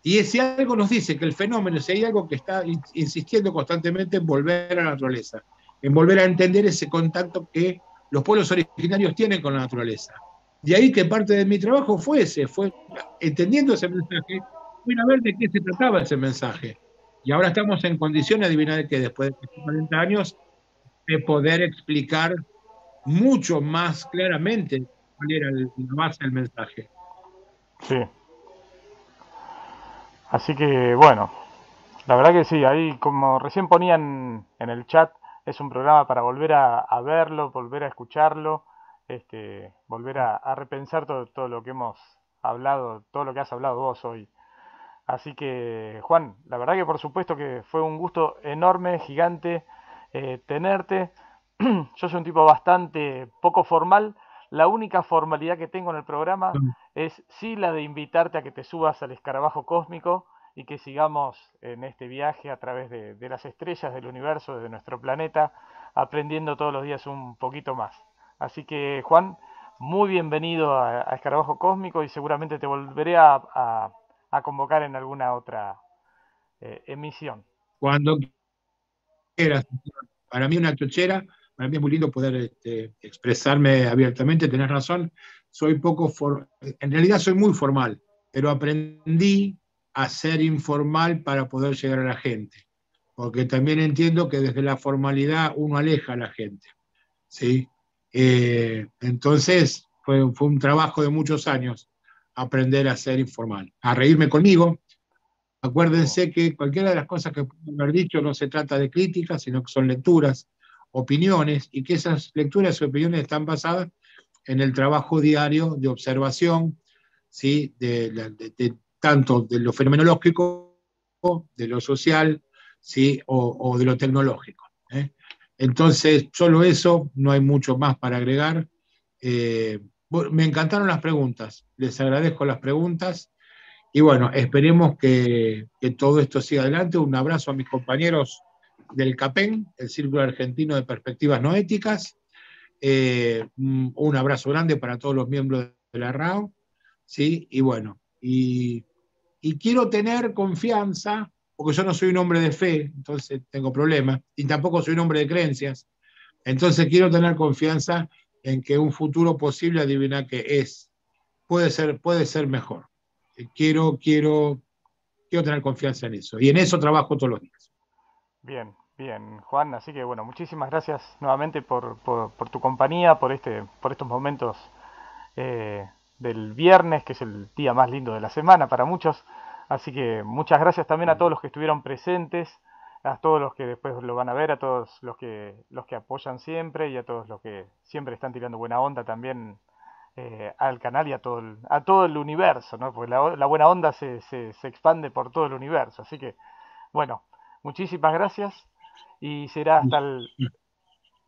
Y si algo nos dice que el fenómeno, si hay algo que está insistiendo constantemente en volver a la naturaleza, en volver a entender ese contacto que los pueblos originarios tienen con la naturaleza. De ahí que parte de mi trabajo fue ese, fue entendiendo ese mensaje, fui a ver de qué se trataba ese mensaje. Y ahora estamos en condiciones, adivinar que después de 40 años, de poder explicar mucho más claramente cuál era la base del mensaje. sí. Así que bueno, la verdad que sí, ahí como recién ponían en el chat, es un programa para volver a verlo, volver a escucharlo, volver a repensar todo lo que hemos hablado, todo lo que has hablado vos hoy. Así que, Juan, la verdad que por supuesto que fue un gusto enorme, gigante, tenerte. Yo soy un tipo bastante poco formal. La única formalidad que tengo en el programa es sí la de invitarte a que te subas al escarabajo cósmico y que sigamos en este viaje a través de las estrellas del universo, de nuestro planeta, aprendiendo todos los días un poquito más. Así que, Juan, muy bienvenido a Escarabajo Cósmico y seguramente te volveré a convocar en alguna otra emisión. Cuando quieras, para mí una chochera, para mí es muy lindo poder expresarme abiertamente, tenés razón, soy poco, en realidad soy muy formal, pero aprendí a ser informal para poder llegar a la gente, porque también entiendo que desde la formalidad uno aleja a la gente, ¿sí? Entonces fue un trabajo de muchos años aprender a ser informal, a reírme conmigo. Sí, Acuérdense que cualquiera de las cosas que puedo haber dicho no se trata de críticas, sino que son lecturas, opiniones, y que esas lecturas y opiniones están basadas en el trabajo diario de observación, ¿sí? Tanto de lo fenomenológico, de lo social, ¿sí? O de lo tecnológico. ¿Eh? Entonces, solo eso, no hay mucho más para agregar. Bueno, me encantaron las preguntas, les agradezco las preguntas Y bueno, esperemos que todo esto siga adelante. Un abrazo a mis compañeros del CAPEN, el Círculo Argentino de Perspectivas No Éticas. Un abrazo grande para todos los miembros de la RAO. ¿Sí? Y bueno, y quiero tener confianza, porque yo no soy un hombre de fe, entonces tengo problemas, y tampoco soy un hombre de creencias. Entonces quiero tener confianza en que un futuro posible, adivina qué es, puede ser mejor. Quiero tener confianza en eso. Y en eso trabajo todos los días. Bien, bien, Juan. Así que bueno, muchísimas gracias nuevamente por tu compañía, por estos momentos del viernes, que es el día más lindo de la semana para muchos. Así que muchas gracias también a todos los que estuvieron presentes, a todos los que después lo van a ver, a todos los que apoyan siempre y a todos los que siempre están tirando buena onda también al canal y a todo el universo, ¿no? Porque la buena onda se expande por todo el universo. Así que, bueno, muchísimas gracias y será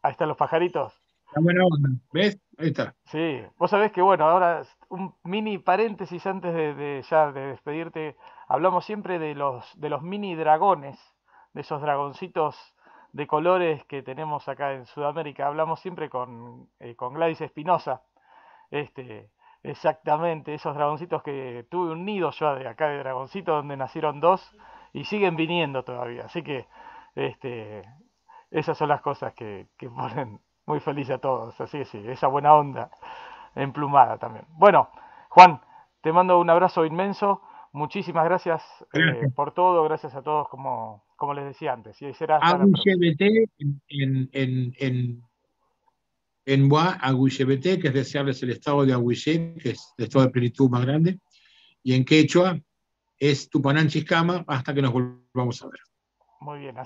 hasta los pajaritos. La buena onda, ¿ves? Ahí está. Sí, vos sabés que bueno, ahora un mini paréntesis antes de ya de despedirte, hablamos siempre de los mini dragones, de esos dragoncitos de colores que tenemos acá en Sudamérica. Hablamos siempre con Gladys Espinosa, este, exactamente, esos dragoncitos que tuve un nido yo de acá de dragoncito donde nacieron dos y siguen viniendo todavía. Así que este, esas son las cosas que ponen muy feliz a todos. Así que sí, esa buena onda emplumada también. Bueno, Juan, te mando un abrazo inmenso. Muchísimas gracias Gracias. por todo. Gracias a todos, como les decía antes. Y será hasta la próxima. AGBT en Bois, Agüillebete, que es desearles el estado de Agüillé, que es el estado de plenitud más grande, y en quechua es Tupananchiskama, hasta que nos volvamos a ver. Muy bien.